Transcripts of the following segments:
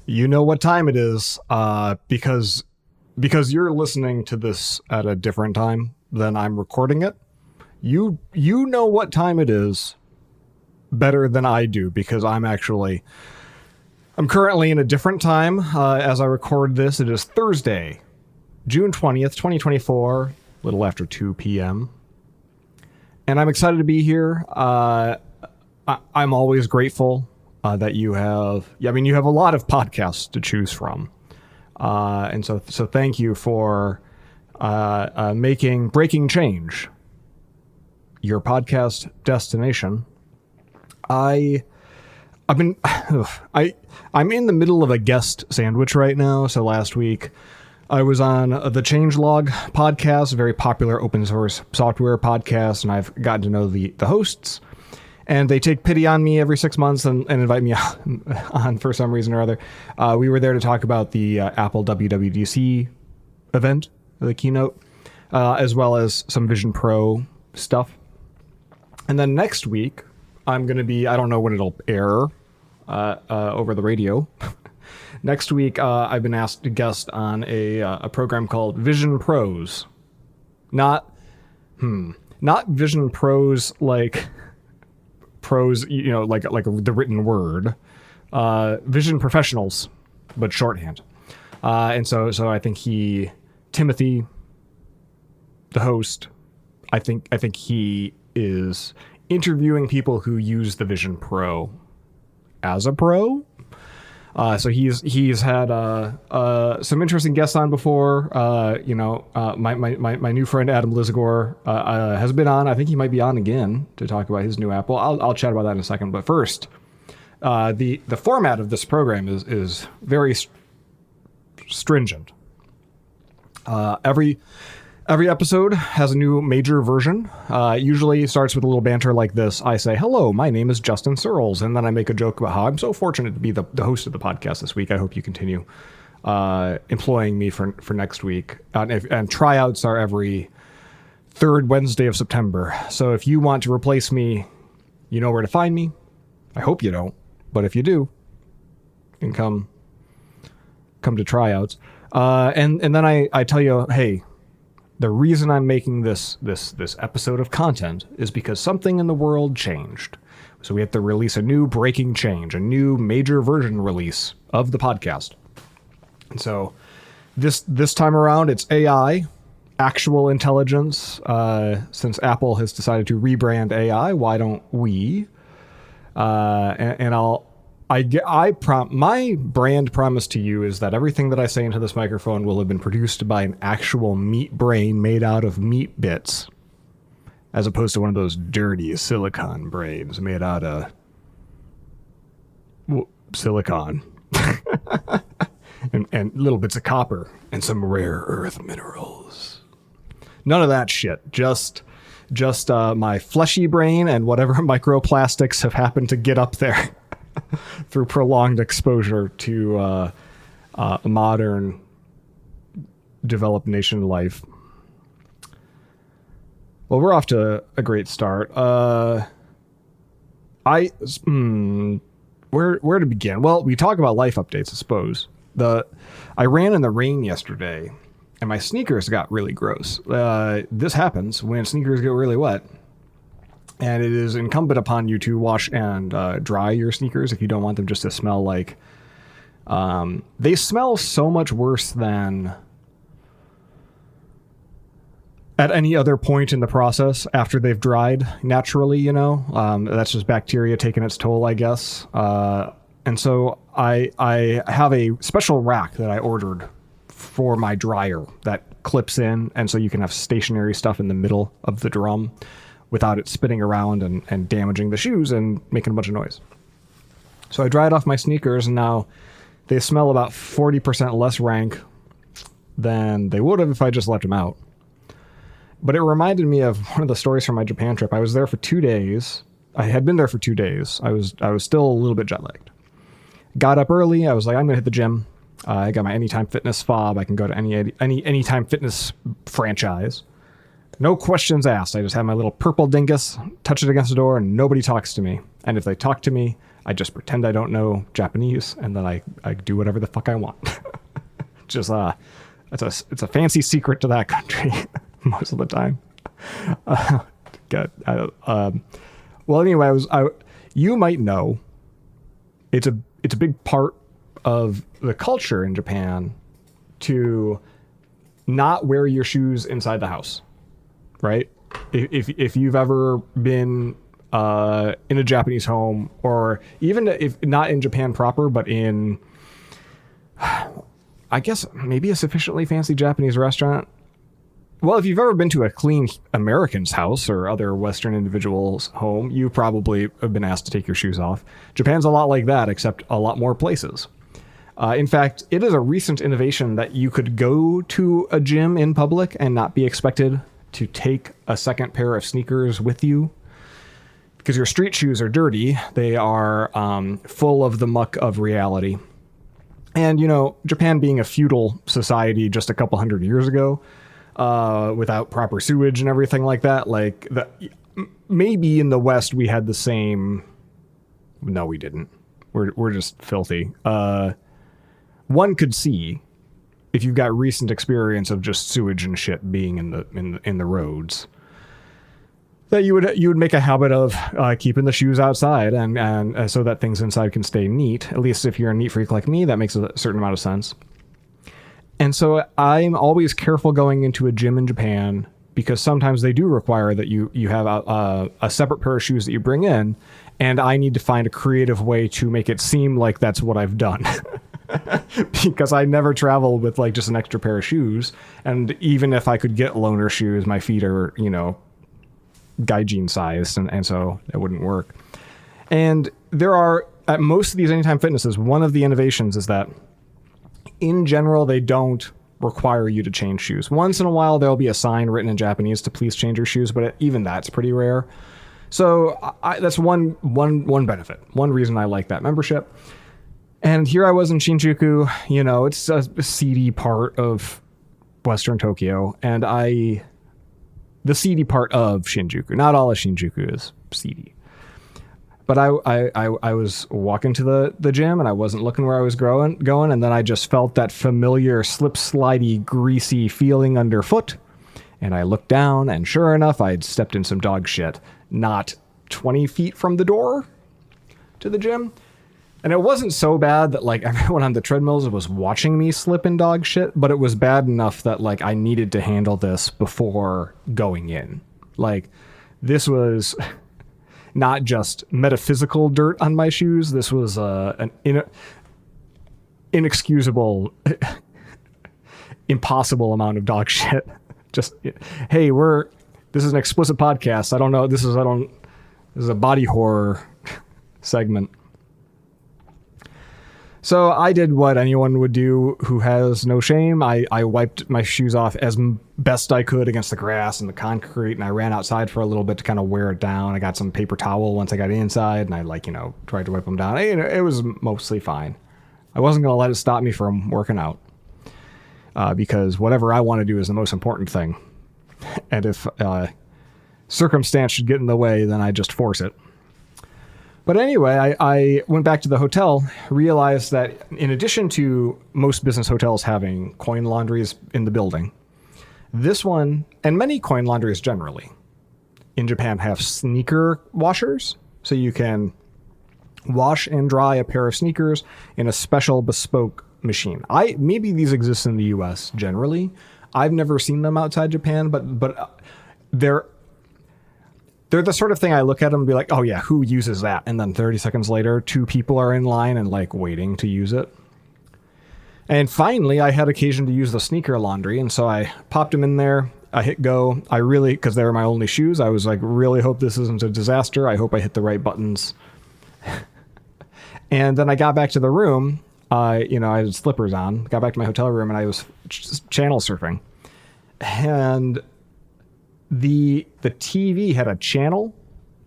You know what time it is, because you're listening to this at a different time than I'm recording it. You know what time it is better than I do, because I'm currently in a different time as I record this. It is Thursday, June 20th, 2024, a little after 2 p.m. And I'm excited to be here. I'm always grateful that you have a lot of podcasts to choose from. And so thank you for making Breaking Change your podcast destination. I'm in the middle of a guest sandwich right now. So last week I was on the Changelog podcast, a very popular open source software podcast, and I've gotten to know the hosts. And they take pity on me every 6 months and invite me on for some reason or other. We were there to talk about the Apple WWDC event, the keynote, as well as some Vision Pro stuff. And then next week, I'm going to be, I don't know when it'll air over the radio. Next week, I've been asked to guest on a program called Vision Pros. Not Vision Pros like pros, like the written word. Vision Professionals, but shorthand. And so I think Timothy, the host, I think he is interviewing people who use the Vision Pro as a pro. So he's had some interesting guests on before. My new friend Adam Lizagor has been on. I think he might be on again to talk about his new app. Well, I'll chat about that in a second. But first, the format of this program is very stringent. Every episode has a new major version. Usually starts with a little banter like this. I say, hello, my name is Justin Searles. And then I make a joke about how I'm so fortunate to be the host of the podcast this week. I hope you continue employing me for next week. And tryouts are every third Wednesday of September. So if you want to replace me, you know where to find me. I hope you don't. But if you do, you can come to tryouts. And then I tell you, hey, the reason I'm making this episode of content is because something in the world changed. So we have to release a new breaking change, a new major version release of the podcast. And so this time around, it's AI, actual intelligence. Since Apple has decided to rebrand AI, why don't we? My brand promise to you is that everything that I say into this microphone will have been produced by an actual meat brain made out of meat bits, as opposed to one of those dirty silicon brains made out of silicon and little bits of copper and some rare earth minerals. None of that shit. Just my fleshy brain and whatever microplastics have happened to get up there through prolonged exposure to modern developed nation life. Well, we're off to a great start. Where to begin? Well, we talk about life updates, I suppose. I ran in the rain yesterday, and my sneakers got really gross. This happens when sneakers get really wet. And it is incumbent upon you to wash and dry your sneakers if you don't want them just to smell like... they smell so much worse than at any other point in the process after they've dried naturally, That's just bacteria taking its toll, I guess. And so I have a special rack that I ordered for my dryer that clips in, and so you can have stationary stuff in the middle of the drum without it spinning around and damaging the shoes and making a bunch of noise. So I dried off my sneakers, and now they smell about 40% less rank than they would have if I just left them out. But it reminded me of one of the stories from my Japan trip. I was there for 2 days. I had been there for 2 days. I was still a little bit jet lagged. Got up early. I was like, I'm going to hit the gym. I got my Anytime Fitness fob. I can go to any Anytime Fitness franchise. No questions asked. I just have my little purple dingus, touch it against the door, and nobody talks to me. And if they talk to me, I just pretend I don't know Japanese, and then I do whatever the fuck I want. Just it's a fancy secret to that country most of the time. Well, anyway, you might know it's a big part of the culture in Japan to not wear your shoes inside the house, right? If you've ever been in a Japanese home, or even if not in Japan proper, but in, I guess, maybe a sufficiently fancy Japanese restaurant. Well, if you've ever been to a clean American's house or other Western individual's home, you probably have been asked to take your shoes off. Japan's a lot like that, except a lot more places. In fact, it is a recent innovation that you could go to a gym in public and not be expected to take a second pair of sneakers with you, because your street shoes are dirty. They are full of the muck of reality. And, you know, Japan being a feudal society just a couple hundred years ago, without proper sewage and everything like that, like maybe in the West we had the same. No, we didn't. We're just filthy. One could see, if you've got recent experience of just sewage and shit being in the roads, that you would make a habit of keeping the shoes outside and so that things inside can stay neat. At least if you're a neat freak like me, that makes a certain amount of sense. And so I'm always careful going into a gym in Japan, because sometimes they do require that you have a separate pair of shoes that you bring in, and I need to find a creative way to make it seem like that's what I've done. Because I never travel with like just an extra pair of shoes, and even if I could get loaner shoes, my feet are, you know, gaijin sized, and so it wouldn't work. And there are, at most of these Anytime Fitnesses, one of the innovations is that in general they don't require you to change shoes. Once in a while there'll be a sign written in Japanese to please change your shoes, but even that's pretty rare. So that's one benefit, one reason I like that membership. And here I was in Shinjuku, you know, it's a seedy part of Western Tokyo, and the seedy part of Shinjuku. Not all of Shinjuku is seedy. But I was walking to the gym, and I wasn't looking where I was going, and then I just felt that familiar slip-slidey, greasy feeling underfoot. And I looked down, and sure enough, I'd stepped in some dog shit, not 20 feet from the door to the gym. And it wasn't so bad that like everyone on the treadmills was watching me slip in dog shit, but it was bad enough that like I needed to handle this before going in. Like, this was not just metaphysical dirt on my shoes. This was an inexcusable, impossible amount of dog shit. Just, hey, this is an explicit podcast. I don't know. This is a body horror segment. So I did what anyone would do who has no shame. I wiped my shoes off as best I could against the grass and the concrete, and I ran outside for a little bit to kind of wear it down. I got some paper towel once I got inside, and I tried to wipe them down. It was mostly fine. I wasn't going to let it stop me from working out, because whatever I want to do is the most important thing. And if circumstance should get in the way, then I just force it. But anyway, I went back to the hotel, realized that in addition to most business hotels having coin laundries in the building, this one, and many coin laundries generally, in Japan have sneaker washers. So you can wash and dry a pair of sneakers in a special bespoke machine. Maybe these exist in the US generally. I've never seen them outside Japan, but they're the sort of thing I look at them and be like, oh yeah, who uses that? And then 30 seconds later, 2 people are in line and like waiting to use it. And finally, I had occasion to use the sneaker laundry. And so I popped them in there. I hit go. Because they were my only shoes, I was like, really hope this isn't a disaster. I hope I hit the right buttons. And then I got back to the room. I had slippers on, got back to my hotel room, and I was just channel surfing. And the TV had a channel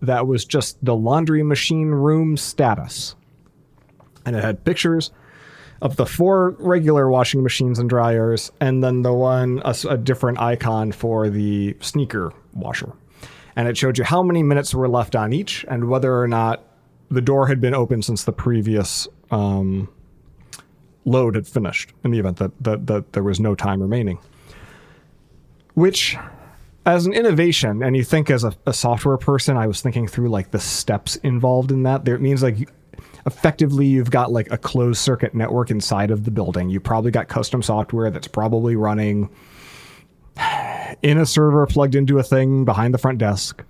that was just the laundry machine room status. And it had pictures of the 4 regular washing machines and dryers, and then a different icon for the sneaker washer. And it showed you how many minutes were left on each, and whether or not the door had been open since the previous load had finished, in the event that there was no time remaining. Which, as an innovation, and you think as a software person, I was thinking through like the steps involved in that. There, it means like effectively you've got like a closed circuit network inside of the building. You probably got custom software that's probably running in a server plugged into a thing behind the front desk,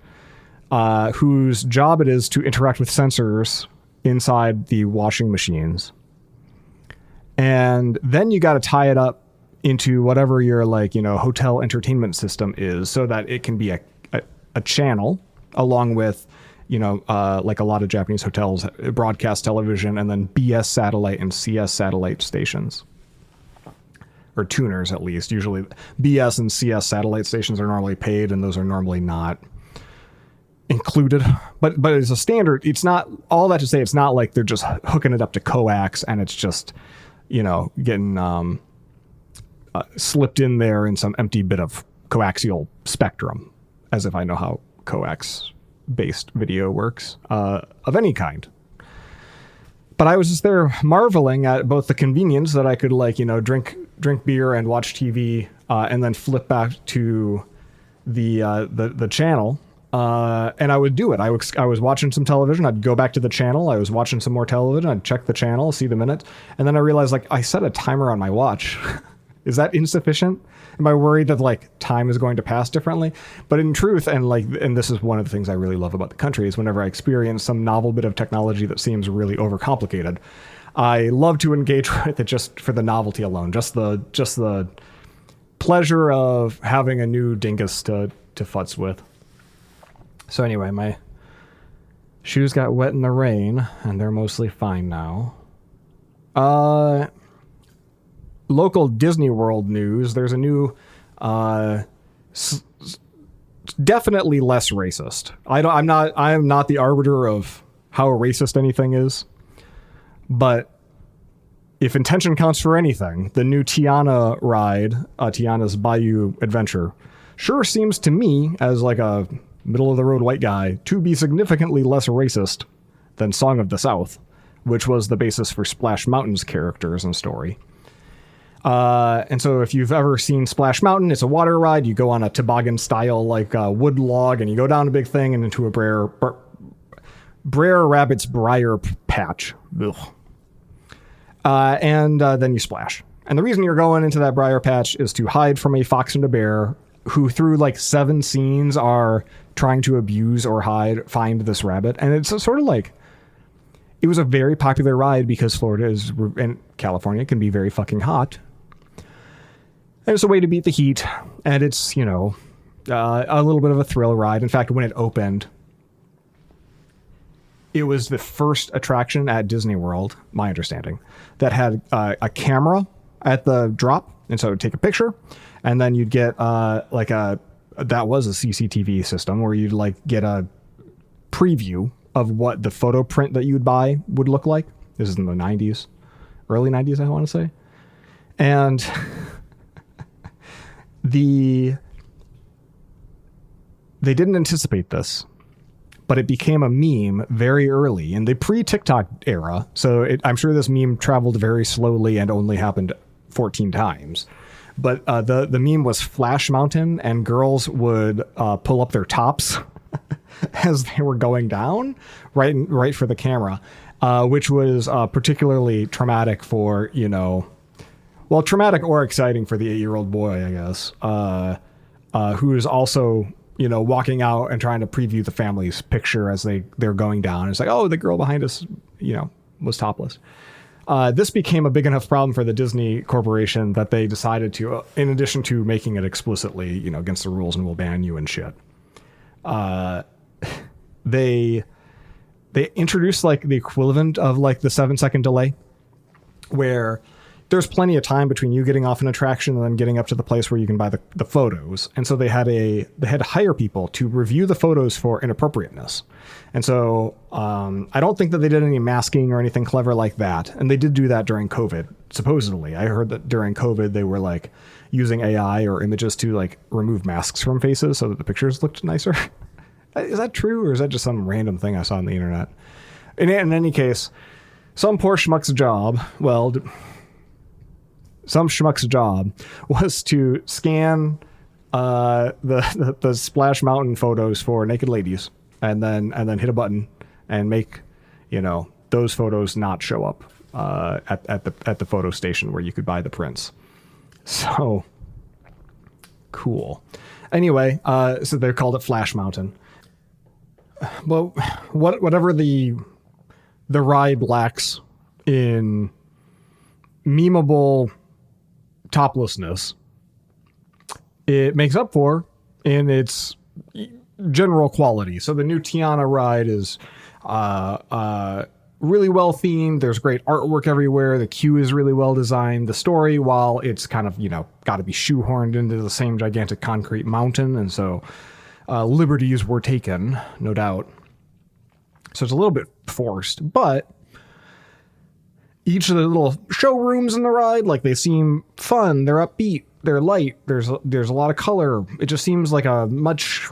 whose job it is to interact with sensors inside the washing machines. And then you got to tie it up into whatever your like, hotel entertainment system is, so that it can be a channel along with, like a lot of Japanese hotels, broadcast television, and then BS satellite and CS satellite stations. Or tuners, at least. Usually BS and CS satellite stations are normally paid, and those are normally not included. But as a standard, it's not, all that to say, it's not like they're just hooking it up to coax and it's just, getting slipped in there in some empty bit of coaxial spectrum, as if I know how coax-based video works, of any kind. But I was just there marveling at both the convenience that I could drink beer and watch TV, and then flip back to the channel, and I would do it. I was watching some television. I'd go back to the channel. I was watching some more television. I'd check the channel, see the minutes, and then I realized I set a timer on my watch. Is that insufficient? Am I worried that time is going to pass differently? But in truth, and this is one of the things I really love about the country, is whenever I experience some novel bit of technology that seems really overcomplicated, I love to engage with it just for the novelty alone, just the pleasure of having a new dingus to futz with. So anyway, my shoes got wet in the rain, and they're mostly fine now. Local Disney World news. There's a new, definitely less racist. I'm not the arbiter of how racist anything is, but if intention counts for anything, the new Tiana ride, Tiana's Bayou Adventure, sure seems to me, as like a middle of the road white guy, to be significantly less racist than Song of the South, which was the basis for Splash Mountain's characters and story. And so if you've ever seen Splash Mountain, it's a water ride. You go on a toboggan style, wood log, and you go down a big thing and into a Brer Rabbit's briar patch. Ugh. And then you splash. And the reason you're going into that briar patch is to hide from a fox and a bear who through 7 scenes are trying to abuse or find this rabbit. And it's sort of it was a very popular ride because Florida and California can be very fucking hot. And it's a way to beat the heat. And it's, a little bit of a thrill ride. In fact, when it opened, it was the first attraction at Disney World, my understanding, that had a camera at the drop. And so it would take a picture. And then you'd get that was a CCTV system where you'd get a preview of what the photo print that you would buy would look like. This is in the 90s, early 90s, I want to say. And they didn't anticipate this, but it became a meme very early in the pre-TikTok era. So I'm sure this meme traveled very slowly and only happened 14 times. But the meme was Flash Mountain, and girls would pull up their tops as they were going down, right for the camera, which was particularly traumatic for, traumatic or exciting for the 8-year-old boy, I guess, who is also, walking out and trying to preview the family's picture as they're going down. It's oh, the girl behind us, was topless. This became a big enough problem for the Disney Corporation that they decided to, in addition to making it explicitly, against the rules and will ban you and shit, they introduced the equivalent of the 7-second delay, where there's plenty of time between you getting off an attraction and then getting up to the place where you can buy the photos. And so they had to hire people to review the photos for inappropriateness. And so I don't think that they did any masking or anything clever like that. And they did do that during COVID, supposedly. I heard that during COVID they were using AI or images to remove masks from faces so that the pictures looked nicer. Is that true, or is that just some random thing I saw on the internet? In any case, some poor schmuck's job, some schmuck's job was to scan the Splash Mountain photos for naked ladies, and then hit a button and make, those photos not show up at the photo station where you could buy the prints. So cool. Anyway, so they called it Flash Mountain. Well, whatever the ride lacks in memeable toplessness, it makes up for in its general quality. So the new Tiana ride is really well themed. There's great artwork everywhere. The queue is really well designed. The story, while it's kind of, got to be shoehorned into the same gigantic concrete mountain, and so liberties were taken, no doubt. So it's a little bit forced, but each of the little showrooms in the ride, they seem fun. They're upbeat. They're light. There's a lot of color. It just seems like a much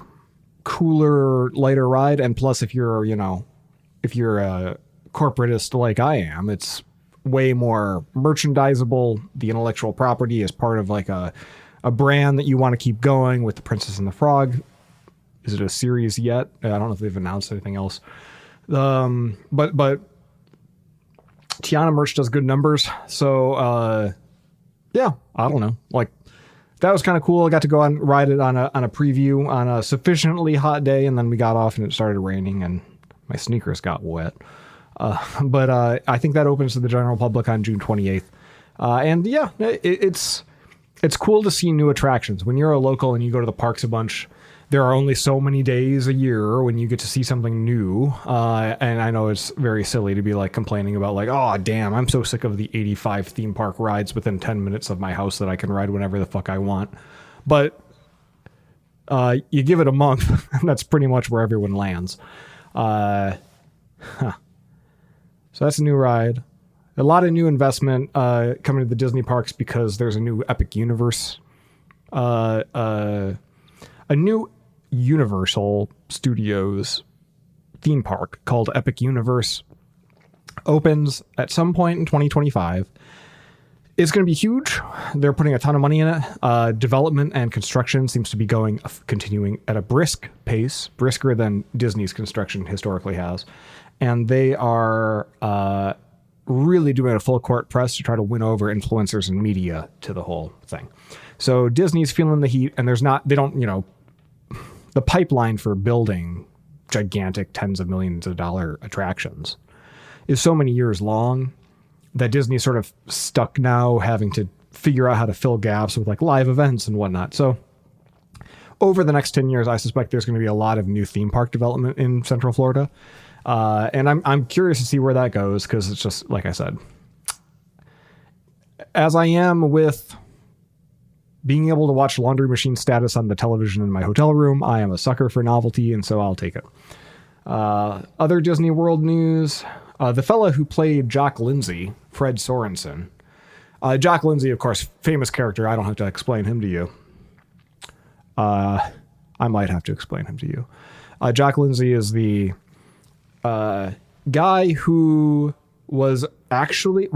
cooler, lighter ride. And plus, if you're a corporatist like I am, it's way more merchandisable. The intellectual property is part of a brand that you want to keep going with The Princess and the Frog. Is it a series yet? I don't know if they've announced anything else. But Tiana merch does good numbers. So, yeah, I don't know. That was kind of cool. I got to go and ride it on a preview on a sufficiently hot day, and then we got off and it started raining and my sneakers got wet. But I think that opens to the general public on June 28th. And yeah, it's cool to see new attractions. When you're a local and you go to the parks a bunch, there are only so many days a year when you get to see something new. And I know it's very silly to be complaining about oh, damn, I'm so sick of the 85 theme park rides within 10 minutes of my house that I can ride whenever the fuck I want. But you give it a month, and that's pretty much where everyone lands. So that's a new ride. A lot of new investment coming to the Disney parks because there's a new Epic Universe, a new Universal Studios theme park called Epic Universe opens at some point in 2025. It's going to be huge. They're putting a ton of money in it. Development and construction seems to be continuing at a brisk pace, brisker than Disney's construction historically has. And they are really doing a full court press to try to win over influencers and media to the whole thing. So Disney's feeling the heat, and the pipeline for building gigantic tens of millions of dollar attractions is so many years long that Disney's sort of stuck now having to figure out how to fill gaps with live events and whatnot. So over the next 10 years, I suspect there's going to be a lot of new theme park development in Central Florida. And I'm curious to see where that goes, because it's just, like I said, as I am with being able to watch laundry machine status on the television in my hotel room, I am a sucker for novelty, and so I'll take it. Other Disney World news, the fella who played Jock Lindsay, Fred Sorensen. Jock Lindsay, of course, famous character. I don't have to explain him to you. I might have to explain him to you. Jock Lindsay is the guy who was actually...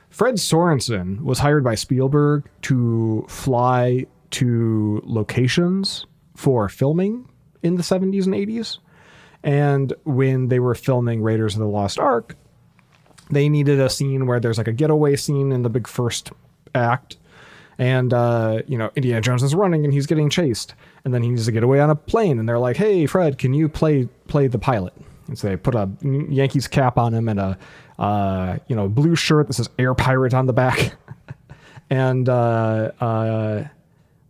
Fred Sorensen was hired by Spielberg to fly to locations for filming in the 70s and 80s. And when they were filming Raiders of the Lost Ark, they needed a scene where there's a getaway scene in the big first act. And, Indiana Jones is running and he's getting chased. And then he needs to get away on a plane. And they're like, hey, Fred, can you play the pilot? And so they put a Yankees cap on him and a blue shirt that says Air Pirate on the back. And it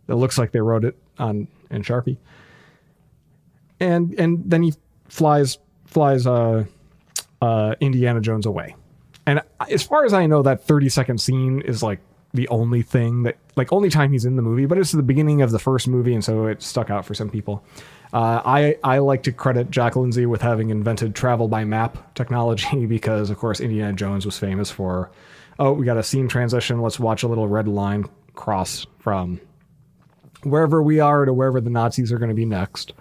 looks like they wrote it in Sharpie. And then he flies Indiana Jones away. And as far as I know, that 30-second scene is the only thing that only time he's in the movie, but it's the beginning of the first movie, and so it stuck out for some people. I like to credit Jock Lindsay with having invented travel by map technology because, of course, Indiana Jones was famous for, we got a scene transition. Let's watch a little red line cross from wherever we are to wherever the Nazis are going to be next.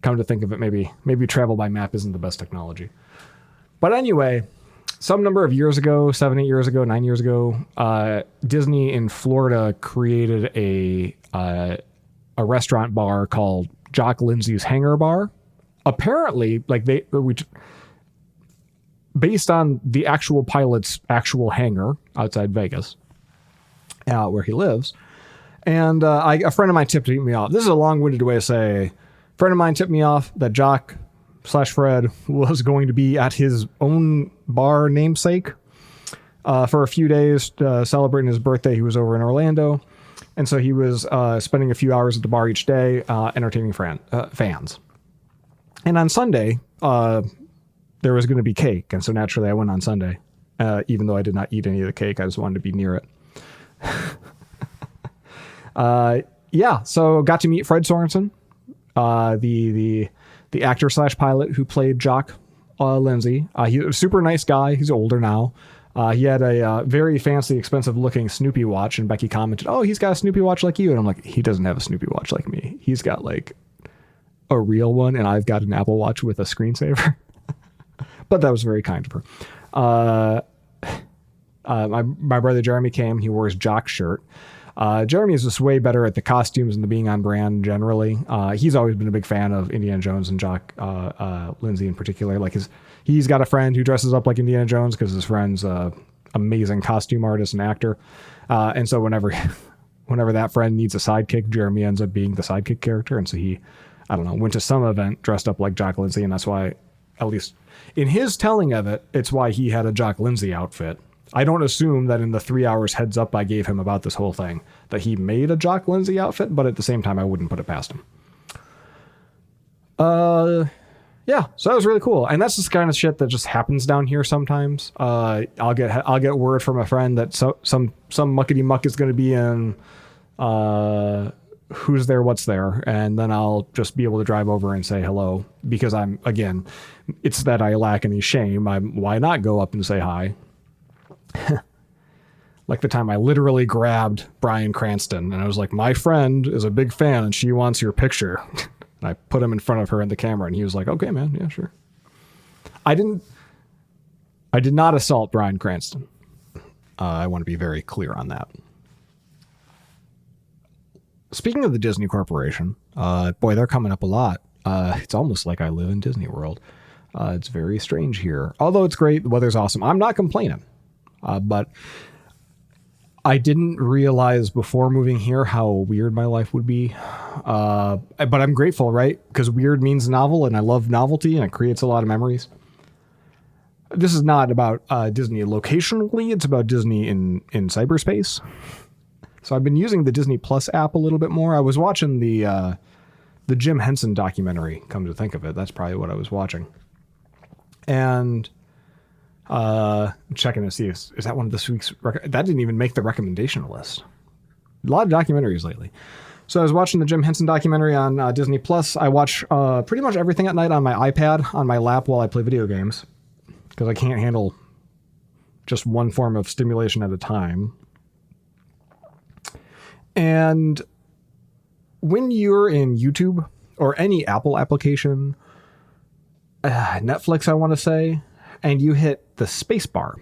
come to think of it, maybe travel by map isn't the best technology. But anyway, some number of years ago, 7, 8 years ago, 9 years ago, Disney in Florida created a restaurant bar called Jock Lindsay's Hangar Bar. Apparently, like based on the actual pilot's actual hangar outside Vegas, where he lives. And a friend of mine tipped me off. This is a long-winded way to say, a friend of mine tipped me off that Jock/Fred was going to be at his own bar namesake for a few days celebrating his birthday. He was over in Orlando. And so he was spending a few hours at the bar each day entertaining fans. And on Sunday, there was going to be cake. And so naturally I went on Sunday, even though I did not eat any of the cake. I just wanted to be near it. So got to meet Fred Sorensen, the actor/pilot who played Jock Lindsay. He's a super nice guy. He's older now. He had a very fancy, expensive-looking Snoopy watch, and Becky commented, "Oh, he's got a Snoopy watch like you." And I'm like, he doesn't have a Snoopy watch like me. He's got like a real one, and I've got an Apple Watch with a screensaver. But that was very kind of her. My brother Jeremy came. He wore his Jock shirt. Jeremy is just way better at the costumes and the being on brand generally. He's always been a big fan of Indiana Jones and Jock Lindsay in particular. Like he's got a friend who dresses up like Indiana Jones because his friend's amazing costume artist and actor. And so whenever that friend needs a sidekick, Jeremy ends up being the sidekick character. And so he, I don't know, went to some event dressed up like Jock Lindsay, and that's why, at least in his telling of it, it's why he had a Jock Lindsay outfit. I don't assume that in the 3 hours heads up I gave him about this whole thing that he made a Jock Lindsay outfit, but at the same time I wouldn't put it past him. Yeah, so that was really cool. And that's just kind of shit that just happens down here sometimes. I'll get word from a friend that some muckety muck is going to be in Who's There, What's There, and then I'll just be able to drive over and say hello because it's that I lack any shame. Why not go up and say hi? Like the time I literally grabbed Bryan Cranston and I was like, my friend is a big fan and she wants your picture. And I put him in front of her in the camera and he was like, okay, man. Yeah, sure. I did not assault Bryan Cranston. I want to be very clear on that. Speaking of the Disney Corporation, boy, they're coming up a lot. It's almost like I live in Disney World. It's very strange here. Although it's great. The weather's awesome. I'm not complaining. But I didn't realize before moving here how weird my life would be. But I'm grateful, right? Because weird means novel, and I love novelty, and it creates a lot of memories. This is not about Disney locationally. It's about Disney in cyberspace. So I've been using the Disney Plus app a little bit more. I was watching the Jim Henson documentary, come to think of it. That's probably what I was watching. And checking to see is that one of this week's that didn't even make the recommendation list. A lot of documentaries lately. So I was watching the Jim Henson documentary on Disney Plus. I watch pretty much everything at night on my iPad on my lap while I play video games because I can't handle just one form of stimulation at a time. And when you're in YouTube or any Apple application, Netflix, I want to say, and you hit the space bar,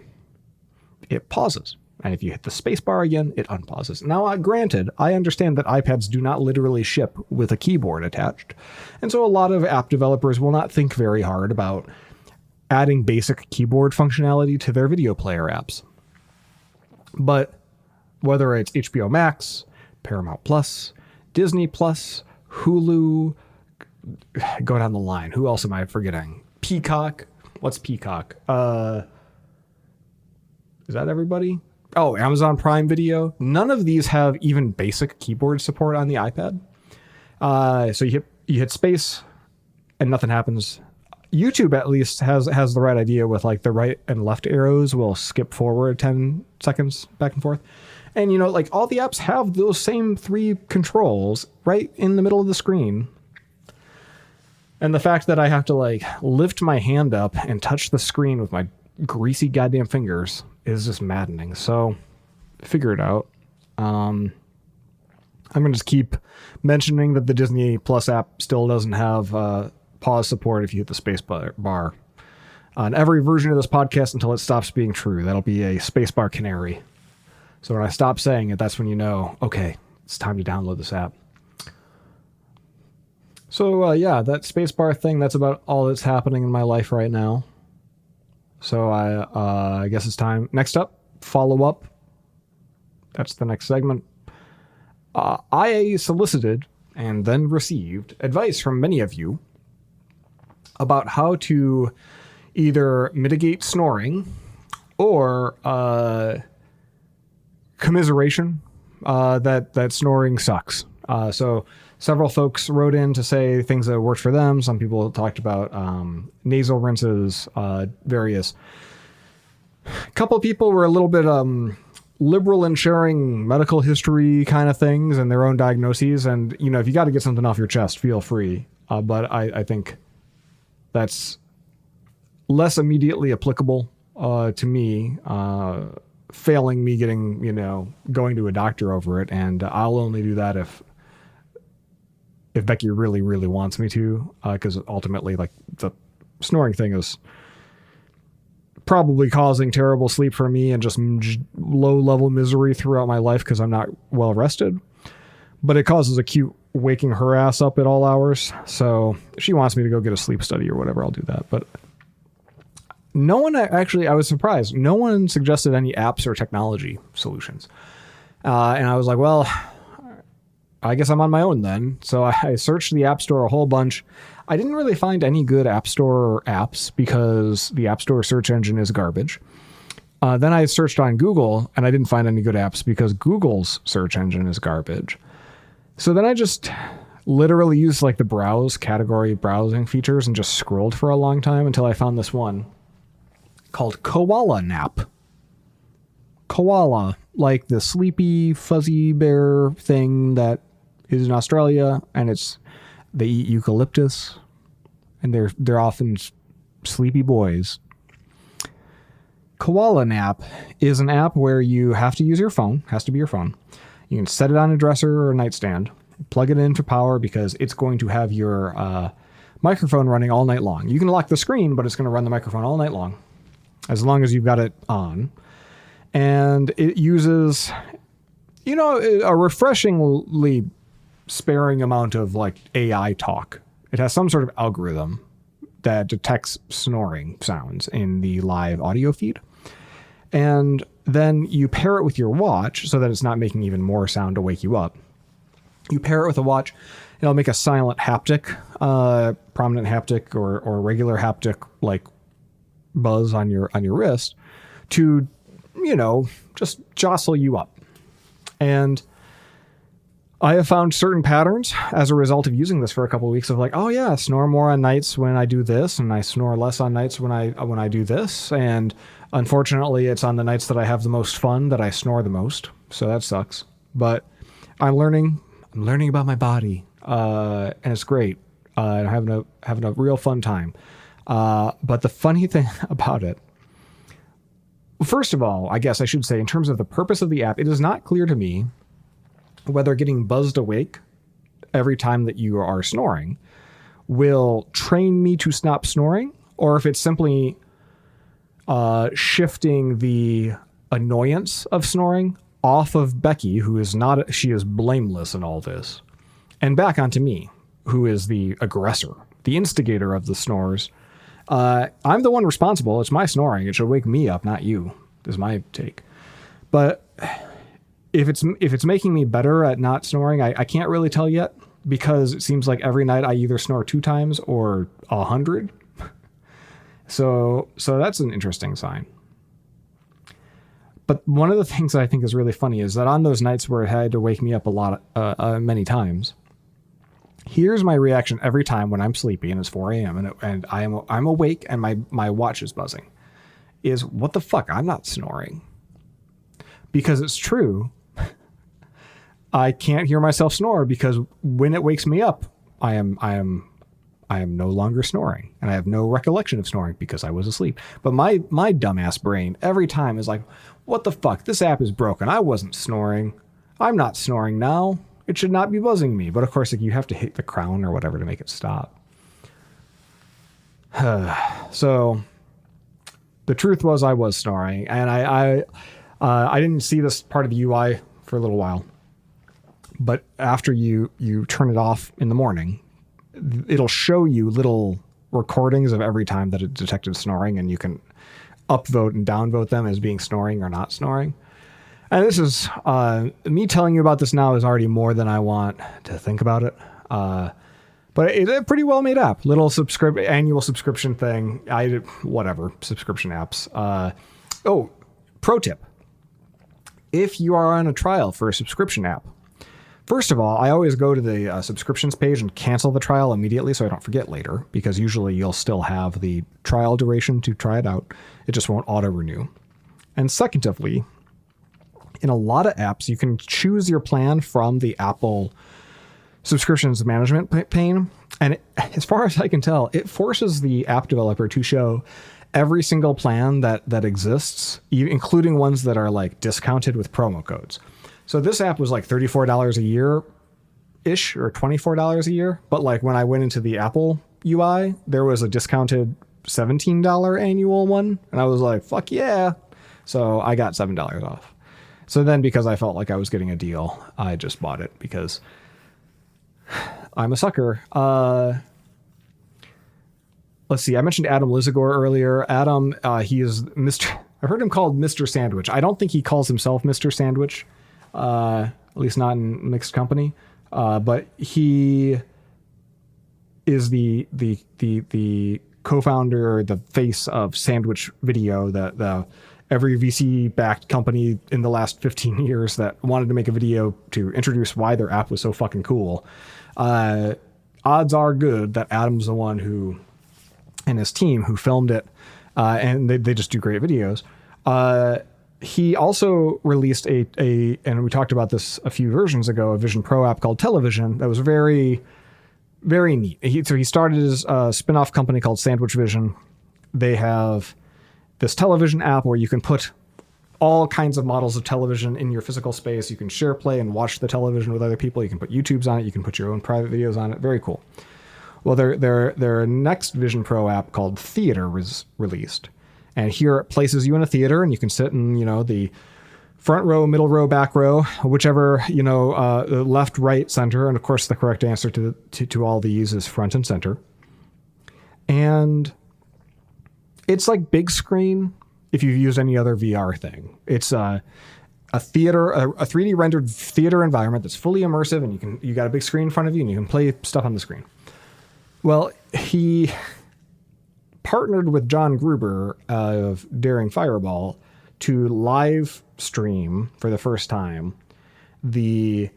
it pauses. And if you hit the space bar again, it unpauses. Now, granted, I understand that iPads do not literally ship with a keyboard attached. And so a lot of app developers will not think very hard about adding basic keyboard functionality to their video player apps. But whether it's HBO Max, Paramount Plus, Disney Plus, Hulu, go down the line. Who else am I forgetting? Peacock. What's Peacock? Is that everybody? Oh, Amazon Prime Video. None of these have even basic keyboard support on the iPad. So you hit space and nothing happens. YouTube at least has the right idea with like the right and left arrows will skip forward 10 seconds back and forth. And like all the apps have those same 3 controls right in the middle of the screen. And the fact that I have to like lift my hand up and touch the screen with my greasy goddamn fingers is just maddening. So figure it out. I'm going to just keep mentioning that the Disney Plus app still doesn't have pause support if you hit the space bar on every version of this podcast until it stops being true. That'll be a spacebar canary. So when I stop saying it, that's when you know, okay, it's time to download this app. So yeah, that spacebar thing, that's about all that's happening in my life right now. So I guess it's time. Next up, follow up. That's the next segment. I solicited and then received advice from many of you about how to either mitigate snoring or commiseration that snoring sucks. So several folks wrote in to say things that worked for them. Some people talked about nasal rinses, various. A couple people were a little bit liberal in sharing medical history kind of things and their own diagnoses. And, you know, if you got to get something off your chest, feel free. But I think that's less immediately applicable to me, failing me getting, going to a doctor over it. And I'll only do that if Becky really, really wants me to, because ultimately, like, the snoring thing is probably causing terrible sleep for me and just low-level misery throughout my life because I'm not well rested. But it causes acute waking her ass up at all hours. So if she wants me to go get a sleep study or whatever, I'll do that. But no one actually, I was surprised. No one suggested any apps or technology solutions. And I was like, well, I guess I'm on my own then. So I searched the App Store a whole bunch. I didn't really find any good App Store apps because the App Store search engine is garbage. Then I searched on Google and I didn't find any good apps because Google's search engine is garbage. So then I just literally used like the browse category browsing features and just scrolled for a long time until I found this one called Koala Nap. Koala, like the sleepy fuzzy bear thing that is in Australia, and they eat eucalyptus, and they're often sleepy boys. Koala Nap is an app where you have to use your phone, has to be your phone. You can set it on a dresser or a nightstand, plug it into power because it's going to have your microphone running all night long. You can lock the screen, but it's going to run the microphone all night long, as long as you've got it on. And it uses, a refreshingly sparing amount of like AI talk. It has some sort of algorithm that detects snoring sounds in the live audio feed. And then you pair it with your watch so that it's not making even more sound to wake you up. You pair it with a watch, and it'll make a silent haptic, prominent haptic or regular haptic, like buzz on your wrist to, just jostle you up. And I have found certain patterns as a result of using this for a couple of weeks of like, oh yeah, I snore more on nights when I do this, and I snore less on nights when I do this. And unfortunately, it's on the nights that I have the most fun that I snore the most. So that sucks. But I'm learning about my body, and it's great. And I'm having a real fun time. But the funny thing about it, first of all, I guess I should say, in terms of the purpose of the app, it is not clear to me whether getting buzzed awake every time that you are snoring will train me to stop snoring, or if it's simply shifting the annoyance of snoring off of Becky, she is blameless in all this, and back onto me, who is the aggressor, the instigator of the snores. I'm the one responsible. It's my snoring. It should wake me up, not you, is my take. But if it's making me better at not snoring, I can't really tell yet, because it seems like every night I either snore 2 times or 100. So that's an interesting sign. But one of the things that I think is really funny is that on those nights where it had to wake me up a lot, many times, here's my reaction every time when I'm sleepy and it's 4 a.m. and I'm awake and my watch is buzzing, is what the fuck? I'm not snoring. Because it's true. I can't hear myself snore because when it wakes me up, I am no longer snoring, and I have no recollection of snoring because I was asleep. But my dumbass brain every time is like, what the fuck? This app is broken. I wasn't snoring. I'm not snoring now. It should not be buzzing me. But of course, like, you have to hit the crown or whatever to make it stop. So the truth was I was snoring, and I didn't see this part of the UI for a little while. But after you turn it off in the morning, it'll show you little recordings of every time that it detected snoring, and you can upvote and downvote them as being snoring or not snoring. And this is me telling you about this now is already more than I want to think about it. But it's a pretty well made app. Little annual subscription thing. Whatever subscription apps. Pro tip: if you are on a trial for a subscription app, first of all, I always go to the subscriptions page and cancel the trial immediately so I don't forget later, because usually you'll still have the trial duration to try it out. It just won't auto-renew. And secondly, in a lot of apps, you can choose your plan from the Apple subscriptions management pane. And as far as I can tell, it forces the app developer to show every single plan that exists, including ones that are like discounted with promo codes. So this app was like $34 a year-ish, or $24 a year. But like when I went into the Apple UI, there was a discounted $17 annual one. And I was like, fuck yeah. So I got $7 off. So then, because I felt like I was getting a deal, I just bought it because I'm a sucker. Let's see. I mentioned Adam Lizagor earlier. Adam, he is Mr. I heard him called Mr. Sandwich. I don't think he calls himself Mr. Sandwich, at least not in mixed company. But he is the co-founder, the face of Sandwich Video, the every VC-backed company in the last 15 years that wanted to make a video to introduce why their app was so fucking cool. Odds are good that Adam's the one who, and his team, who filmed it, and they just do great videos. He also released and we talked about this a few versions ago, a Vision Pro app called Television that was very, very neat. So he started his spin-off company called Sandwich Vision. They have this television app where you can put all kinds of models of television in your physical space. You can share play and watch the television with other people. You can put YouTubes on it. You can put your own private videos on it. Very cool. Well, their next Vision Pro app called Theater was released. And here it places you in a theater, and you can sit in, the front row, middle row, back row, whichever, left, right, center. And of course, the correct answer to all these is front and center. And it's like big screen if you've used any other VR thing. It's a theater, a 3D rendered theater environment that's fully immersive, and you got a big screen in front of you, and you can play stuff on the screen. Well, he partnered with John Gruber of Daring Fireball to live stream for the first time the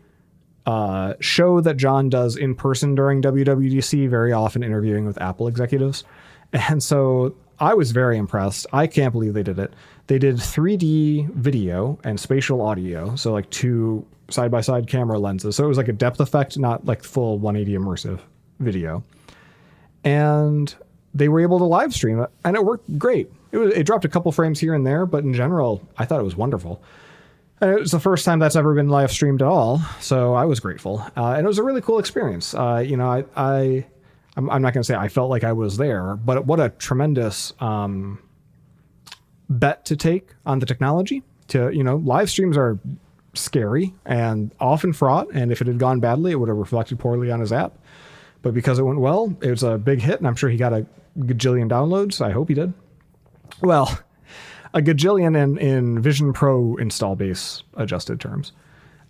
show that John does in person during WWDC, very often interviewing with Apple executives. And so I was very impressed. I can't believe they did it. They did 3D video and spatial audio, so like two side-by-side camera lenses. So it was like a depth effect, not like full 180 immersive video. And they were able to live stream it, and it worked great. It dropped a couple frames here and there, but in general, I thought it was wonderful. And it was the first time that's ever been live streamed at all, so I was grateful. And it was a really cool experience. I'm not going to say I felt like I was there, but what a tremendous bet to take on the technology. Live streams are scary and often fraught, and if it had gone badly, it would have reflected poorly on his app. But because it went well, it was a big hit, and I'm sure he got a gajillion downloads. I hope he did. Well, a gajillion in Vision Pro install base adjusted terms.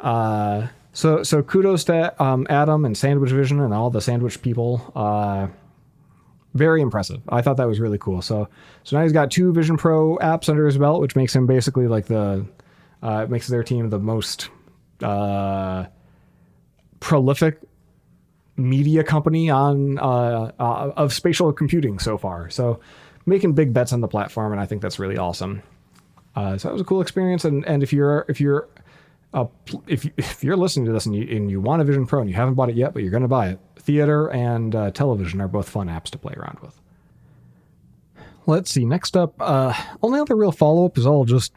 So kudos to Adam and Sandwich Vision and all the Sandwich people. Very impressive. I thought that was really cool. So now he's got 2 Vision Pro apps under his belt, which makes him basically like makes their team the most prolific media company of spatial computing so far. So making big bets on the platform, and I think that's really awesome. So that was a cool experience. And if you're listening to this and you want a Vision Pro and you haven't bought it yet, but you're going to buy it, Theater and Television are both fun apps to play around with. Let's see. Next up, only other real follow-up is all just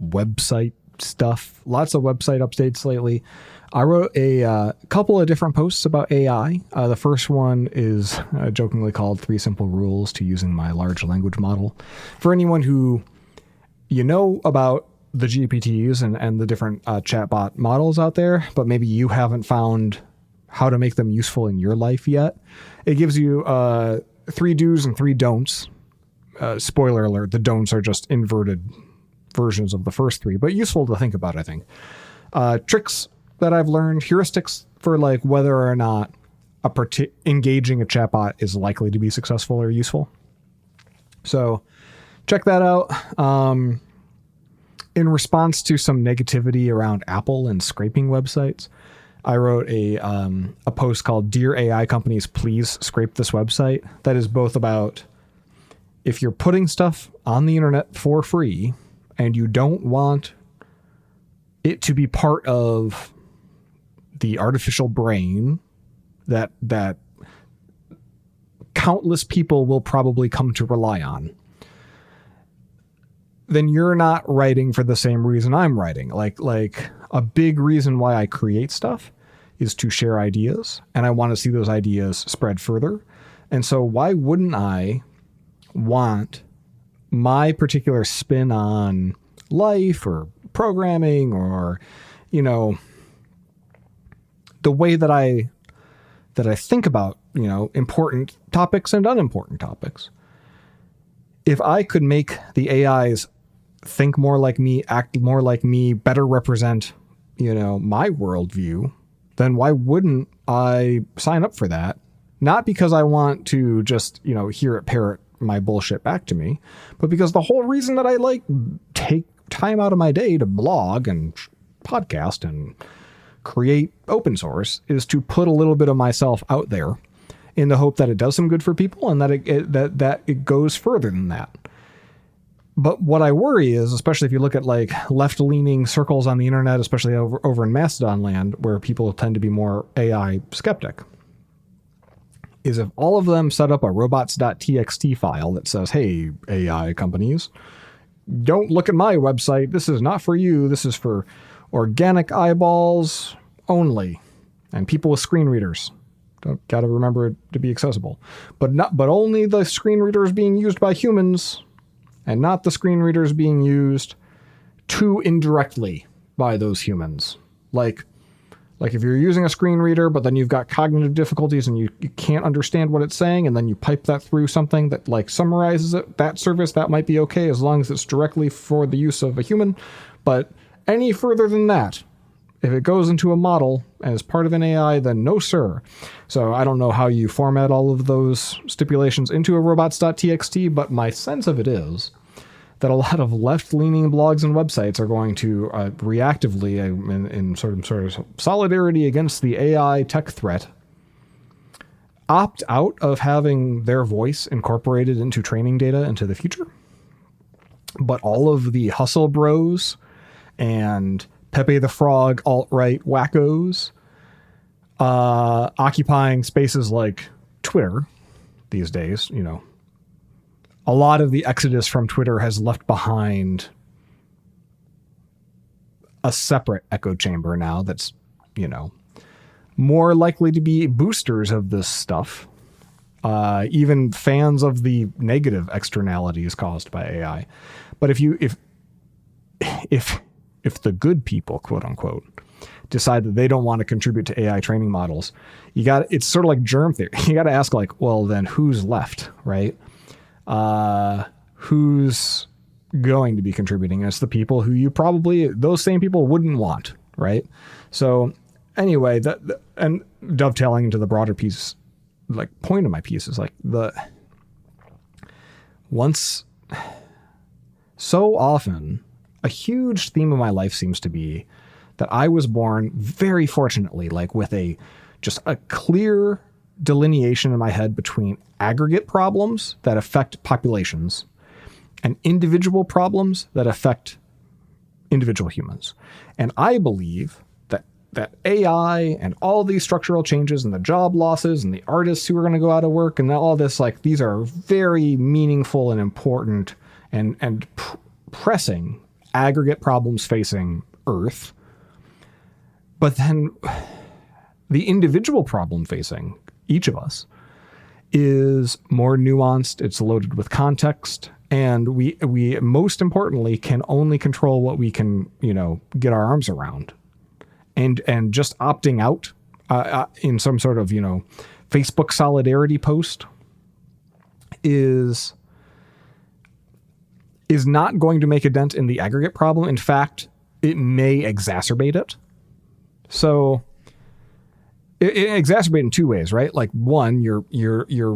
website stuff. Lots of website updates lately. I wrote a couple of different posts about AI. The first one is jokingly called 3 Simple Rules to Using My Large Language Model. For anyone who about the GPTs and the different chatbot models out there, but maybe you haven't found how to make them useful in your life yet, it gives you 3 do's and 3 don'ts. Spoiler alert, the don'ts are just inverted versions of the first 3, but useful to think about, I think. Tricks that I've learned, heuristics for like whether or not engaging a chatbot is likely to be successful or useful. So check that out. In response to some negativity around Apple and scraping websites, I wrote a post called "Dear AI Companies, Please Scrape This Website." That is both about if you're putting stuff on the internet for free and you don't want it to be part of the artificial brain that countless people will probably come to rely on, then you're not writing for the same reason I'm writing. Like a big reason why I create stuff is to share ideas, and I want to see those ideas spread further. And so why wouldn't I want my particular spin on life or programming or, the way that I think about, important topics and unimportant topics. If I could make the AIs think more like me, act more like me, better represent, my worldview, then why wouldn't I sign up for that? Not because I want to just, hear it parrot my bullshit back to me, but because the whole reason that I take time out of my day to blog and podcast and create open source is to put a little bit of myself out there in the hope that it does some good for people and that it goes further than that. But what I worry is, especially if you look at left-leaning circles on the internet, especially over in Mastodon land, where people tend to be more AI skeptic, is if all of them set up a robots.txt file that says, "Hey, AI companies, don't look at my website. This is not for you. This is for organic eyeballs only, and people with screen readers. Got to remember it to be accessible, but only the screen readers being used by humans, and not the screen readers being used too indirectly by those humans. Like if you're using a screen reader, but then you've got cognitive difficulties and you can't understand what it's saying, and then you pipe that through something that summarizes it, that service, that might be okay as long as it's directly for the use of a human. But any further than that, if it goes into a model as part of an AI, then no, sir." So I don't know how you format all of those stipulations into a robots.txt, but my sense of it is that a lot of left-leaning blogs and websites are going to reactively, in sort of solidarity against the AI tech threat, opt out of having their voice incorporated into training data into the future. But all of the hustle bros and Pepe the Frog alt-right wackos occupying spaces like Twitter these days, a lot of the exodus from Twitter has left behind a separate echo chamber now that's, more likely to be boosters of this stuff. Even fans of the negative externalities caused by AI. But if the good people, quote unquote, decide that they don't want to contribute to AI training models, it's sort of like germ theory. You got to ask well, then who's left, right? Who's going to be contributing? And it's the people who those same people wouldn't want, right? So anyway, and dovetailing into the broader piece, point of my piece is so often a huge theme of my life seems to be that I was born very fortunately, with just a clear delineation in my head between aggregate problems that affect populations and individual problems that affect individual humans. And I believe that AI and all these structural changes and the job losses and the artists who are going to go out of work and all this, these are very meaningful and important and pressing aggregate problems facing Earth. But then the individual problem facing each of us is more nuanced. It's loaded with context. And we most importantly can only control what we can, get our arms around. And just opting out in some sort of, Facebook solidarity post is not going to make a dent in the aggregate problem. In fact, it may exacerbate it. So it exacerbates in two ways, right? Like one, you're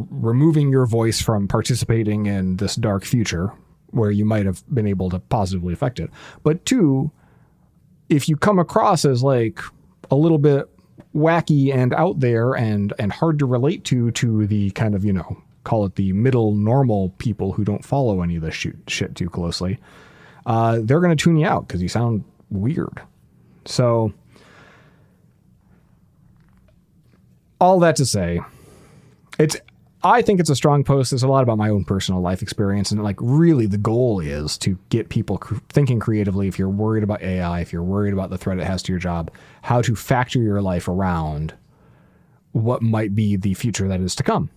removing your voice from participating in this dark future where you might have been able to positively affect it. But two, if you come across as like a little bit wacky and out there and hard to relate to the kind of, call it the middle normal people who don't follow any of this shit too closely, they're going to tune you out because you sound weird. So all that to say, I think it's a strong post. There's a lot about my own personal life experience. And like really the goal is to get people thinking creatively. If you're worried about AI, if you're worried about the threat it has to your job, how to factor your life around what might be the future that is to come.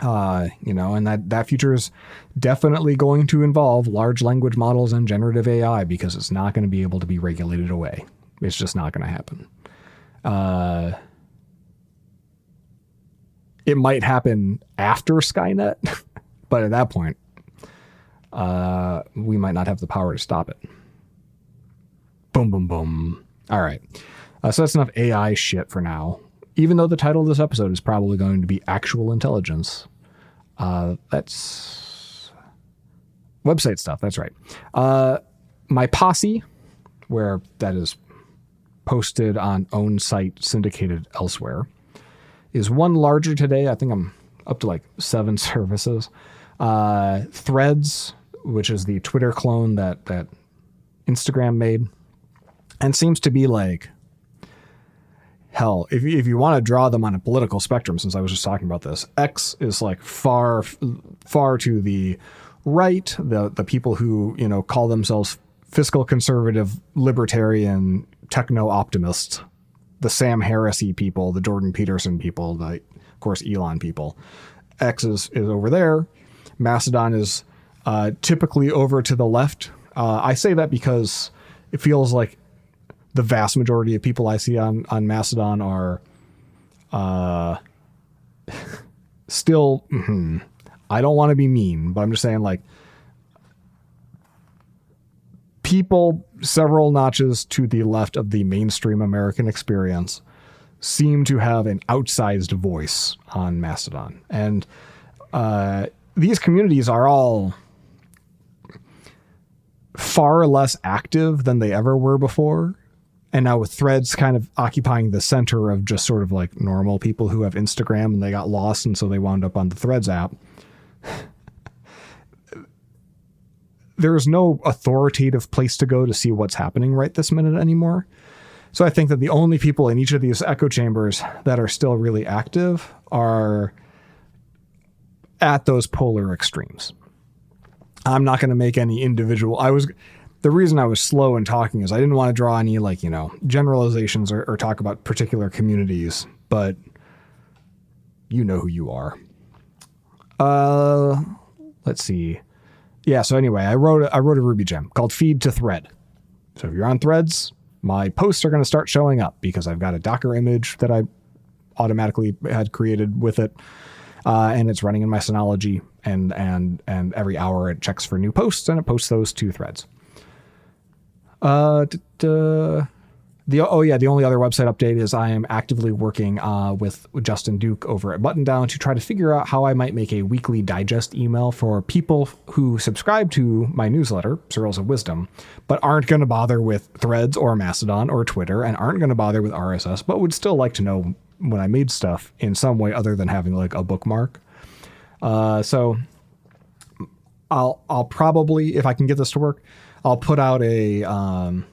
And that future is definitely going to involve large language models and generative AI because it's not going to be able to be regulated away. It's just not going to happen. It might happen after Skynet, but at that point, we might not have the power to stop it. Boom, boom, boom. All right. So that's enough AI shit for now. Even though the title of this episode is probably going to be Actual Intelligence. That's website stuff. That's right. My posse, where that is posted on own site, syndicated elsewhere, is one larger today. I think I'm up to like 7 services. Threads, which is the Twitter clone that Instagram made, and seems to be like, hell, if you want to draw them on a political spectrum, since I was just talking about this, X is like far to the right. The people who, call themselves fiscal conservative, libertarian, techno optimists, the Sam Harris-y people, the Jordan Peterson people, of course, Elon people. X is over there. Mastodon is typically over to the left. I say that because it feels like the vast majority of people I see on Mastodon are still, I don't want to be mean, but I'm just saying like people several notches to the left of the mainstream American experience seem to have an outsized voice on Mastodon. And these communities are all far less active than they ever were before. And now with Threads kind of occupying the center of just sort of like normal people who have Instagram and they got lost and so they wound up on the Threads app. There's no authoritative place to go to see what's happening right this minute anymore. So I think that the only people in each of these echo chambers that are still really active are at those polar extremes. I'm not going to make any individual. The reason I was slow in talking is I didn't want to draw any generalizations or talk about particular communities, but you know who you are. Let's see. Yeah. So anyway, I wrote a Ruby gem called Feed to Thread. So if you're on Threads, my posts are going to start showing up because I've got a Docker image that I automatically had created with it. And it's running in my Synology and every hour it checks for new posts and it posts those to Threads. The only other website update is I am actively working with Justin Duke over at Button Down to try to figure out how I might make a weekly digest email for people who subscribe to my newsletter, Cereals of Wisdom, but aren't going to bother with Threads or Mastodon or Twitter and aren't going to bother with RSS, but would still like to know when I made stuff in some way other than having like a bookmark. So I'll probably, if I can get this to work, I'll put out a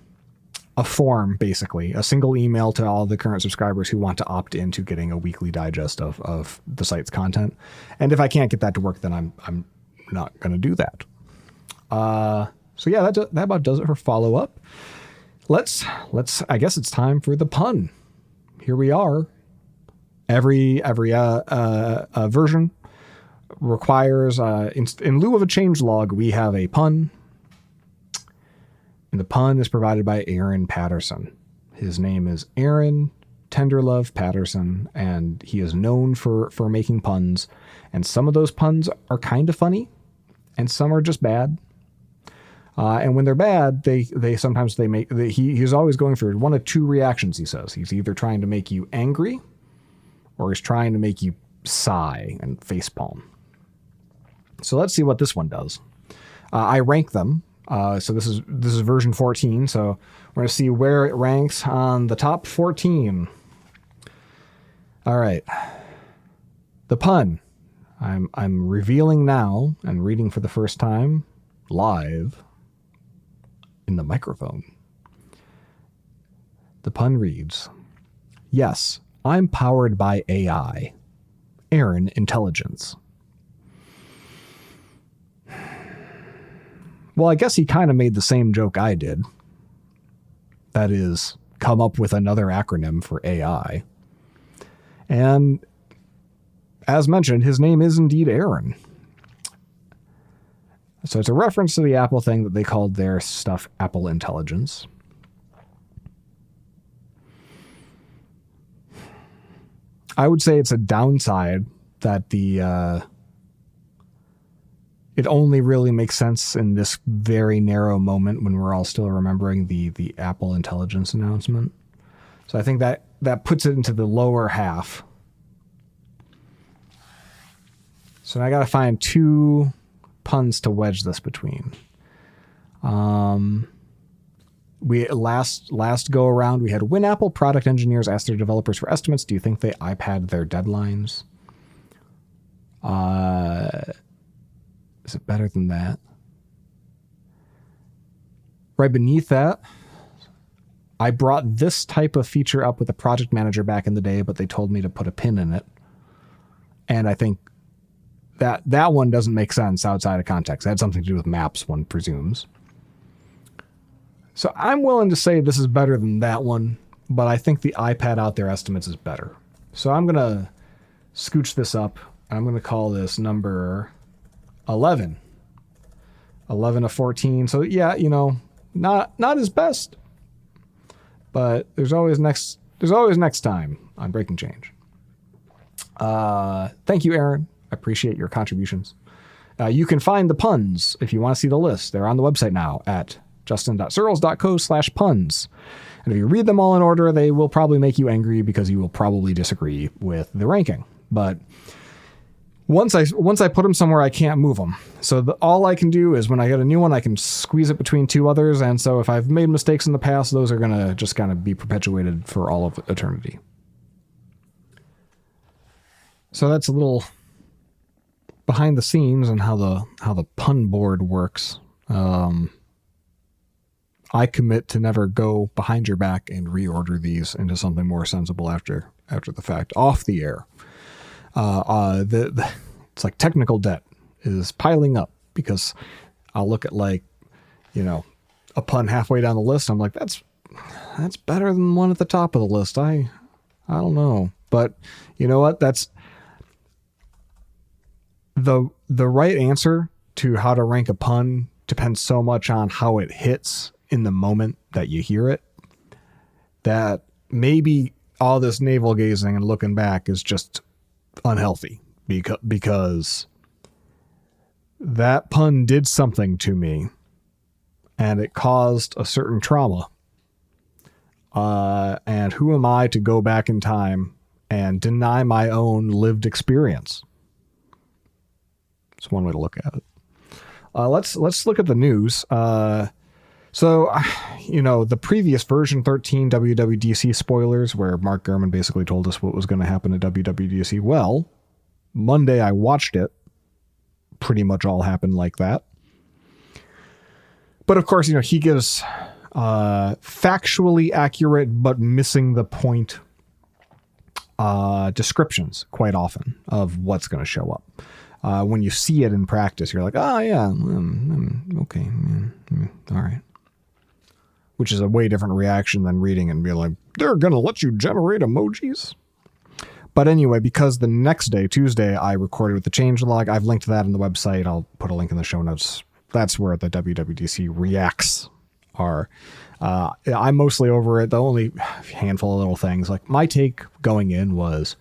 form, basically, a single email to all the current subscribers who want to opt into getting a weekly digest of the site's content. And if I can't get that to work, then I'm not going to do that. So yeah, that about does it for follow-up. I guess it's time for the pun. Here we are. Every version requires, in lieu of a changelog, we have a pun. And the pun is provided by Aaron Patterson. His name is Aaron Tenderlove Patterson, and he is known for making puns. And some of those puns are kind of funny, and some are just bad. And when they're bad, he's always going for one of two reactions, he says. He's either trying to make you angry, or he's trying to make you sigh and facepalm. So let's see what this one does. I rank them. So this is version 14. So we're going to see where it ranks on the top 14. All right. The pun. I'm revealing now and reading for the first time live in the microphone. The pun reads, "Yes, I'm powered by AI. Aaron Intelligence." Well, I guess he kind of made the same joke I did. That is, come up with another acronym for AI. And as mentioned, his name is indeed Aaron. So it's a reference to the Apple thing that they called their stuff Apple Intelligence. I would say it's a downside that it only really makes sense in this very narrow moment when we're all still remembering the Apple Intelligence announcement. So I think that puts it into the lower half. So I got to find two puns to wedge this between. We last go around, we had, when Apple product engineers asked their developers for estimates, do you think they iPad their deadlines? Is it better than that? Right beneath that, I brought this type of feature up with a project manager back in the day, but they told me to put a pin in it. And I think that one doesn't make sense outside of context. It had something to do with maps, one presumes. So I'm willing to say this is better than that one, but I think the iPad out there estimates is better. So I'm going to scooch this up. I'm going to call this number 11. 11 of 14. So yeah, not his best, but there's always next time on Breaking Change. Thank you, Aaron. I appreciate your contributions. You can find the puns if you want to see the list. They're on the website now at justin.searles.co/puns. And if you read them all in order, they will probably make you angry because you will probably disagree with the ranking. But once I put them somewhere, I can't move them. So all I can do is when I get a new one, I can squeeze it between two others. And so if I've made mistakes in the past, those are going to just kind of be perpetuated for all of eternity. So that's a little behind the scenes and how the pun board works. I commit to never go behind your back and reorder these into something more sensible after the fact, off the air. It's like technical debt is piling up because I'll look at a pun halfway down the list. I'm like, that's better than one at the top of the list. I don't know, but you know what? That's the right answer to how to rank a pun depends so much on how it hits in the moment that you hear it, that maybe all this navel gazing and looking back is just unhealthy because that pun did something to me and it caused a certain trauma. And who am I to go back in time and deny my own lived experience? It's one way to look at it. Let's look at the news. So, the previous version 13 WWDC spoilers, where Mark Gurman basically told us what was going to happen at WWDC. Well, Monday I watched it. Pretty much all happened like that. But of course, he gives factually accurate but missing the point descriptions quite often of what's going to show up. When you see it in practice, you're like, oh yeah, okay, all right. which is a way different reaction than reading and being like, they're going to let you generate emojis. But anyway, because the next day, Tuesday, I recorded with the changelog, I've linked that on the website. I'll put a link in the show notes. That's where the WWDC reacts are. I'm mostly over it. The only handful of little things, like my take going in was,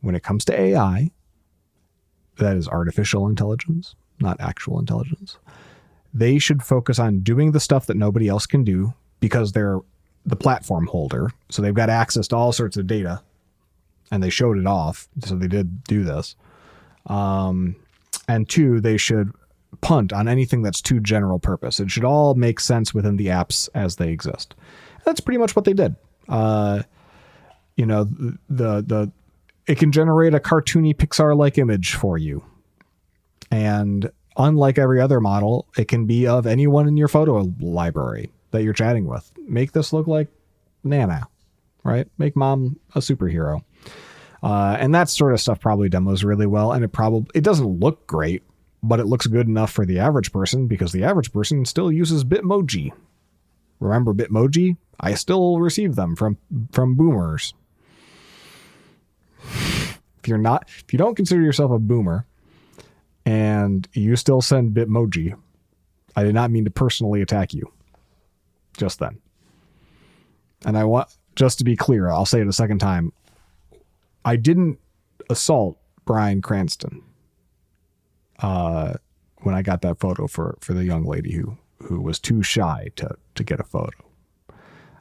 when it comes to AI, that is artificial intelligence, not actual intelligence, they should focus on doing the stuff that nobody else can do because they're the platform holder. So they've got access to all sorts of data, and they showed it off. So they did do this. And two, they should punt on anything that's too general purpose. It should all make sense within the apps as they exist. That's pretty much what they did. You know, it can generate a cartoony Pixar-like image for you. And unlike every other model, it can be of anyone in your photo library that you're chatting with. Make this look like Nana, right? Make mom a superhero. And that sort of stuff probably demos really well. And it doesn't look great, but it looks good enough for the average person because the average person still uses Bitmoji. Remember Bitmoji? I still receive them from boomers. If you don't consider yourself a boomer and you still send Bitmoji, I did not mean to personally attack you just then. And I want, just to be clear, I'll say it a second time. I didn't assault Bryan Cranston when I got that photo for the young lady who was too shy to get a photo.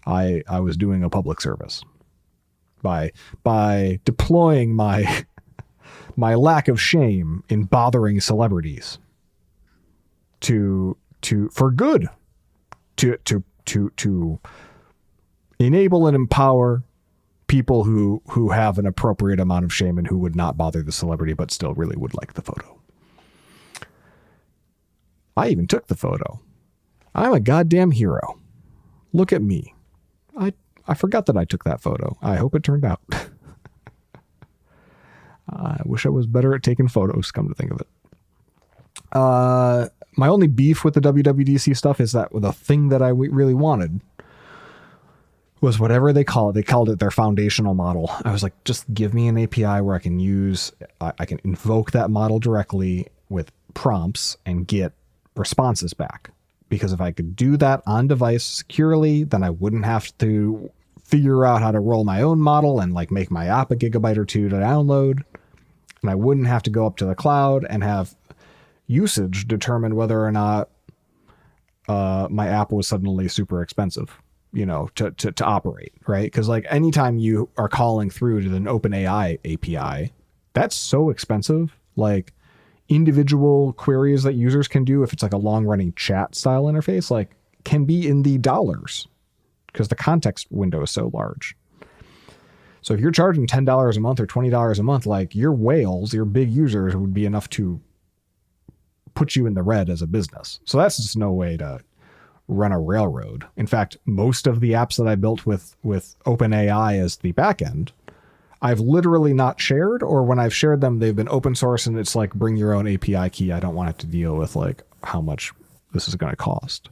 I was doing a public service by deploying my my lack of shame in bothering celebrities for good, to enable and empower people who have an appropriate amount of shame and who would not bother the celebrity but still really would like the photo. I even took the photo. I'm a goddamn hero. Look at me. I forgot that I took that photo. I hope it turned out. I wish I was better at taking photos, come to think of it. My only beef with the WWDC stuff is that the thing that I really wanted was whatever they call it. They called it their foundational model. I was like, just give me an API where I can invoke that model directly with prompts and get responses back. Because if I could do that on device securely, then I wouldn't have to figure out how to roll my own model and like make my app a gigabyte or two to download. And I wouldn't have to go up to the cloud and have usage determine whether or not my app was suddenly super expensive, to operate, right? Because like anytime you are calling through to an OpenAI API, that's so expensive. Like individual queries that users can do, if it's like a long running chat style interface, like can be in the dollars because the context window is so large. So if you're charging $10 a month or $20 a month, like your whales, your big users would be enough to put you in the red as a business. So that's just no way to run a railroad. In fact, most of the apps that I built with OpenAI as the backend, I've literally not shared, or when I've shared them, they've been open source and it's like, bring your own API key. I don't want to have to deal with like how much this is going to cost.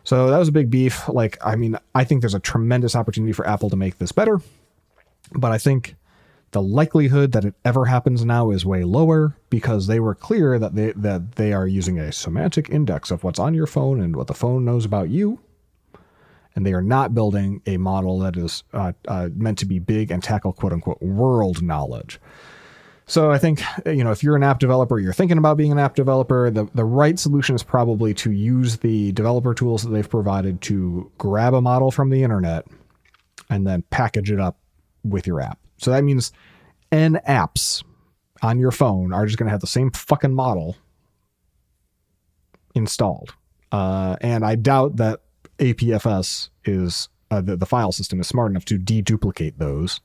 So that was a big beef. Like, I mean, I think there's a tremendous opportunity for Apple to make this better, but I think the likelihood that it ever happens now is way lower because they were clear that they are using a semantic index of what's on your phone and what the phone knows about you. And they are not building a model that is meant to be big and tackle quote unquote world knowledge. So I think, if you're an app developer, you're thinking about being an app developer, the right solution is probably to use the developer tools that they've provided to grab a model from the internet and then package it up with your app. So that means N apps on your phone are just going to have the same fucking model installed. And I doubt that APFS is the file system is smart enough to deduplicate those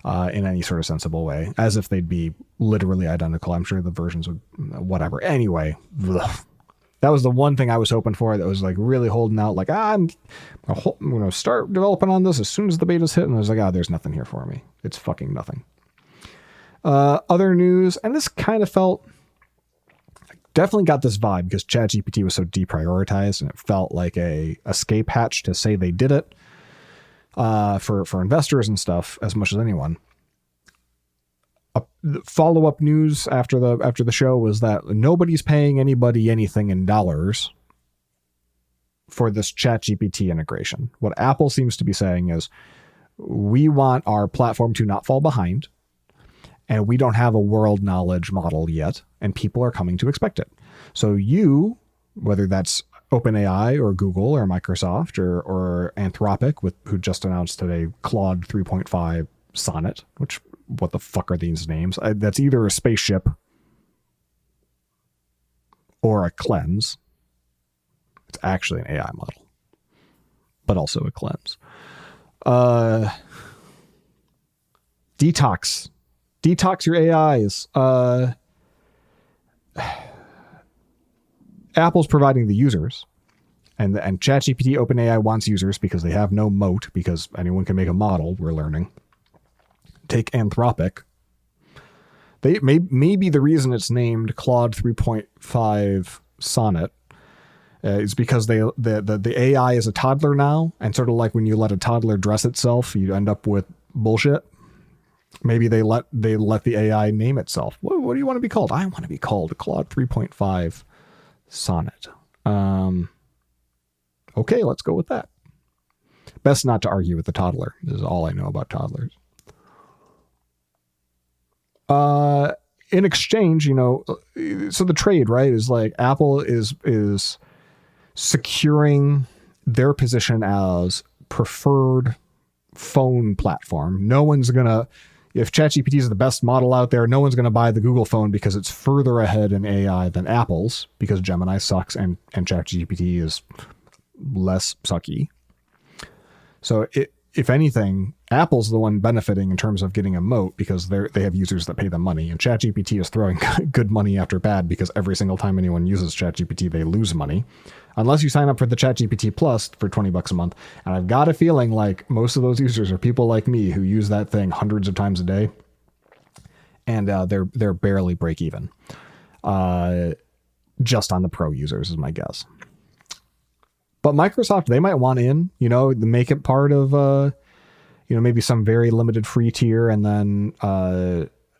in any sort of sensible way, as if they'd be literally identical. I'm sure the versions would, whatever. Anyway, that was the one thing I was hoping for that was like really holding out. Like, I'm going to start developing on this as soon as the beta's hit. And I was like, there's nothing here for me. It's fucking nothing. Other news, and this kind of felt Definitely got this vibe because ChatGPT was so deprioritized and it felt like a escape hatch to say they did it for investors and stuff as much as anyone. Follow-up news after the show was that nobody's paying anybody anything in dollars for this ChatGPT integration. What Apple seems to be saying is, we want our platform to not fall behind, and we don't have a world knowledge model yet, and people are coming to expect it. So you, whether that's OpenAI or Google or Microsoft or Anthropic, who just announced today Claude 3.5 Sonnet, which, what the fuck are these names? That's either a spaceship or a cleanse. It's actually an AI model, but also a cleanse. Detox your AIs. Apple's providing the users, and ChatGPT OpenAI wants users because they have no moat, because anyone can make a model, we're learning. Take Anthropic. They maybe the reason it's named Claude 3.5 Sonnet is because the AI is a toddler now, and sort of like when you let a toddler dress itself, you end up with bullshit. Maybe they let the AI name itself. What do you want to be called? I want to be called Claude 3.5 Sonnet. Okay, let's go with that. Best not to argue with the toddler. This is all I know about toddlers. In exchange, so the trade, right, is like Apple is securing their position as preferred phone platform. No one's gonna, if ChatGPT is the best model out there, no one's gonna buy the Google phone because it's further ahead in AI than Apple's, because Gemini sucks and ChatGPT is less sucky. So if anything, Apple's the one benefiting in terms of getting a moat because they have users that pay them money, and ChatGPT is throwing good money after bad because every single time anyone uses ChatGPT, they lose money. Unless you sign up for the ChatGPT Plus for $20 a month. And I've got a feeling like most of those users are people like me who use that thing hundreds of times a day, and they're barely break even. Just on the pro users is my guess. But Microsoft, they might want in, make it part of, maybe some very limited free tier, and then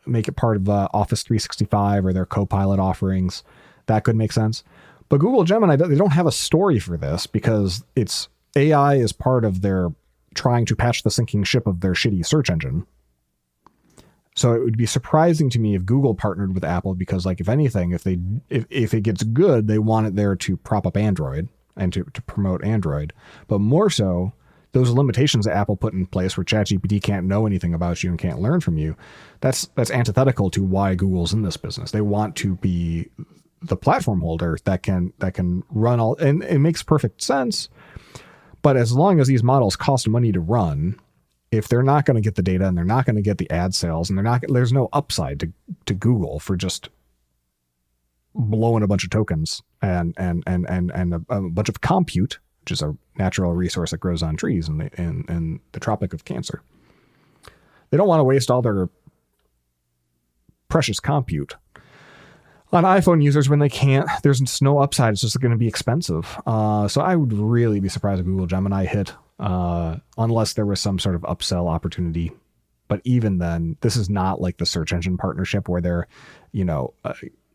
make it part of Office 365 or their Copilot offerings. That could make sense. But Google Gemini, they don't have a story for this because it's AI is part of their trying to patch the sinking ship of their shitty search engine. So it would be surprising to me if Google partnered with Apple, because like, if anything, if it gets good, they want it there to prop up Android and to promote Android. But more so, those limitations that Apple put in place where ChatGPT can't know anything about you and can't learn from you, that's antithetical to why Google's in this business. They want to be the platform holder that can run all, and it makes perfect sense. But as long as these models cost money to run, if they're not going to get the data and they're not going to get the ad sales, and there's no upside to Google for just blowing a bunch of tokens and a bunch of compute, which is a natural resource that grows on trees in the Tropic of Cancer. They don't want to waste all their precious compute on iPhone users when they can't. There's no upside. It's just going to be expensive. So I would really be surprised if Google Gemini hit, unless there was some sort of upsell opportunity. But even then, this is not like the search engine partnership where they're,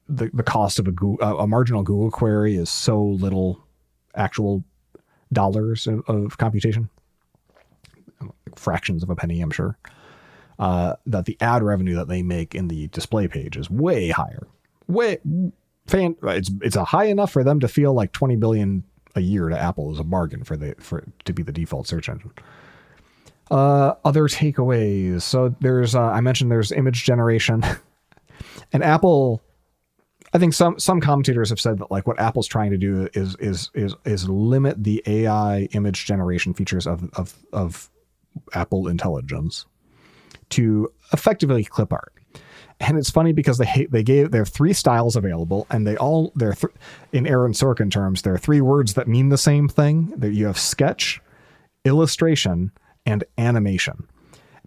the cost of a marginal Google query is so little actual dollars of computation, fractions of a penny, I'm sure, that the ad revenue that they make in the display page is way higher. It's a high enough for them to feel like $20 billion a year to Apple is a bargain for it to be the default search engine. Other takeaways. So there's I mentioned there's image generation, and Apple, I think some commentators have said that like what Apple's trying to do is limit the AI image generation features of Apple Intelligence to effectively clip art. And it's funny because there are three styles available, and in Aaron Sorkin terms, there are three words that mean the same thing. That you have sketch, illustration, and animation.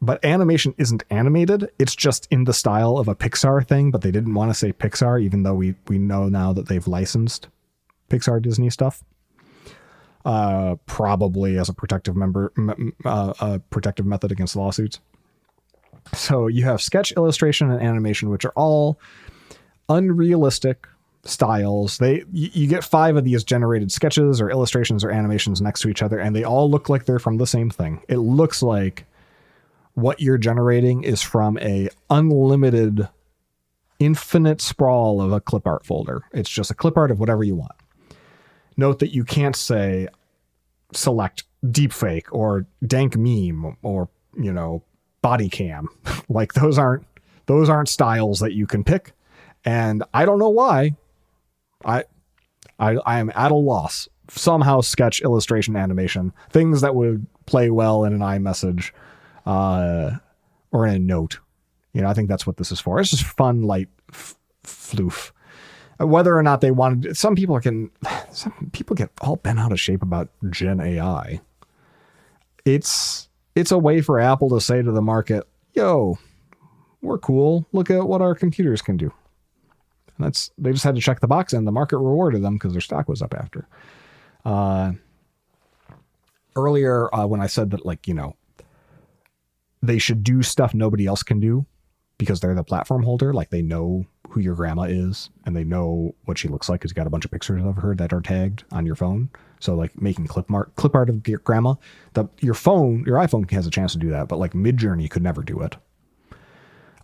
but animation isn't animated. It's just in the style of a Pixar thing, but they didn't want to say Pixar, even though we know now that they've licensed Pixar Disney stuff. Probably as a protective method against lawsuits. So you have sketch, illustration, and animation, which are all unrealistic styles. You get 5 of these generated sketches or illustrations or animations next to each other, and they all look like they're from the same thing. It looks like what you're generating is from a unlimited, infinite sprawl of a clip art folder. It's just a clip art of whatever you want. Note that you can't say select deepfake or dank meme or, body cam. Like those aren't styles that you can pick. And I don't know why. I am at a loss. Somehow sketch, illustration, animation, things that would play well in an iMessage or in a note. I think that's what this is for. It's just fun, light floof. Whether or not they wanted, some people get all bent out of shape about Gen AI. It's a way for Apple to say to the market, yo, we're cool. Look at what our computers can do. And they just had to check the box, and the market rewarded them because their stock was up after. Earlier, when I said that, they should do stuff nobody else can do because they're the platform holder, like they know who your grandma is and they know what she looks like because you got a bunch of pictures of her that are tagged on your phone. So like making clip art of your grandma, your iPhone has a chance to do that, but like Midjourney could never do it.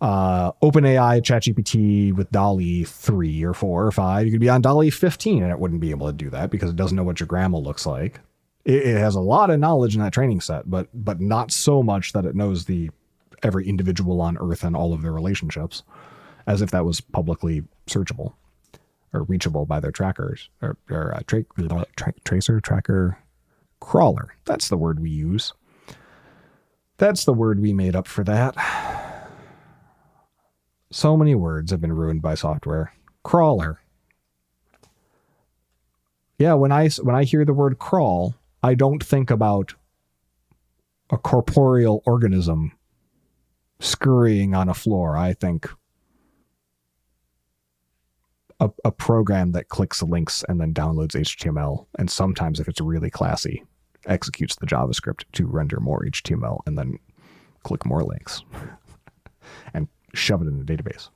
OpenAI, ChatGPT with DALL-E 3 or 4 or 5, you could be on DALL-E 15 and it wouldn't be able to do that because it doesn't know what your grandma looks like. It has a lot of knowledge in that training set, but not so much that it knows every individual on Earth and all of their relationships, as if that was publicly searchable or reachable by their trackers or tracer, tracker, crawler. That's the word we use. That's the word we made up for that. So many words have been ruined by software. Crawler. Yeah, when I hear the word crawl, I don't think about a corporeal organism scurrying on a floor. I think a program that clicks links and then downloads HTML, and sometimes, if it's really classy, executes the JavaScript to render more HTML and then click more links and shove it in the database.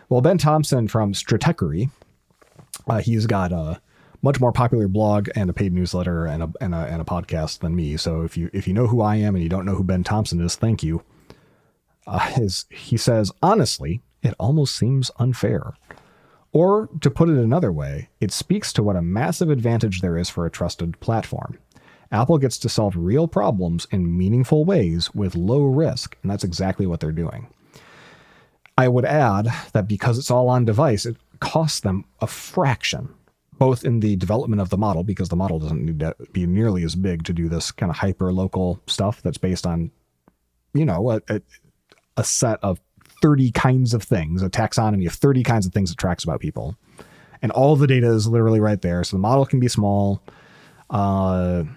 Well, Ben Thompson from Stratechery, he's got a much more popular blog and a paid newsletter and a podcast than me. So if you know who I am and you don't know who Ben Thompson is, thank you. He says, honestly, it almost seems unfair. Or, to put it another way, it speaks to what a massive advantage there is for a trusted platform. Apple gets to solve real problems in meaningful ways with low risk, and that's exactly what they're doing. I would add that because it's all on device, it costs them a fraction, both in the development of the model, because the model doesn't need to be nearly as big to do this kind of hyper-local stuff that's based on, a set of 30 kinds of things, a taxonomy of 30 kinds of things it tracks about people. And all the data is literally right there. So the model can be small. And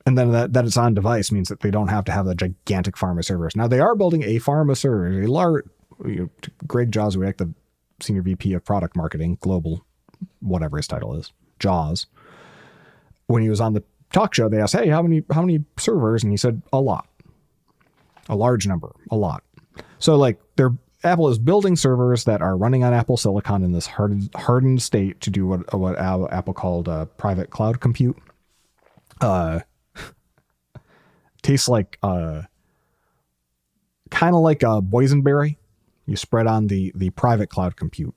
then that it's on device means that they don't have to have a gigantic farm of servers. Now they are building a farm of servers, a large, Greg Joswiak, the senior VP of product marketing, global, whatever his title is, Jaws. When he was on the talk show, they asked, hey, how many servers? And he said, a lot. A large number, a lot. So Apple is building servers that are running on Apple Silicon in this hardened state to do what Apple called private cloud compute. Tastes like kind of like a boysenberry. You spread on the private cloud compute.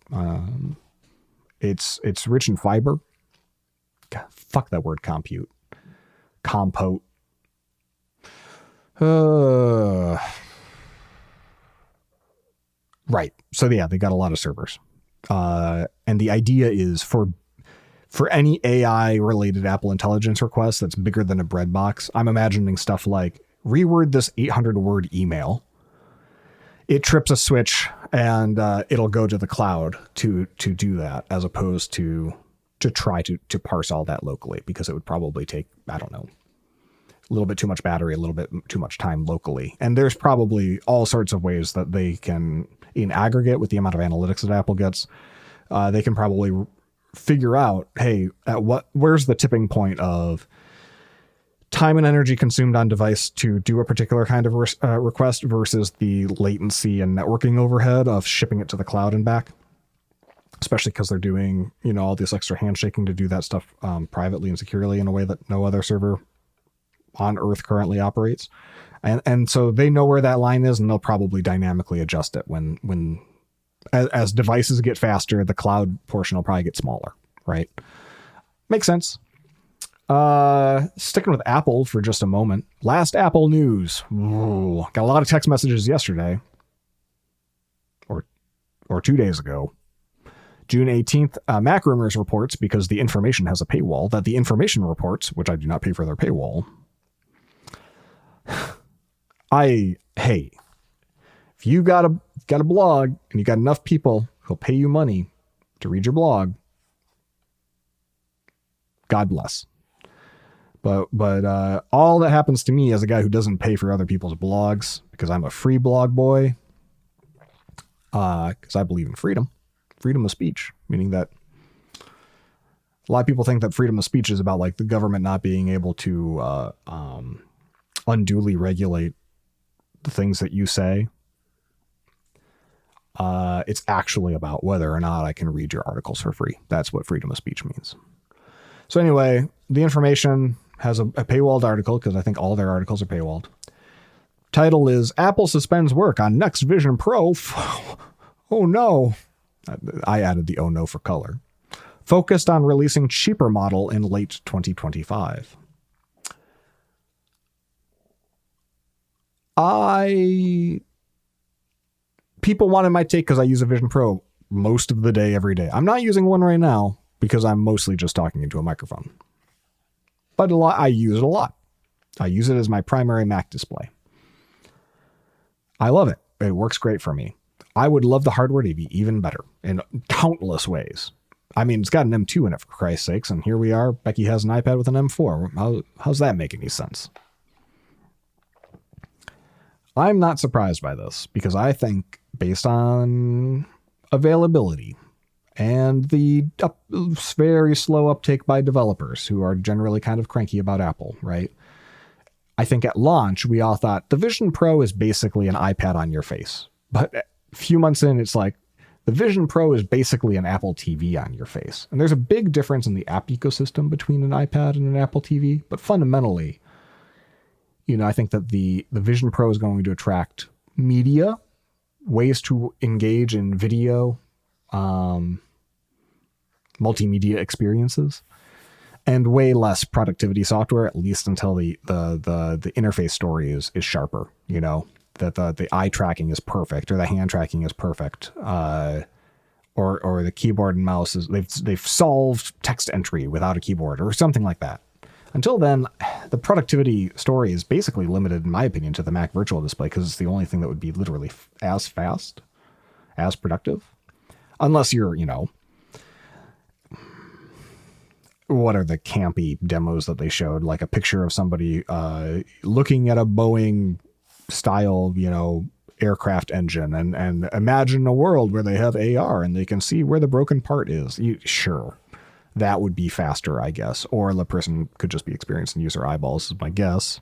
It's rich in fiber. God, fuck that word compute. Compote. Right. So yeah, they got a lot of servers. And the idea is for any AI related Apple Intelligence request that's bigger than a bread box, I'm imagining stuff like reword this 800 word email. It trips a switch and it'll go to the cloud to do that, as opposed to try to parse all that locally, because it would probably take, I don't know, little bit too much battery, a little bit too much time locally. And there's probably all sorts of ways that they can, in aggregate with the amount of analytics that Apple gets, they can probably figure out, hey, where's the tipping point of time and energy consumed on device to do a particular kind of request versus the latency and networking overhead of shipping it to the cloud and back, especially because they're doing, all this extra handshaking to do that stuff privately and securely in a way that no other server on Earth currently operates. And so they know where that line is, and they'll probably dynamically adjust it when as devices get faster, the cloud portion will probably get smaller, right? Makes sense. Sticking with Apple for just a moment. Last Apple news. Ooh, got a lot of text messages yesterday. Or 2 days ago. June 18th, Mac Rumors reports, because the information has a paywall, that the information reports, which I do not pay for their paywall. Hey, if you got a blog and you got enough people who'll pay you money to read your blog, God bless. But all that happens to me as a guy who doesn't pay for other people's blogs, because I'm a free blog boy, because I believe in freedom of speech, meaning that a lot of people think that freedom of speech is about like the government not being able to unduly regulate the things that you say. It's actually about whether or not I can read your articles for free. That's what freedom of speech means. So anyway, the information has a paywalled article, because I think all their articles are paywalled. Title is Apple suspends work on next Vision Pro. Oh no. I added the oh no for color. Focused on releasing cheaper model in late 2025. People wanted my take because I use a Vision Pro most of the day, every day. I'm not using one right now because I'm mostly just talking into a microphone. But I use it a lot. I use it as my primary Mac display. I love it. It works great for me. I would love the hardware to be even better in countless ways. I mean, it's got an M2 in it, for Christ's sakes, and here we are. Becky has an iPad with an M4. How's that make any sense? I'm not surprised by this, because I think, based on availability and the very slow uptake by developers who are generally kind of cranky about Apple, right? I think at launch, we all thought the Vision Pro is basically an iPad on your face. But a few months in, it's like the Vision Pro is basically an Apple TV on your face. And there's a big difference in the app ecosystem between an iPad and an Apple TV. But fundamentally, I think that the Vision Pro is going to attract media, ways to engage in video, multimedia experiences, and way less productivity software, at least until the interface story is sharper, that the eye tracking is perfect, or the hand tracking is perfect, or the keyboard and mouse they've solved text entry without a keyboard or something like that. Until then, the productivity story is basically limited, in my opinion, to the Mac Virtual Display, because it's the only thing that would be literally as fast, as productive, unless you're, what are the campy demos that they showed? Like a picture of somebody looking at a Boeing style, aircraft engine, and imagine a world where they have AR and they can see where the broken part is. Sure, that would be faster, I guess. Or the person could just be experienced and use their eyeballs, is my guess.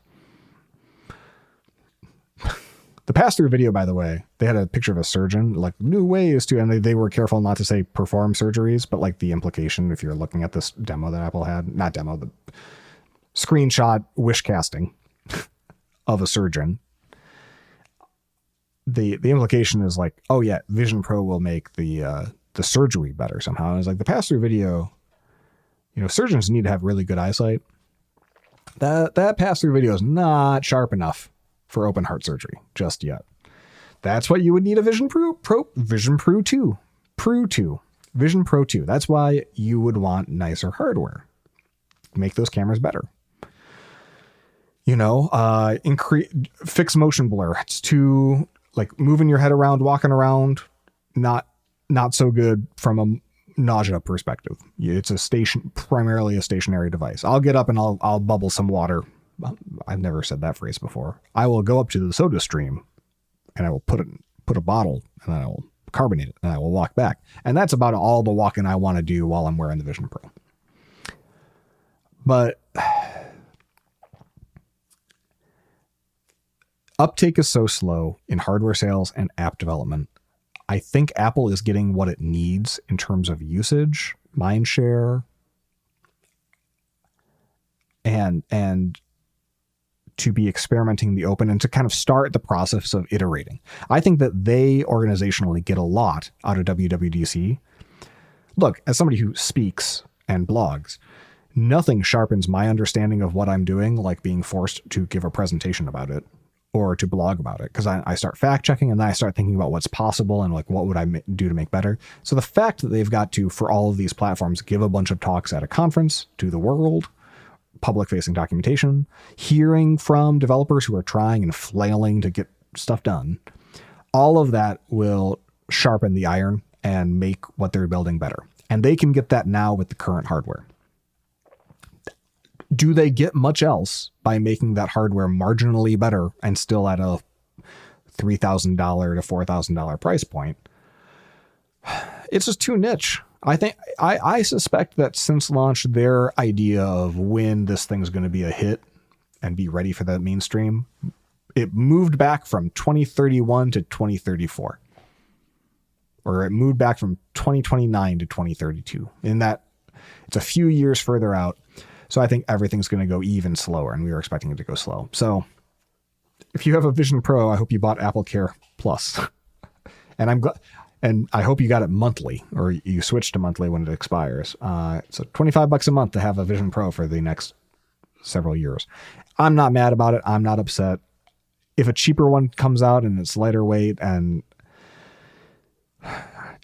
The pass-through video, by the way, they had a picture of a surgeon, like new ways to, and they were careful not to say perform surgeries, but like the implication, if you're looking at this demo that Apple had, not demo, the screenshot wish casting of a surgeon, the implication is like, oh yeah, Vision Pro will make the surgery better somehow. And it's like the pass-through video, surgeons need to have really good eyesight. That pass-through video is not sharp enough for open heart surgery just yet. That's what you would need a Vision Pro 2. Vision Pro 2. That's why you would want nicer hardware. Make those cameras better. Fix motion blur. It's too, like, moving your head around, walking around, not so good from a nausea perspective. It's primarily a stationary device. I'll get up and I'll bubble some water I've never said that phrase before. I will go up to the soda stream and I will put a bottle and I will carbonate it and I will walk back. And that's about all the walking I want to do while I'm wearing the Vision Pro. But uptake is so slow in hardware sales and app development. I think Apple is getting what it needs in terms of usage, mind share, and to be experimenting the open and to kind of start the process of iterating. I think that they organizationally get a lot out of WWDC. Look, as somebody who speaks and blogs, nothing sharpens my understanding of what I'm doing like being forced to give a presentation about it or to blog about it, because I start fact checking and then I start thinking about what's possible and like what would I do to make better. So the fact that they've got to, for all of these platforms, give a bunch of talks at a conference to the world, public facing documentation, hearing from developers who are trying and flailing to get stuff done, all of that will sharpen the iron and make what they're building better. And they can get that now with the current hardware. Do they get much else by making that hardware marginally better and still at a $3,000 to $4,000 price point? It's just too niche. I suspect that since launch, their idea of when this thing's going to be a hit and be ready for the mainstream, it moved back from 2031 to 2034. Or it moved back from 2029 to 2032. In that, it's a few years further out. So I think everything's going to go even slower, and we were expecting it to go slow. So if you have a Vision Pro, I hope you bought AppleCare Plus. And I'm glad. And I hope you got it monthly, or you switch to monthly when it expires. So $25 a month to have a Vision Pro for the next several years. I'm not mad about it. I'm not upset. If a cheaper one comes out and it's lighter weight, and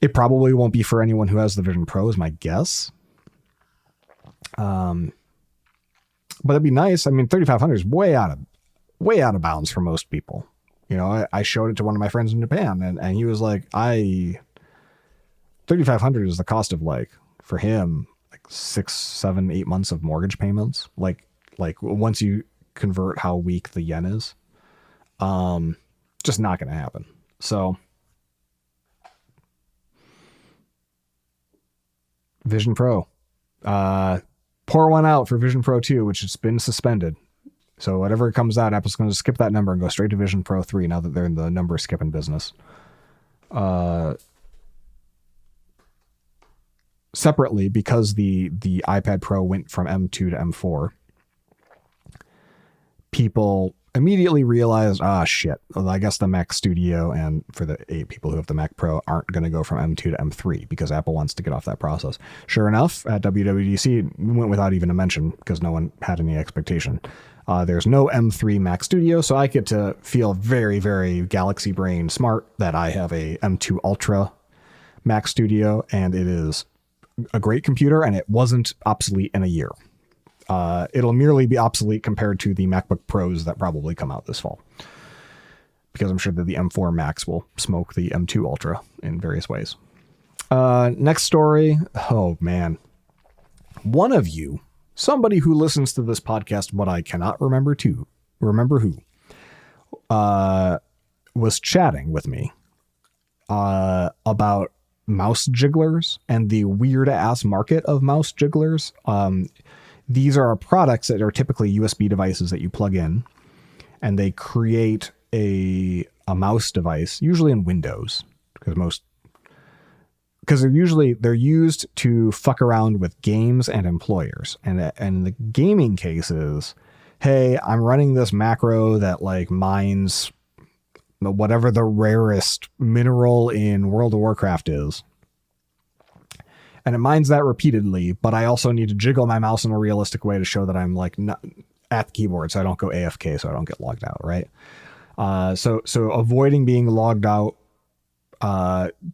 it probably won't be for anyone who has the Vision Pro, is my guess. But it'd be nice. I mean, 3,500 is way out of bounds for most people. You know, I showed it to one of my friends in Japan, and he was like, 3,500 is the cost of, like, for him, like 6, 7, 8 months of mortgage payments. Like once you convert how weak the yen is, just not going to happen. So Vision Pro, pour one out for Vision Pro 2, which has been suspended. So whatever comes out, Apple's going to skip that number and go straight to Vision Pro 3 now that they're in the number skipping business. Separately, because the iPad Pro went from M2 to M4, people immediately realized, shit, well, I guess the Mac Studio, and for the 8 people who have the Mac Pro, aren't going to go from M2 to M3 because Apple wants to get off that process. Sure enough, at WWDC, we went without even a mention because no one had any expectation. There's no M3 Mac Studio, so I get to feel very, very Galaxy Brain smart that I have a M2 Ultra Mac Studio, and it is a great computer, and it wasn't obsolete in a year. It'll merely be obsolete compared to the MacBook Pros that probably come out this fall, because I'm sure that the M4 Max will smoke the M2 Ultra in various ways. Next story. Oh, man. One of you, somebody who listens to this podcast, but I cannot remember who, was chatting with me about mouse jigglers and the weird ass market of mouse jigglers. These are products that are typically USB devices that you plug in, and they create a mouse device, usually in Windows, because they're used to fuck around with games and employers. And in the gaming cases, hey, I'm running this macro that like mines whatever the rarest mineral in World of Warcraft is. And it mines that repeatedly, but I also need to jiggle my mouse in a realistic way to show that I'm like not at the keyboard, so I don't go AFK, so I don't get logged out, right? So avoiding being logged out,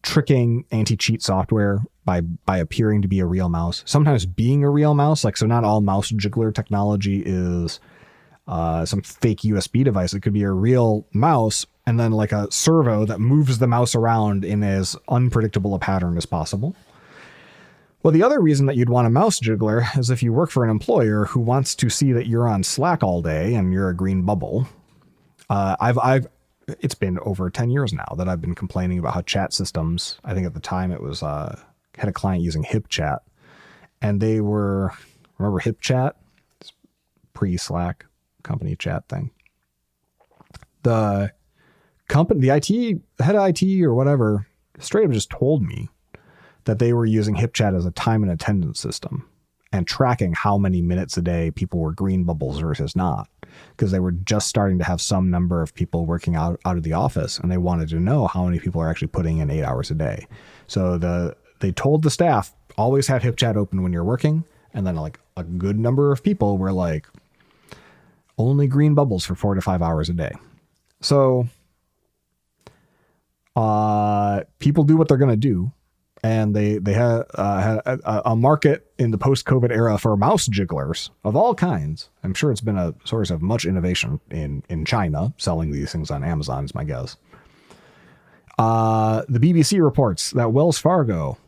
tricking anti-cheat software by appearing to be a real mouse, sometimes being a real mouse. Like, so not all mouse jiggler technology is some fake USB device. It could be a real mouse and then like a servo that moves the mouse around in as unpredictable a pattern as possible. Well, the other reason that you'd want a mouse jiggler is if you work for an employer who wants to see that you're on Slack all day and you're a green bubble. It's been over 10 years now that I've been complaining about how chat systems, I think at the time it was, had a client using HipChat, and they were, remember HipChat? It's pre-Slack company chat thing. The company, the head of IT or whatever, straight up just told me that they were using HipChat as a time and attendance system and tracking how many minutes a day people were green bubbles versus not, because they were just starting to have some number of people working out of the office, and they wanted to know how many people are actually putting in 8 hours a day. So they told the staff, always have HipChat open when you're working, and then like a good number of people were like only green bubbles for 4 to 5 hours a day. So people do what they're going to do. And they had a market in the post-COVID era for mouse jigglers of all kinds. I'm sure it's been a source of much innovation in China, selling these things on Amazon is my guess. The BBC reports that Wells Fargo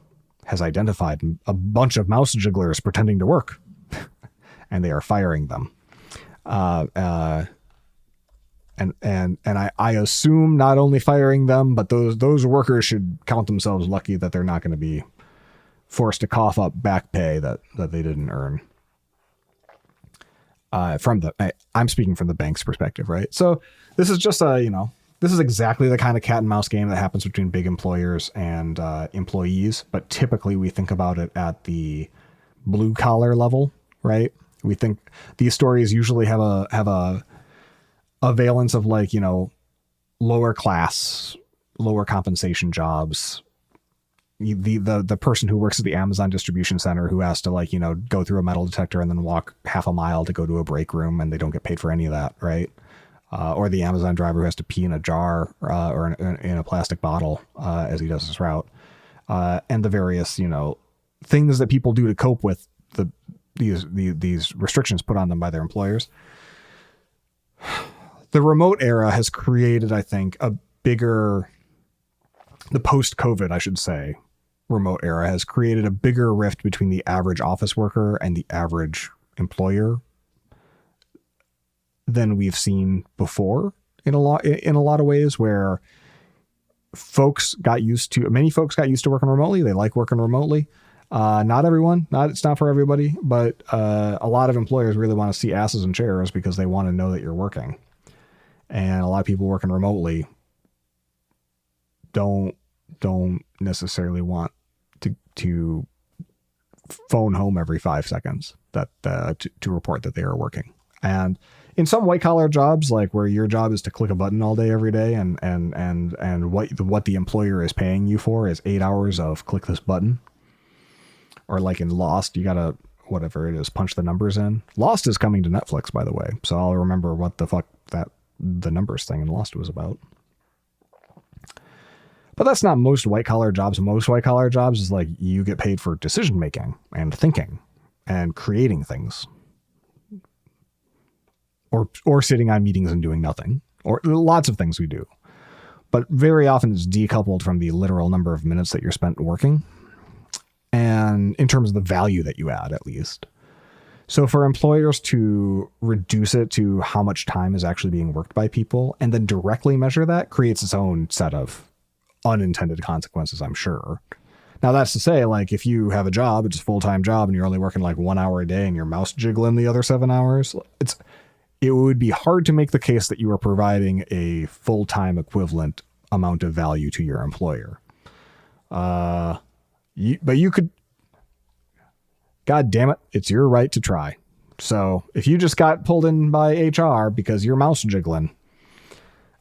has identified a bunch of mouse jigglers pretending to work, and they are firing them. And I assume not only firing them, but those workers should count themselves lucky that they're not going to be forced to cough up back pay that they didn't earn. I'm speaking from the bank's perspective, right? So this is just this is exactly the kind of cat and mouse game that happens between big employers and employees. But typically we think about it at the blue collar level, right? We think these stories usually have a valence of like, lower class, lower compensation jobs. The person who works at the Amazon distribution center who has to go through a metal detector and then walk half a mile to go to a break room, and they don't get paid for any of that, right? Or the Amazon driver who has to pee in a jar or in a plastic bottle as he does his route. And the various, things that people do to cope with these restrictions put on them by their employers. The remote era has created, I think, the post-COVID, I should say, remote era has created a bigger rift between the average office worker and the average employer than we've seen before in a lot of ways, where many folks got used to working remotely. They like working remotely. Not everyone, it's not for everybody, but a lot of employers really want to see asses in chairs because they want to know that you're working. And a lot of people working remotely don't necessarily want to phone home every 5 seconds to report that they are working. And in some white collar jobs, like where your job is to click a button all day, every day, and what the employer is paying you for is 8 hours of click this button. Or like in Lost, you gotta, whatever it is, punch the numbers in. Lost is coming to Netflix, by the way. So I'll remember what the fuck the numbers thing in Lost was about. But that's not most white collar jobs. Most white collar jobs is like you get paid for decision making and thinking and creating things, or sitting on meetings and doing nothing, or lots of things we do. But very often it's decoupled from the literal number of minutes that you're spent working, and in terms of the value that you add, at least. So for employers to reduce it to how much time is actually being worked by people and then directly measure that creates its own set of unintended consequences, I'm sure. Now, that's to say, like, if you have a job, it's a full-time job, and you're only working like 1 hour a day and you're mouse jiggling the other 7 hours, it would be hard to make the case that you are providing a full-time equivalent amount of value to your employer. But you could, God damn it, it's your right to try. So if you just got pulled in by HR because you're mouse jiggling,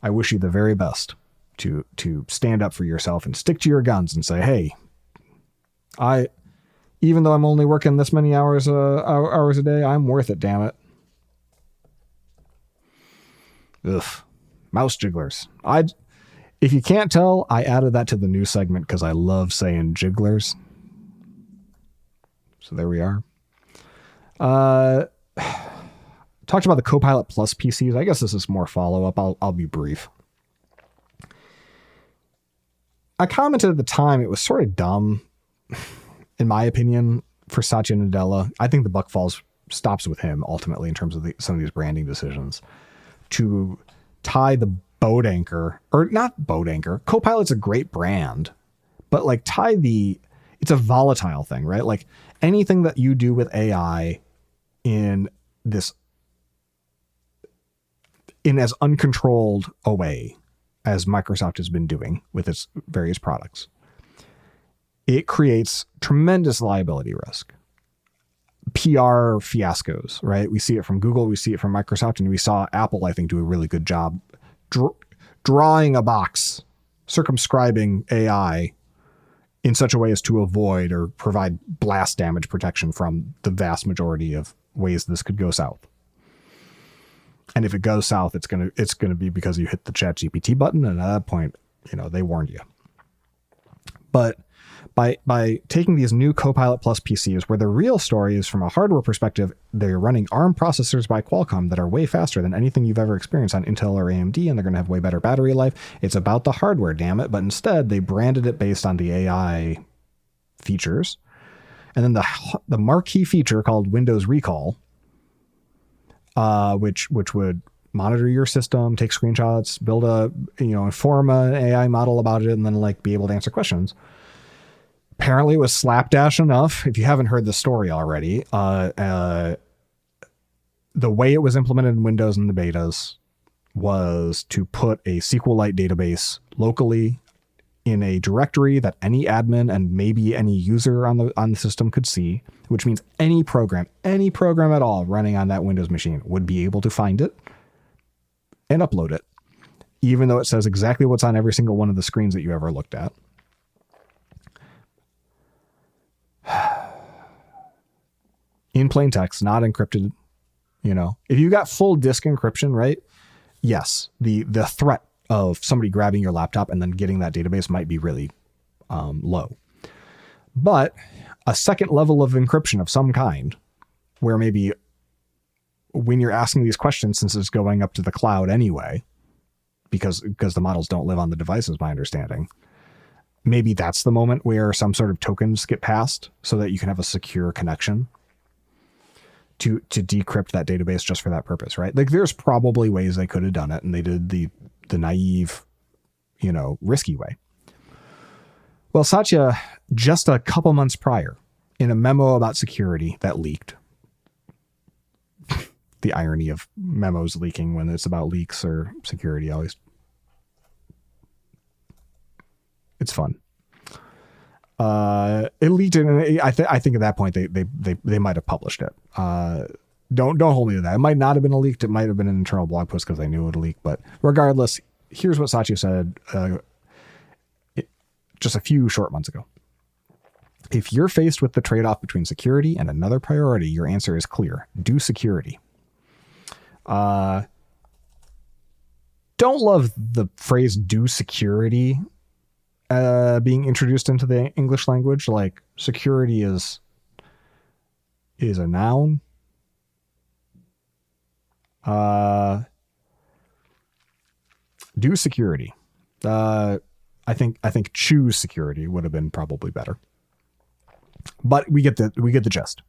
I wish you the very best to stand up for yourself and stick to your guns and say, hey, even though I'm only working this many hours a day, I'm worth it, damn it. Ugh. Mouse jigglers. If you can't tell, I added that to the news segment because I love saying jigglers. So there we are. Talked about the Copilot Plus PCs. I guess this is more follow-up. I'll be brief. I commented at the time it was sort of dumb. in my opinion, for Satya Nadella, I think the buck stops with him ultimately in terms of some of these branding decisions to tie the boat anchor, or not boat anchor. Copilot's a great brand, but like it's a volatile thing, right? Like anything that you do with AI in as uncontrolled a way as Microsoft has been doing with its various products, it creates tremendous liability risk. PR fiascos, right? We see it from Google, we see it from Microsoft, and we saw Apple, I think, do a really good job drawing a box, circumscribing AI in such a way as to avoid or provide blast damage protection from the vast majority of ways this could go south. And if it goes south, it's gonna be because you hit the ChatGPT button, and at that point, they warned you. But by taking these new Copilot Plus PCs, where the real story is from a hardware perspective, they're running ARM processors by Qualcomm that are way faster than anything you've ever experienced on Intel or AMD, and they're going to have way better battery life. It's about the hardware, damn it. But instead, they branded it based on the AI features. And then the marquee feature called Windows Recall, which would monitor your system, take screenshots, build inform an AI model about it, and then like be able to answer questions. Apparently it was slapdash enough. If you haven't heard the story already, the way it was implemented in Windows in the betas was to put a SQLite database locally in a directory that any admin and maybe any user on the system could see, which means any program at all running on that Windows machine would be able to find it and upload it, even though it says exactly what's on every single one of the screens that you ever looked at. In plain text, not encrypted. If you got full disk encryption, right? Yes, the threat of somebody grabbing your laptop and then getting that database might be really low. But a second level of encryption of some kind, where maybe when you're asking these questions, since it's going up to the cloud anyway, because the models don't live on the device, is my understanding. Maybe that's the moment where some sort of tokens get passed so that you can have a secure connection to decrypt that database just for that purpose, right? Like there's probably ways they could have done it, and they did the naive, risky way. Well, Satya, just a couple months prior, in a memo about security that leaked, the irony of memos leaking when it's about leaks or security, always, it's fun. It leaked, and I think at that point they might have published it. Don't hold me to that. It might not have been a leak. It might have been an internal blog post because they knew it would leak. But regardless, here's what Satya said just a few short months ago. If you're faced with the trade-off between security and another priority, your answer is clear. Do security. Don't love the phrase "do security" being introduced into the English language. Like security is a noun. Do security. I think choose security would have been probably better. But we get the gist.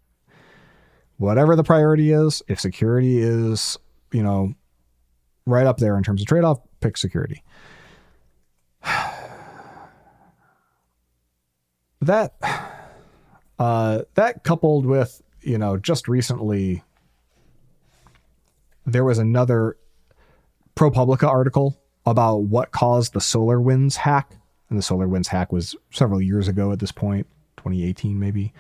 Whatever the priority is, if security is, right up there in terms of trade-off, pick security. That coupled with, just recently, there was another ProPublica article about what caused the SolarWinds hack. And the SolarWinds hack was several years ago at this point, 2018 maybe.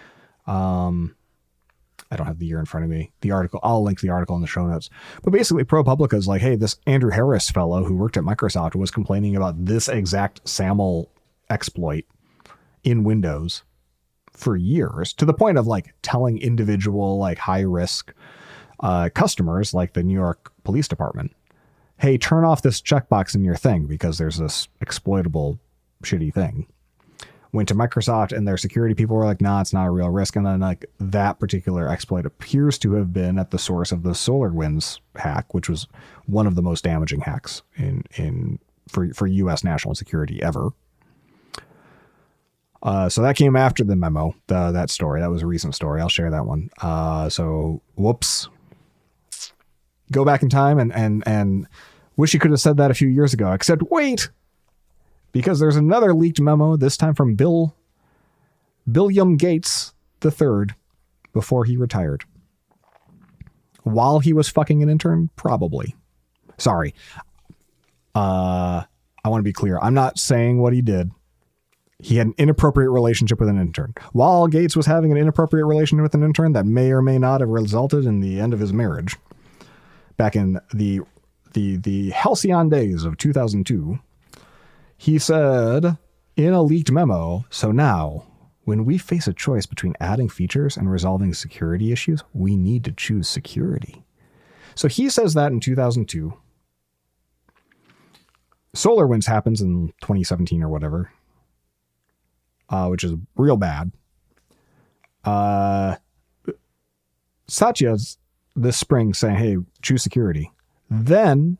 I don't have the year in front of me. The article, I'll link the article in the show notes. But basically ProPublica is like, hey, this Andrew Harris fellow who worked at Microsoft was complaining about this exact SAML exploit in Windows for years, to the point of like telling individual like high risk customers like the New York Police Department, hey, turn off this checkbox in your thing because there's this exploitable shitty thing. Went to Microsoft and their security people were like, nah, it's not a real risk. And then like that particular exploit appears to have been at the source of the SolarWinds hack, which was one of the most damaging hacks for US national security ever. So that came after the memo, that story. That was a recent story. I'll share that one. So whoops. Go back in time and wish you could have said that a few years ago, except wait, because there's another leaked memo, this time from Billiam Gates III, before he retired. While he was fucking an intern? Probably. Sorry. I want to be clear. I'm not saying what he did. He had an inappropriate relationship with an intern. While Gates was having an inappropriate relationship with an intern, that may or may not have resulted in the end of his marriage. Back in the halcyon days of 2002, he said in a leaked memo, so now, when we face a choice between adding features and resolving security issues, we need to choose security. So he says that in 2002. SolarWinds happens in 2017 or whatever, which is real bad. Satya's this spring saying, hey, choose security. Then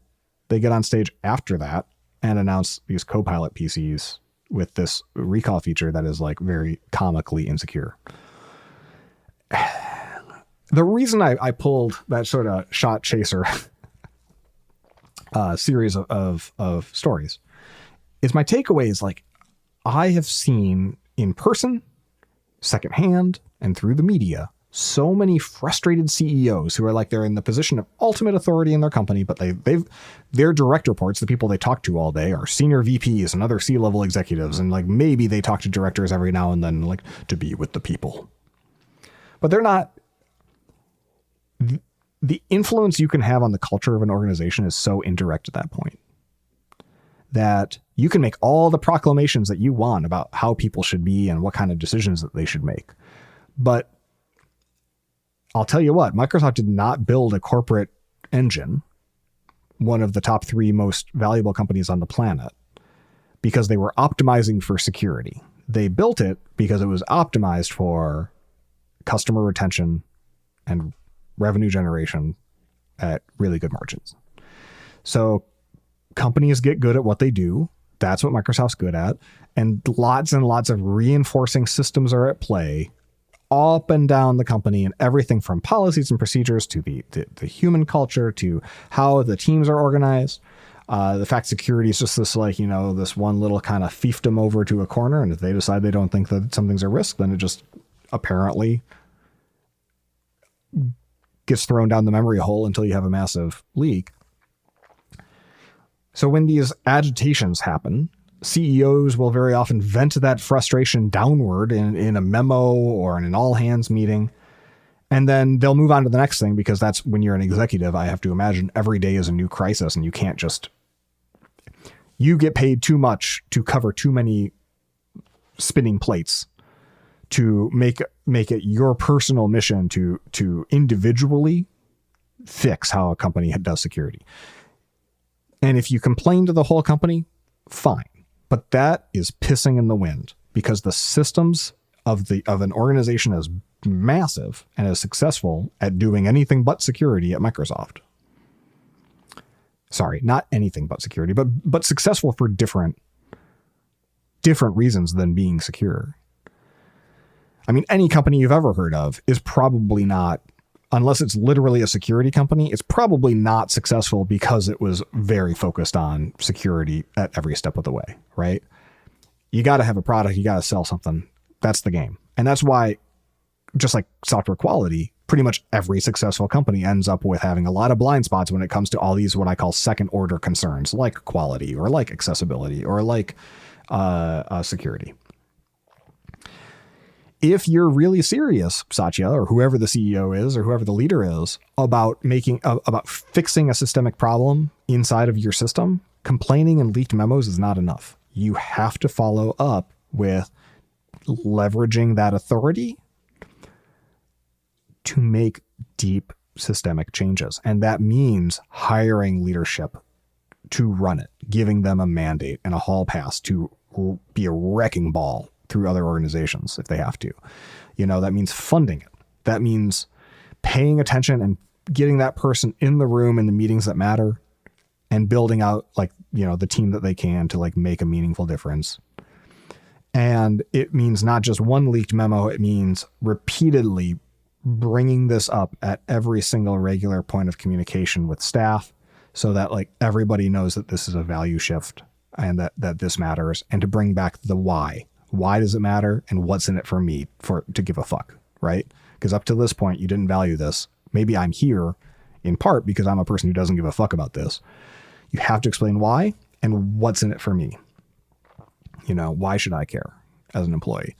they get on stage after that and announce these Copilot PCs with this recall feature that is like very comically insecure. The reason I pulled that sort of shot chaser series of stories is my takeaway is like, I have seen in person, secondhand, and through the media, so many frustrated CEOs who are like, they're in the position of ultimate authority in their company, but their direct reports, the people they talk to all day, are senior VPs and other C-level executives. And like, maybe they talk to directors every now and then, like, to be with the people, but they're not. The influence you can have on the culture of an organization is so indirect at that point that you can make all the proclamations that you want about how people should be and what kind of decisions that they should make. But I'll tell you what, Microsoft did not build a corporate engine, one of the top 3 most valuable companies on the planet, because they were optimizing for security. They built it because it was optimized for customer retention and revenue generation at really good margins. So companies get good at what they do. That's what Microsoft's good at. And lots of reinforcing systems are at play up and down the company, and everything from policies and procedures to the human culture to how the teams are organized. The fact security is just this, like, this one little kind of fiefdom over to a corner. And if they decide they don't think that something's a risk, then it just apparently gets thrown down the memory hole until you have a massive leak. So when these agitations happen, CEOs will very often vent that frustration downward in a memo or in an all hands meeting. And then they'll move on to the next thing, because that's when you're an executive. I have to imagine every day is a new crisis, and you can't just, you get paid too much to cover too many spinning plates to make it your personal mission to individually fix how a company does security. And if you complain to the whole company, fine. But that is pissing in the wind, because the systems of an organization is massive and is successful at doing anything but security at Microsoft. Sorry, not anything but security, but successful for different reasons than being secure. I mean, any company you've ever heard of is probably not, unless it's literally a security company, it's probably not successful because it was very focused on security at every step of the way, right? You got to have a product, you got to sell something. That's the game. And that's why, just like software quality, pretty much every successful company ends up with having a lot of blind spots when it comes to all these, what I call second order concerns, like quality or like accessibility or like security. If you're really serious, Satya, or whoever the CEO is, or whoever the leader is, about fixing a systemic problem inside of your system, complaining and leaked memos is not enough. You have to follow up with leveraging that authority to make deep systemic changes. And that means hiring leadership to run it, giving them a mandate and a hall pass to be a wrecking ball through other organizations if they have to. That means funding it. That means paying attention and getting that person in the room in the meetings that matter and building out the team that they can to make a meaningful difference. And it means not just one leaked memo, it means repeatedly bringing this up at every single regular point of communication with staff so that like everybody knows that this is a value shift and that this matters, and to bring back the why. Why does it matter and what's in it for me to give a fuck, right? Because up to this point, you didn't value this. Maybe I'm here in part because I'm a person who doesn't give a fuck about this. You have to explain why and what's in it for me. You know, why should I care as an employee?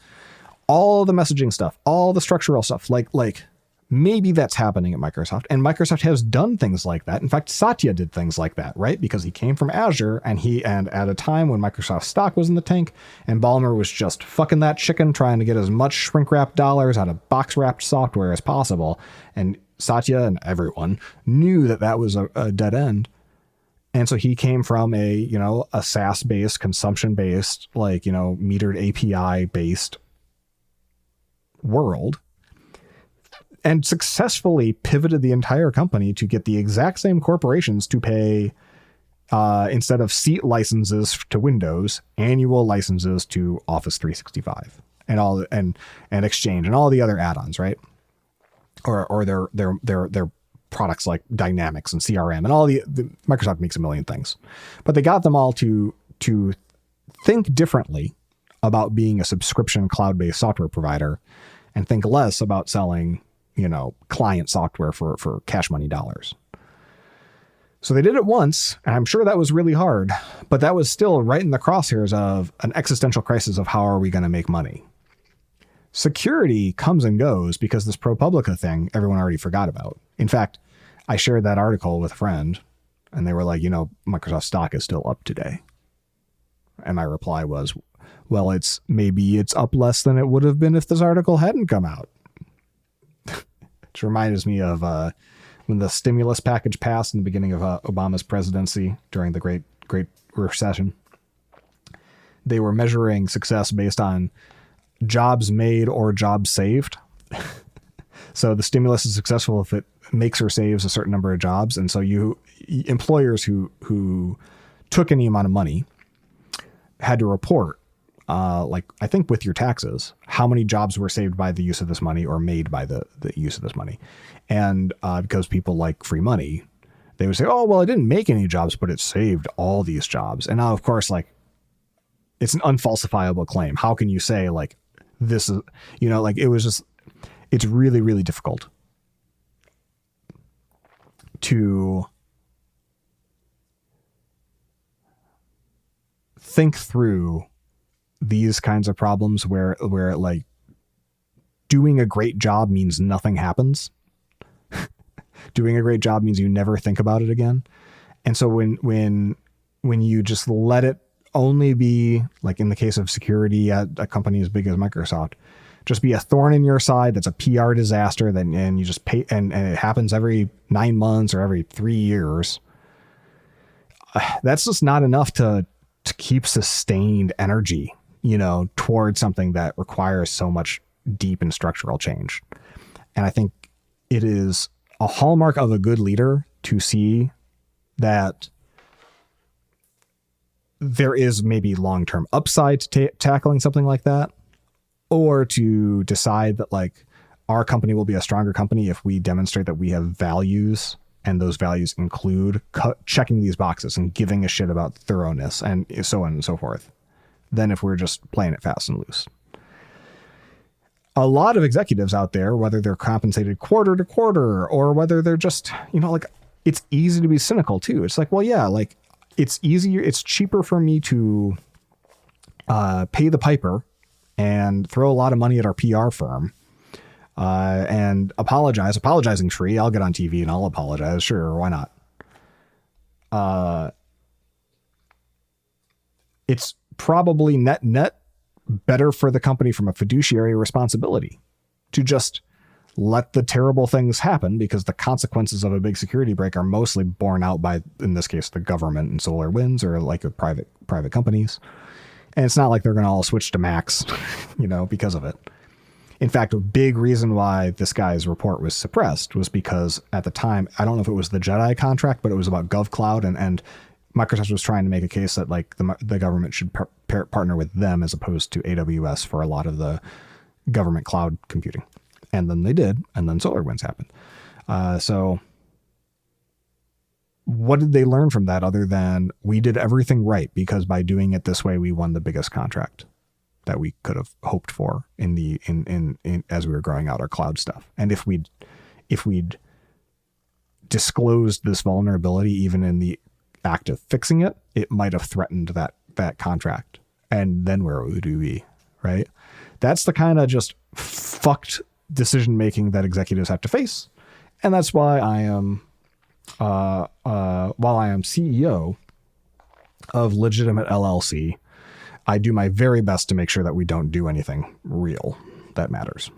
All the messaging stuff, all the structural stuff, like maybe that's happening at Microsoft, and Microsoft has done things like that. In fact, Satya did things like that, right? Because he came from Azure and at a time when Microsoft stock was in the tank and Ballmer was just fucking that chicken, trying to get as much shrink wrapped dollars out of box wrapped software as possible. And Satya and everyone knew that was a dead end. And so he came from a SaaS based, consumption based, metered API based world, and successfully pivoted the entire company to get the exact same corporations to pay, instead of seat licenses to Windows, annual licenses to Office 365 and Exchange and all the other add-ons, right? Or their products like Dynamics and CRM and all the Microsoft makes a million things, but they got them all to think differently about being a subscription cloud-based software provider and think less about selling, client software for cash money dollars. So they did it once, and I'm sure that was really hard, but that was still right in the crosshairs of an existential crisis of how are we going to make money? Security comes and goes because this ProPublica thing, everyone already forgot about. In fact, I shared that article with a friend and they were like, Microsoft stock is still up today. And my reply was, well, it's up less than it would have been if this article hadn't come out. Which reminds me of when the stimulus package passed in the beginning of Obama's presidency during the Great Recession. They were measuring success based on jobs made or jobs saved. So the stimulus is successful if it makes or saves a certain number of jobs. And so employers who took any amount of money had to report, I think with your taxes, how many jobs were saved by the use of this money or made by the use of this money. And because people like free money, they would say, oh, well, it didn't make any jobs, but it saved all these jobs. And now, of course, it's an unfalsifiable claim. How can you say this is, it was just, it's really, really difficult to think through these kinds of problems where doing a great job means nothing happens. Doing a great job means you never think about it again. And so when you just let it only be, like in the case of security at a company as big as Microsoft, just be a thorn in your side that's a PR disaster, and you just pay, and it happens every 9 months or every 3 years, that's just not enough to keep sustained energy, towards something that requires so much deep and structural change. And I think it is a hallmark of a good leader to see that there is maybe long-term upside to tackling something like that, or to decide that our company will be a stronger company if we demonstrate that we have values, and those values include checking these boxes and giving a shit about thoroughness and so on and so forth, than if we're just playing it fast and loose. A lot of executives out there, whether they're compensated quarter to quarter or whether they're just, it's easy to be cynical too. It's well, yeah, it's easier. It's cheaper for me to pay the piper and throw a lot of money at our PR firm and apologizing free. I'll get on TV and I'll apologize. Sure. Why not? It's probably net better for the company from a fiduciary responsibility to just let the terrible things happen, because the consequences of a big security break are mostly borne out by, in this case, the government and SolarWinds, or private companies. And it's not like they're going to all switch to Macs, because of it. In fact, a big reason why this guy's report was suppressed was because at the time, I don't know if it was the Jedi contract, but it was about GovCloud, and Microsoft was trying to make a case that like the government should partner with them as opposed to AWS for a lot of the government cloud computing. And then they did, and then SolarWinds happened. So what did they learn from that other than we did everything right because by doing it this way, we won the biggest contract that we could have hoped for in as we were growing out our cloud stuff. And if we'd disclosed this vulnerability, even in the act of fixing it, it might have threatened that contract. And then where would we be? Right. That's the kind of just fucked decision-making that executives have to face. And that's why I am, while I am CEO of Legitimate LLC, I do my very best to make sure that we don't do anything real that matters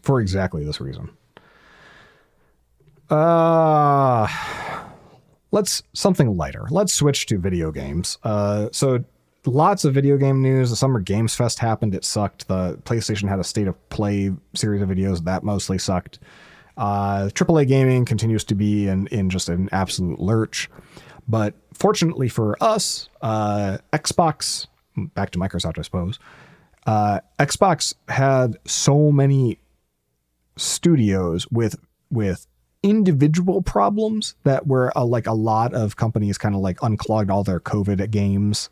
for exactly this reason. Let's something lighter. Let's switch to video games. So lots of video game news. The Summer Games Fest happened. It sucked. The PlayStation had a State of Play series of videos that mostly sucked. AAA gaming continues to be in just an absolute lurch. But fortunately for us, Xbox, back to Microsoft, I suppose, Xbox had so many studios with individual problems that were like a lot of companies kind of like unclogged all their COVID games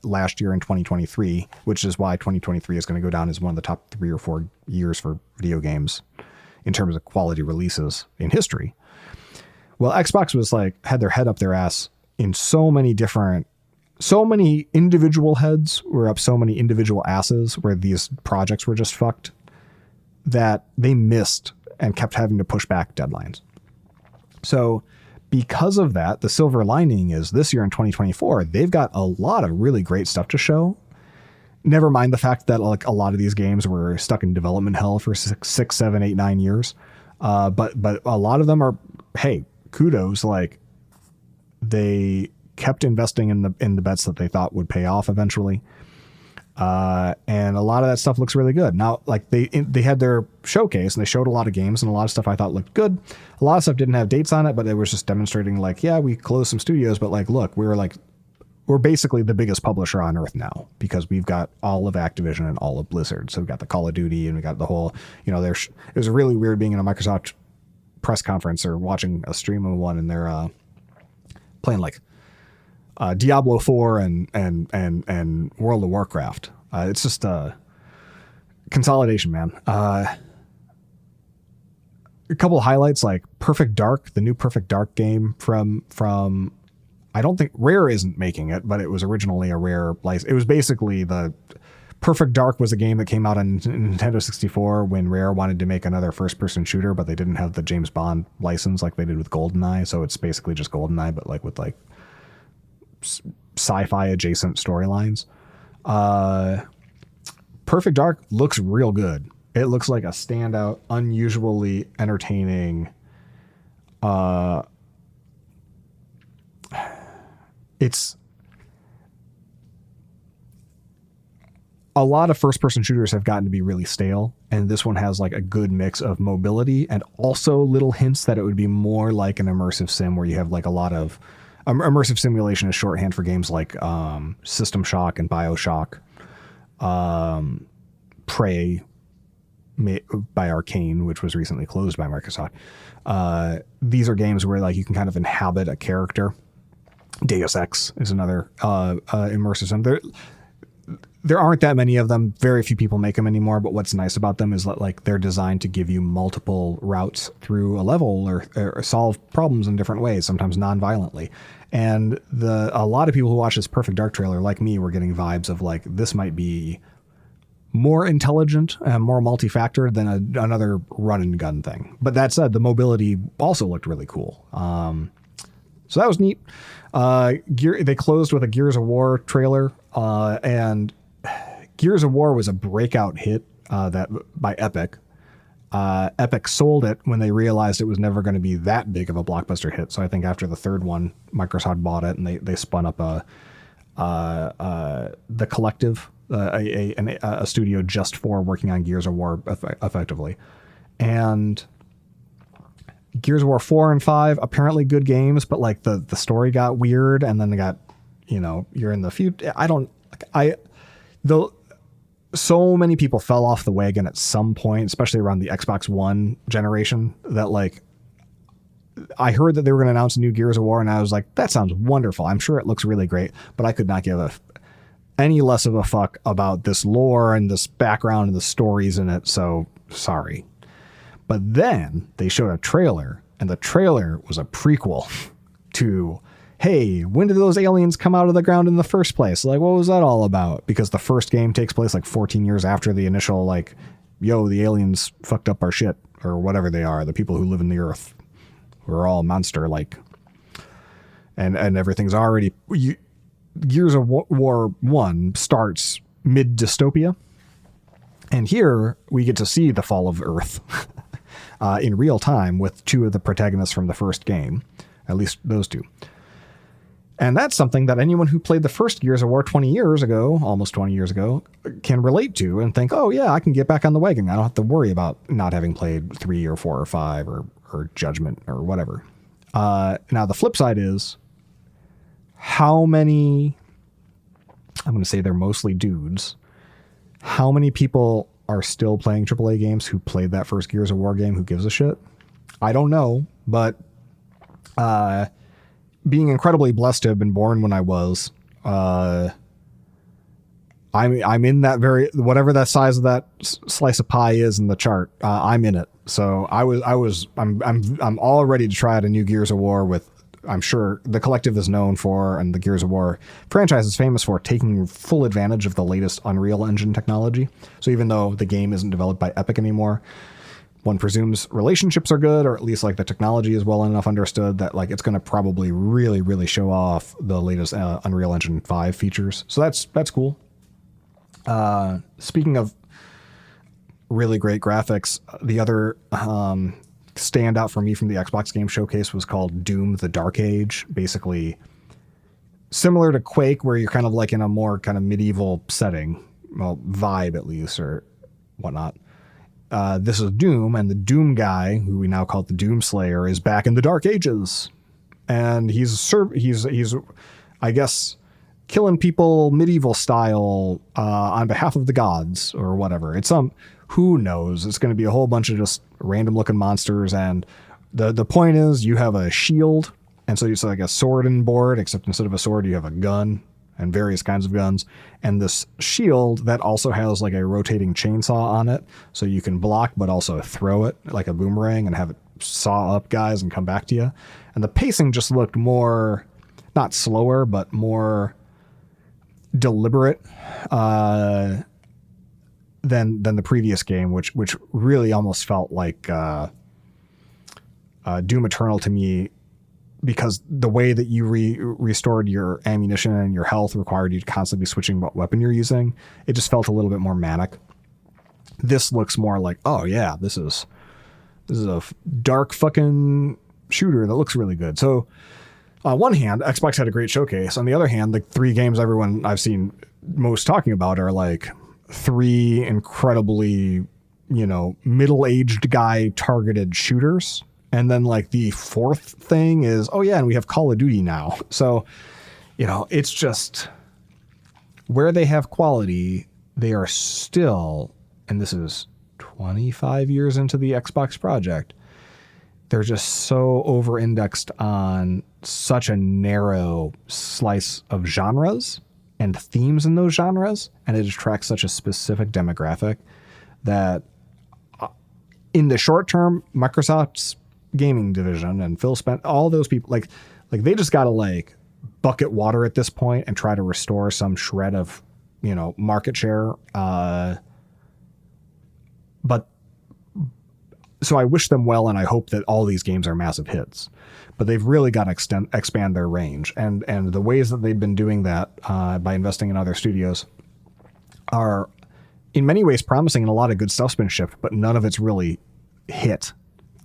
last year in 2023, which is why 2023 is going to go down as one of the top 3 or 4 years for video games in terms of quality releases in history. Well, Xbox was like, had their head up their ass in so many individual heads were up so many individual asses where these projects were just fucked that they missed and kept having to push back deadlines. So because of that, the silver lining is this year in 2024, they've got a lot of really great stuff to show. Never mind the fact that like a lot of these games were stuck in development hell for 6, 7, 8, 9 years. But a lot of them are, hey, kudos. Like they kept investing in the bets that they thought would pay off eventually. And a lot of that stuff looks really good. Now, like they had their showcase and they showed a lot of games and a lot of stuff I thought looked good. A lot of stuff didn't have dates on it, but it was just demonstrating like, yeah, we closed some studios, but like, look, we're basically the biggest publisher on earth now because we've got all of Activision and all of Blizzard. So we've got the Call of Duty and we got the whole, it was really weird being in a Microsoft press conference or watching a stream of one and they're playing like Diablo 4 and World of Warcraft. It's just a consolidation, man. A couple of highlights like Perfect Dark, the new Perfect Dark game from I don't think Rare isn't making it, but it was originally a Rare license. It was basically the Perfect Dark was a game that came out on Nintendo 64 when Rare wanted to make another first-person shooter, but they didn't have the James Bond license like they did with GoldenEye. So it's basically just GoldenEye, but like with like sci-fi adjacent storylines. Perfect Dark looks real good. It looks like a standout, unusually entertaining. It's a lot of first-person shooters have gotten to be really stale, and this one has like a good mix of mobility and also little hints that it would be more like an immersive sim where you have like a lot of immersive simulation is shorthand for games like System Shock and BioShock, Prey by Arcane, which was recently closed by Microsoft. These are games where like you can kind of inhabit a character. Deus Ex is another immersive sim. There aren't that many of them. Very few people make them anymore. But what's nice about them is that like they're designed to give you multiple routes through a level or solve problems in different ways, sometimes non-violently. And a lot of people who watch this Perfect Dark trailer, like me, were getting vibes of like this might be more intelligent and more multi-factor than another run and gun thing. But that said, the mobility also looked really cool. So that was neat. They closed with a Gears of War trailer, and Gears of War was a breakout hit that by Epic. Epic sold it when they realized it was never going to be that big of a blockbuster hit. So I think after the third one, Microsoft bought it and they spun up the Collective, a studio just for working on Gears of War effectively. And Gears of War 4 and 5, apparently good games, but like the story got weird, and then they got, you're in the future. So many people fell off the wagon at some point, especially around the Xbox One generation, that like I heard that they were going to announce a new Gears of War, and I was like, that sounds wonderful. I'm sure it looks really great, but I could not give any less of a fuck about this lore and this background and the stories in it. So sorry. But then they showed a trailer, and the trailer was a prequel to, hey, when did those aliens come out of the ground in the first place? Like, what was that all about? Because the first game takes place like 14 years after the initial, like, yo, the aliens fucked up our shit, or whatever they are, the people who live in the earth. We're all monster-like. And everything's already... Gears of War 1 starts mid-dystopia. And here we get to see the fall of Earth in real time with two of the protagonists from the first game. At least those two. And that's something that anyone who played the first Gears of War 20 years ago, almost 20 years ago, can relate to and think, oh yeah, I can get back on the wagon. I don't have to worry about not having played 3 or 4 or 5 or Judgment or whatever. Now the flip side is how many, I'm going to say they're mostly dudes, how many people are still playing AAA games who played that first Gears of War game? Who gives a shit? I don't know, but being incredibly blessed to have been born when I was, I'm in that whatever that size of that slice of pie is in the chart. I'm in it. So I'm all ready to try out a new Gears of War with, I'm sure the collective is known for, and the Gears of War franchise is famous for taking full advantage of the latest Unreal Engine technology. So even though the game isn't developed by Epic anymore, one presumes relationships are good, or at least like the technology is well enough understood that like it's going to probably really, really show off the latest Unreal Engine 5 features. So that's cool. Speaking of really great graphics, the other standout for me from the Xbox Game Showcase was called Doom: The Dark Age. Basically similar to Quake, where you're kind of like in a more kind of medieval setting, well, vibe at least, or whatnot. This is Doom, and the Doom guy, who we now call the Doom Slayer, is back in the Dark Ages, and he's I guess killing people medieval style on behalf of the gods or whatever. It's who knows? It's going to be a whole bunch of just random looking monsters, and the point is you have a shield, and so it's like a sword and board, except instead of a sword you have a gun and various kinds of guns, and this shield that also has like a rotating chainsaw on it, so you can block but also throw it like a boomerang and have it saw up guys and come back to you. And the pacing just looked more, not slower, but more deliberate than the previous game, which really almost felt like Doom Eternal to me, because the way that you restored your ammunition and your health required you to constantly be switching what weapon you're using. It just felt a little bit more manic. This looks more like, oh yeah, this is a dark fucking shooter that looks really good. So on one hand, Xbox had a great showcase. On the other hand, the 3 games everyone I've seen most talking about are like 3 incredibly, middle-aged guy targeted shooters. And then like the 4th thing is, oh yeah, and we have Call of Duty now. So, it's just where they have quality, they are still, and this is 25 years into the Xbox project, they're just so over-indexed on such a narrow slice of genres and themes in those genres, and it attracts such a specific demographic that in the short term, Microsoft's gaming division and Phil Spencer, all those people, like they just got to like bucket water at this point and try to restore some shred of, market share. But so I wish them well, and I hope that all these games are massive hits. But they've really got to expand their range, and the ways that they've been doing that by investing in other studios are in many ways promising, and a lot of good stuff's been shipped, but none of it's really hit.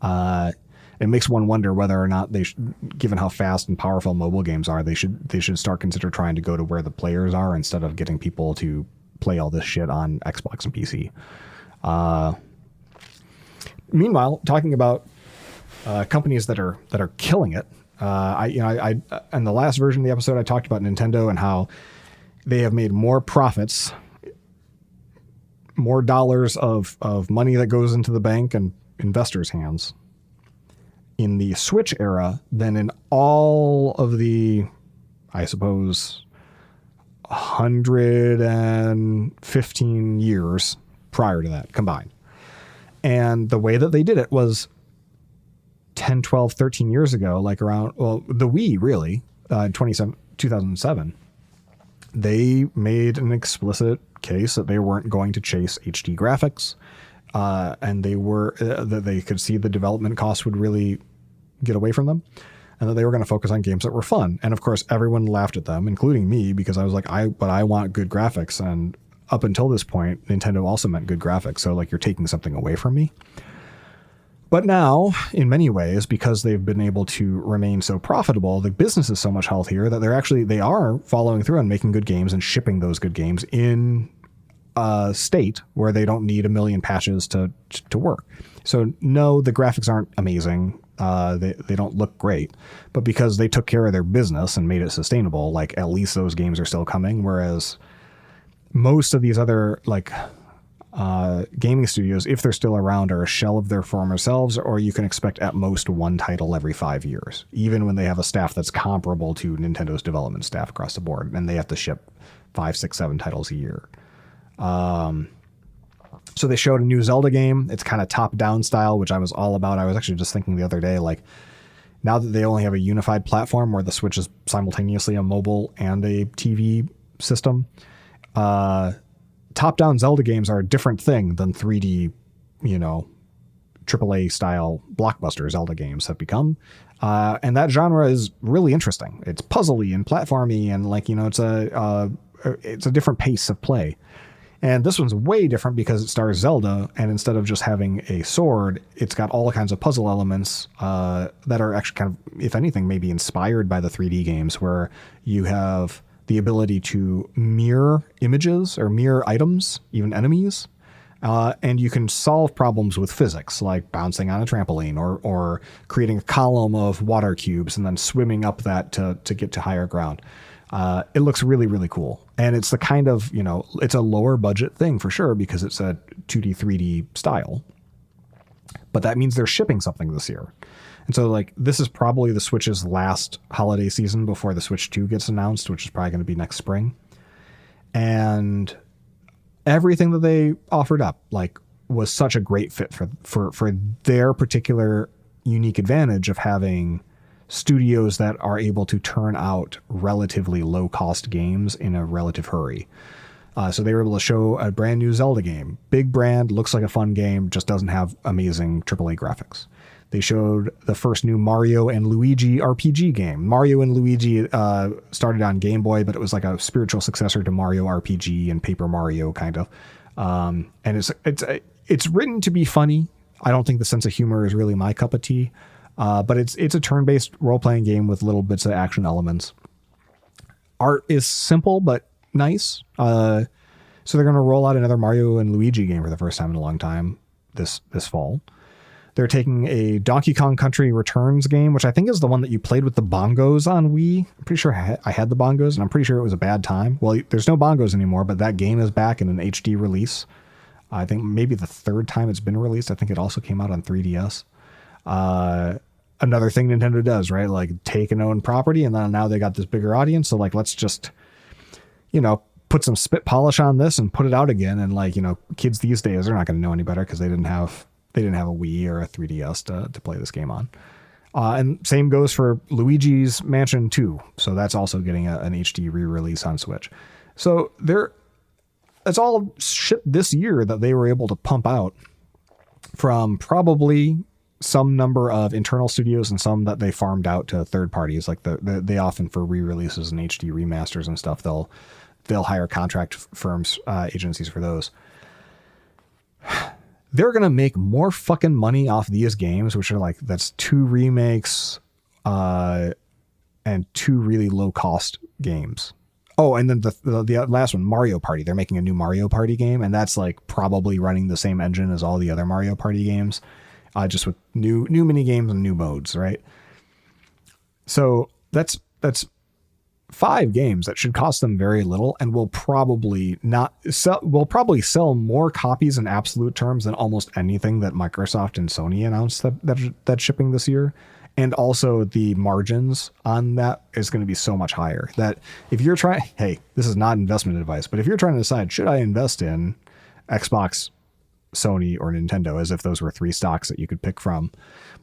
It makes one wonder whether or not they should, given how fast and powerful mobile games are, they should start consider trying to go to where the players are instead of getting people to play all this shit on Xbox and PC. Meanwhile, talking about companies that are killing it. I in the last version of the episode, I talked about Nintendo and how they have made more profits, more dollars of money that goes into the bank and investors' hands in the Switch era than in all of the, I suppose, 115 years prior to that combined. And the way that they did it was 10, 12, 13 years ago, like around, well, the Wii really, in 2007, they made an explicit case that they weren't going to chase HD graphics. And that they could see the development costs would really get away from them, and that they were going to focus on games that were fun. And of course, everyone laughed at them, including me, because I was like, I want good graphics. And up until this point, Nintendo also meant good graphics. So like, you're taking something away from me. But now, in many ways, because they've been able to remain so profitable, the business is so much healthier that they are following through on making good games and shipping those good games in a state where they don't need a million patches to work. So no, the graphics aren't amazing. They don't look great, but because they took care of their business and made it sustainable, like at least those games are still coming. Whereas most of these other gaming studios, if they're still around, are a shell of their former selves, or you can expect at most one title every 5 years, even when they have a staff that's comparable to Nintendo's development staff across the board, and they have to ship 5, 6, 7 titles a year. So they showed a new Zelda game. It's kind of top-down style, which I was all about. I was actually just thinking the other day, like, now that they only have a unified platform where the Switch is simultaneously a mobile and a TV system, top-down Zelda games are a different thing than 3D, AAA style blockbuster Zelda games have become. And that genre is really interesting. It's puzzly and platformy, and it's a different pace of play. And this one's way different because it stars Zelda, and instead of just having a sword, it's got all kinds of puzzle elements that are actually kind of, if anything, maybe inspired by the 3D games, where you have the ability to mirror images or mirror items, even enemies, and you can solve problems with physics, like bouncing on a trampoline or creating a column of water cubes and then swimming up that to get to higher ground. It looks really, really cool. And it's the kind of, it's a lower budget thing for sure, because it's a 2D, 3D style. But that means they're shipping something this year. And so this is probably the Switch's last holiday season before the Switch 2 gets announced, which is probably going to be next spring. And everything that they offered up, was such a great fit for their particular unique advantage of having studios that are able to turn out relatively low cost games in a relative hurry. So they were able to show a brand new Zelda game, big brand, looks like a fun game, just doesn't have amazing AAA graphics. They showed the first new Mario and Luigi RPG game. Mario and Luigi started on Game Boy, but it was like a spiritual successor to Mario RPG and Paper Mario kind of. And it's written to be funny. I don't think the sense of humor is really my cup of tea. But it's a turn-based role-playing game with little bits of action elements. Art is simple but nice. So they're going to roll out another Mario and Luigi game for the first time in a long time this fall. They're taking a Donkey Kong Country Returns game, which I think is the one that you played with the bongos on Wii. I'm pretty sure I had the bongos, and I'm pretty sure it was a bad time. Well, there's no bongos anymore, but that game is back in an HD release. I think maybe the third time it's been released. I think it also came out on 3DS. Another thing Nintendo does, right? Like take an own property, and then now they got this bigger audience. So let's just, put some spit polish on this and put it out again. And kids these days, they're not going to know any better because they didn't have a Wii or a 3DS to play this game on. And same goes for Luigi's Mansion 2. So that's also getting an HD re-release on Switch. So it's all shit this year that they were able to pump out from probably some number of internal studios and some that they farmed out to third parties. Like they often, for re-releases and HD remasters and stuff, they'll hire contract firms, agencies for those. They're going to make more fucking money off these games, which are that's 2 remakes, and 2 really low cost games. Oh, and then the last one, Mario Party. They're making a new Mario Party game, and that's probably running the same engine as all the other Mario Party games. just with new mini games and new modes, right? So that's 5 games that should cost them very little and will probably sell more copies in absolute terms than almost anything that Microsoft and Sony announced that's shipping this year. And also the margins on that is going to be so much higher that if you're trying, hey, this is not investment advice, but if you're trying to decide, should I invest in Xbox, Sony, or Nintendo, as if those were 3 stocks that you could pick from,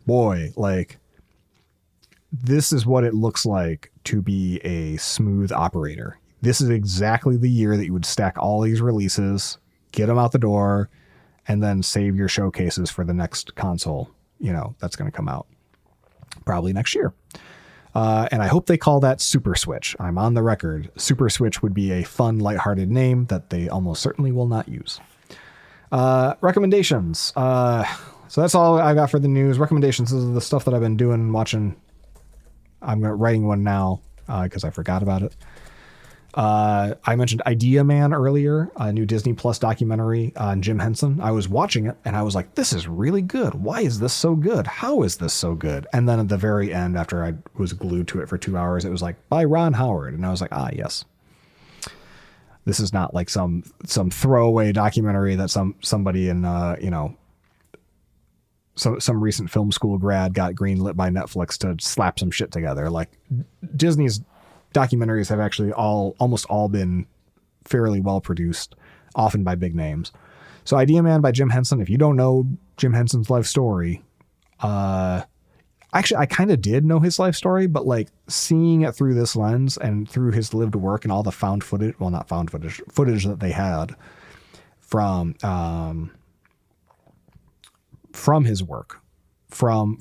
boy, like, this is what it looks like to be a smooth operator. This is exactly the year that you would stack all these releases, get them out the door, and then save your showcases for the next console, that's going to come out probably next year. And I hope they call that Super Switch. I'm on the record. Super Switch would be a fun, lighthearted name that they almost certainly will not use. Recommendations. So that's all I got for the news. Recommendations is the stuff that I've been doing, watching. I'm writing one now because I forgot about it. I mentioned Idea Man earlier, a new Disney Plus documentary on Jim Henson. I was watching it and I was like, this is really good. Why is this so good? How is this so good? And then at the very end, after I was glued to it for 2 hours, it was like, by Ron Howard. And I was like, yes. This is not like some throwaway documentary that somebody in, some recent film school grad got greenlit by Netflix to slap some shit together. Like, Disney's documentaries have actually almost all been fairly well produced, often by big names. So Idea Man by Jim Henson. If you don't know Jim Henson's life story, actually I kind of did know his life story, but like seeing it through this lens and through his lived work and all the found footage, well, not found footage that they had from his work, from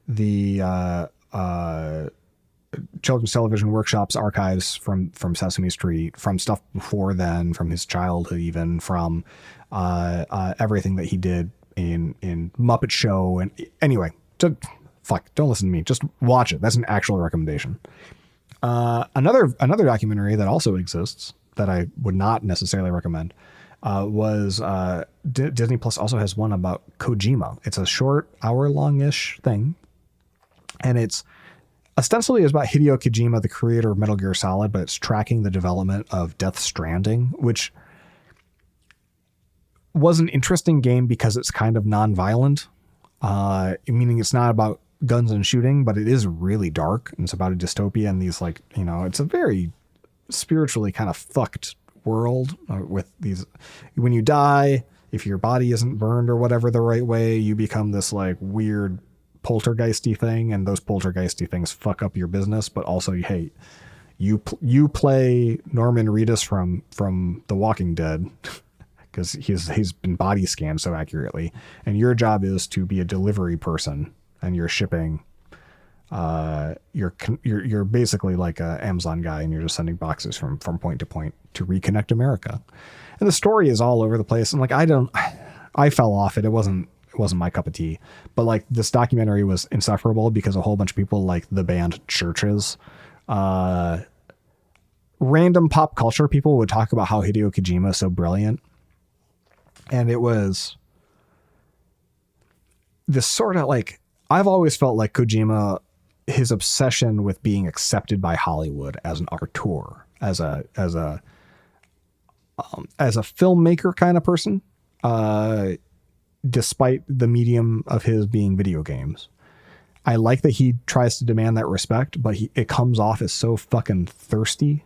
the Children's Television Workshops archives from Sesame Street, from stuff before then, from his childhood, even from everything that he did in Muppet Show. And anyway, don't listen to me. Just watch it. That's an actual recommendation. Another documentary that also exists that I would not necessarily recommend was Disney Plus also has one about Kojima. It's a short, hour-long-ish thing, and it's ostensibly is about Hideo Kojima, the creator of Metal Gear Solid, but it's tracking the development of Death Stranding, which was an interesting game because it's kind of non-violent, meaning it's not about guns and shooting, but it is really dark, and it's about a dystopia and these, like, it's a very spiritually kind of fucked world with these. When you die, if your body isn't burned or whatever the right way, you become this like weird poltergeisty thing, and those poltergeisty things fuck up your business. But also, hey, you play Norman Reedus from The Walking Dead because he's been body scanned so accurately, and your job is to be a delivery person, and you're shipping. You're basically like a Amazon guy, and you're just sending boxes from point to point to reconnect America. And the story is all over the place. And like I fell off it. It wasn't my cup of tea. But like this documentary was insufferable because a whole bunch of people like the band Churches, random pop culture people would talk about how Hideo Kojima is so brilliant. And it was this sort of like, I've always felt like Kojima, his obsession with being accepted by Hollywood as an auteur, as a filmmaker kind of person, despite the medium of his being video games. I like that he tries to demand that respect, but it comes off as so fucking thirsty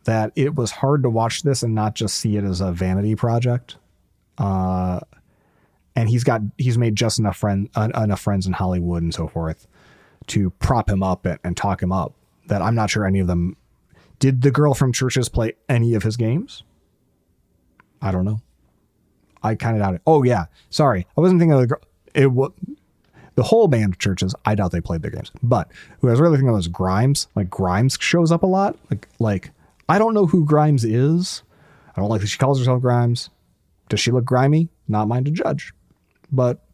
that it was hard to watch this and not just see it as a vanity project. And he's made just enough friends in Hollywood and so forth to prop him up and talk him up that I'm not sure any of them. Did the girl from Churches play any of his games? I don't know. I kind of doubt it. Oh yeah. Sorry. I wasn't thinking of the girl. It was the whole band Churches. I doubt they played their games, but who I was really thinking of was Grimes. Like Grimes shows up a lot. Like I don't know who Grimes is. I don't like that she calls herself Grimes. Does she look grimy? Not mine to judge, but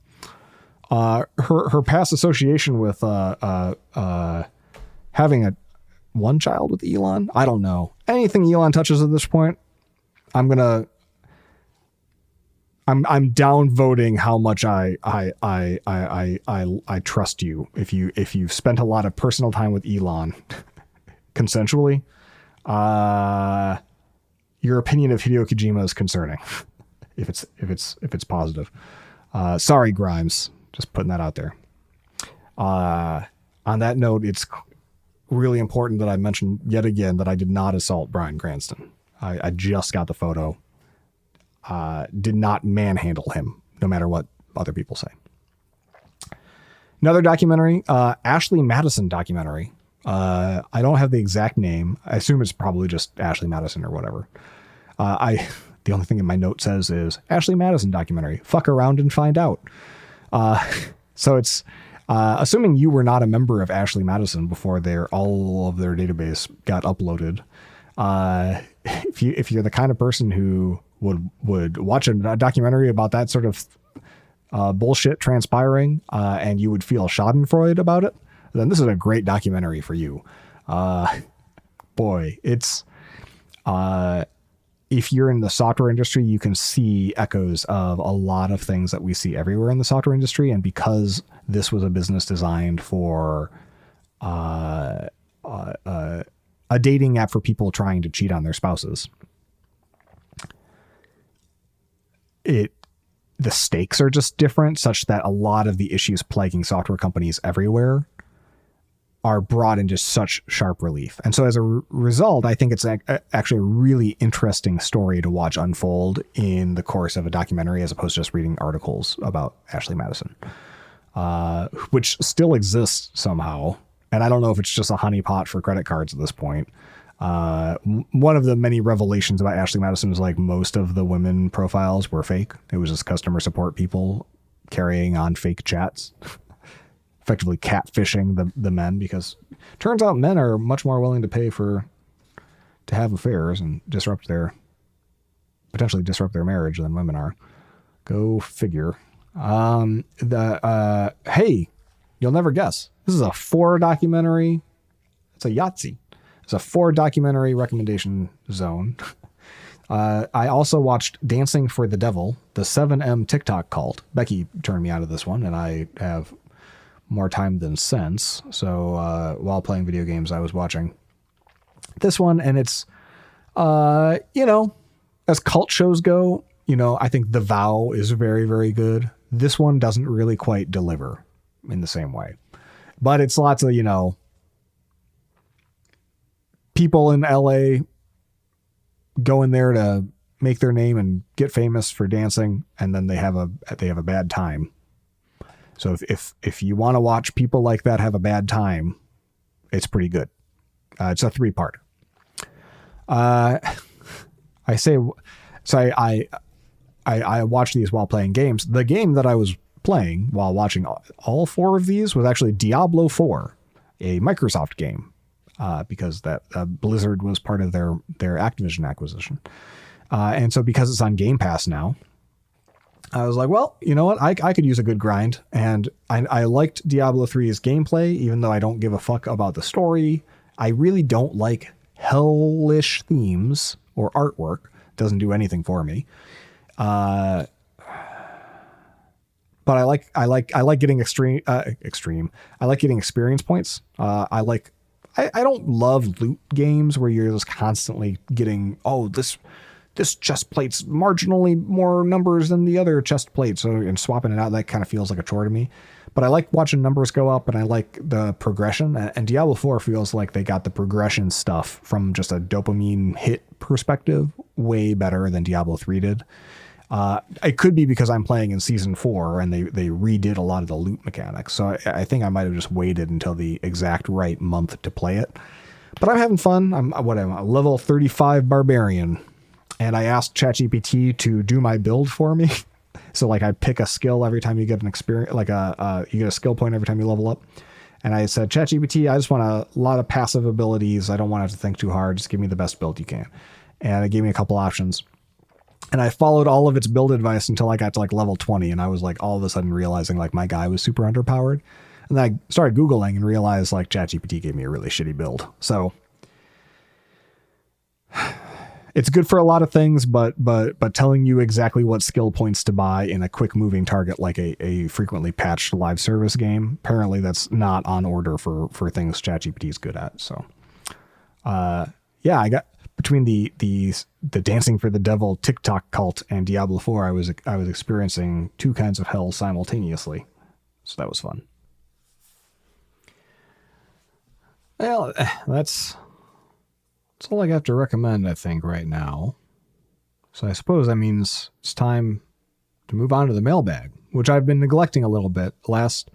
her past association with having one child with Elon, I don't know. Anything Elon touches at this point, I'm gonna I'm downvoting how much I trust you. If you've spent a lot of personal time with Elon consensually, your opinion of Hideo Kojima is concerning. if it's positive. Sorry, Grimes. Just putting that out there. On that note, it's really important that I mention yet again that I did not assault Bryan Cranston. I just got the photo. Did not manhandle him, no matter what other people say. Another documentary, Ashley Madison documentary. I don't have the exact name. I assume it's probably just Ashley Madison or whatever. The only thing in my note says is Ashley Madison documentary. Fuck around and find out. So it's assuming you were not a member of Ashley Madison before all of their database got uploaded. If you're the kind of person who would watch a documentary about that sort of bullshit transpiring, and you would feel schadenfreude about it, then this is a great documentary for you. Boy, it's if you're in the software industry, you can see echoes of a lot of things that we see everywhere in the software industry. And because this was a business designed for a dating app for people trying to cheat on their spouses, the stakes are just different, such that a lot of the issues plaguing software companies everywhere are brought into such sharp relief. And so as a result, I think it's actually a really interesting story to watch unfold in the course of a documentary, as opposed to just reading articles about Ashley Madison, which still exists somehow. And I don't know if it's just a honeypot for credit cards at this point. One of the many revelations about Ashley Madison is like most of the women profiles were fake. It was just customer support people carrying on fake chats, effectively catfishing the men, because turns out men are much more willing to pay to have affairs and potentially disrupt their marriage than women are. Go figure. Hey, you'll never guess. This is a 4 documentary. It's a Yahtzee. It's a 4 documentary recommendation zone. I also watched Dancing for the Devil, the 7M TikTok cult. Becky turned me out of this one, and I have more time than sense. So while playing video games, I was watching this one, and it's, as cult shows go, I think The Vow is very, very good. This one doesn't really quite deliver in the same way, but it's lots of, people in LA go in there to make their name and get famous for dancing, and then they have a bad time. So if you want to watch people like that have a bad time, it's pretty good. It's a 3-part. I watch these while playing games. The game that I was playing while watching all 4 of these was actually Diablo 4, a Microsoft game, because that Blizzard was part of their Activision acquisition. And so because it's on Game Pass now, I was like, well, you know what? I could use a good grind. And I liked Diablo 3's gameplay, even though I don't give a fuck about the story. I really don't like hellish themes or artwork. Doesn't do anything for me. But I like getting extreme. I like getting experience points. I don't love loot games where you're just constantly getting, this chest plate's marginally more numbers than the other chest plate. So, and swapping it out, that kind of feels like a chore to me. But I like watching numbers go up, and I like the progression. And Diablo 4 feels like they got the progression stuff from just a dopamine hit perspective way better than Diablo 3 did. It could be because I'm playing in season 4 and they redid a lot of the loot mechanics. So I think I might have just waited until the exact right month to play it. But I'm having fun. I'm a level 35 barbarian. And I asked ChatGPT to do my build for me. So like I pick a skill every time you get an experience, like you get a skill point every time you level up. And I said, ChatGPT, I just want a lot of passive abilities. I don't want to have to think too hard. Just give me the best build you can. And it gave me a couple options. And I followed all of its build advice until I got to like level 20. And I was like all of a sudden realizing like my guy was super underpowered. And then I started Googling and realized like ChatGPT gave me a really shitty build. So it's good for a lot of things, but telling you exactly what skill points to buy in a quick moving target like a frequently patched live service game, apparently that's not on order for things ChatGPT is good at. So yeah, I got between the dancing for the devil TikTok cult and Diablo 4, I was experiencing two kinds of hell simultaneously. So that was fun. Well, that's all I got to recommend, I think, right now. So I suppose that means it's time to move on to the mailbag, which I've been neglecting a little bit. Last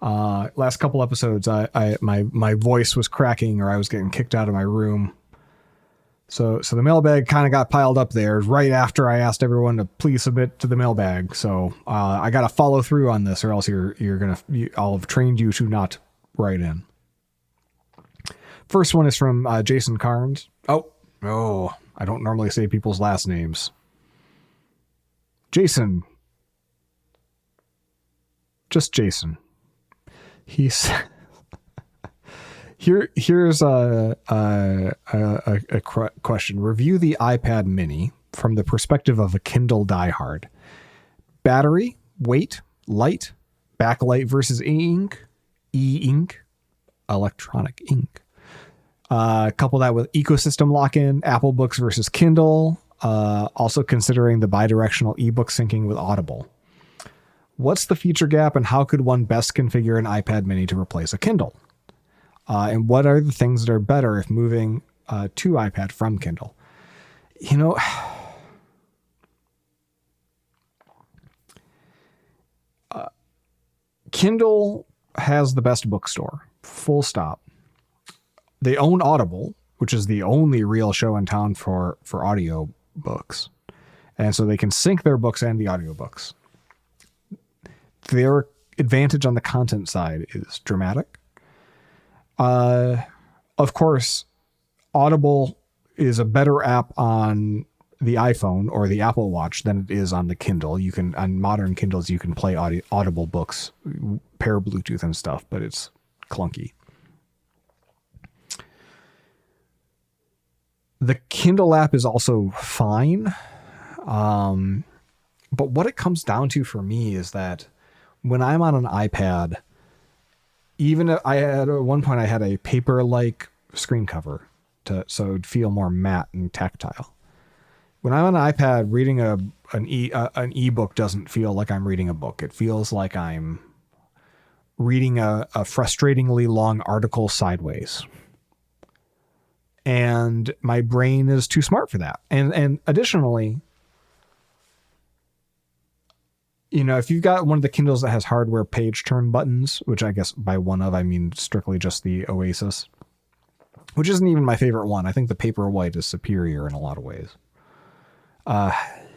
couple episodes, my voice was cracking or I was getting kicked out of my room. So the mailbag kind of got piled up there right after I asked everyone to please submit to the mailbag. So I got to follow through on this, or else I'll have trained you to not write in. First one is from Jason Carnes. Oh, I don't normally say people's last names. Jason. Just Jason. He's here's a question. Review the iPad mini from the perspective of a Kindle diehard. Battery, weight, light, backlight versus e-ink, electronic ink. Couple that with ecosystem lock-in, Apple Books versus Kindle. Also considering the bidirectional ebook syncing with Audible. What's the feature gap and how could one best configure an iPad mini to replace a Kindle? And what are the things that are better if moving to iPad from Kindle? Kindle has the best bookstore, full stop. They own Audible, which is the only real show in town for audio books. And so they can sync their books and the audiobooks. Their advantage on the content side is dramatic. Of course, Audible is a better app on the iPhone or the Apple Watch than it is on the Kindle. On modern Kindles, you can play Audible books, pair Bluetooth and stuff, but it's clunky. The Kindle app is also fine. But what it comes down to for me is that when I'm on an iPad, even if at one point I had a paper-like screen cover so it would feel more matte and tactile. When I'm on an iPad, reading an ebook doesn't feel like I'm reading a book. It feels like I'm reading a frustratingly long article sideways. And my brain is too smart for that. And additionally, if you've got one of the Kindles that has hardware page turn buttons, which I guess by one of, I mean strictly just the Oasis, which isn't even my favorite one. I think the Paperwhite is superior in a lot of ways.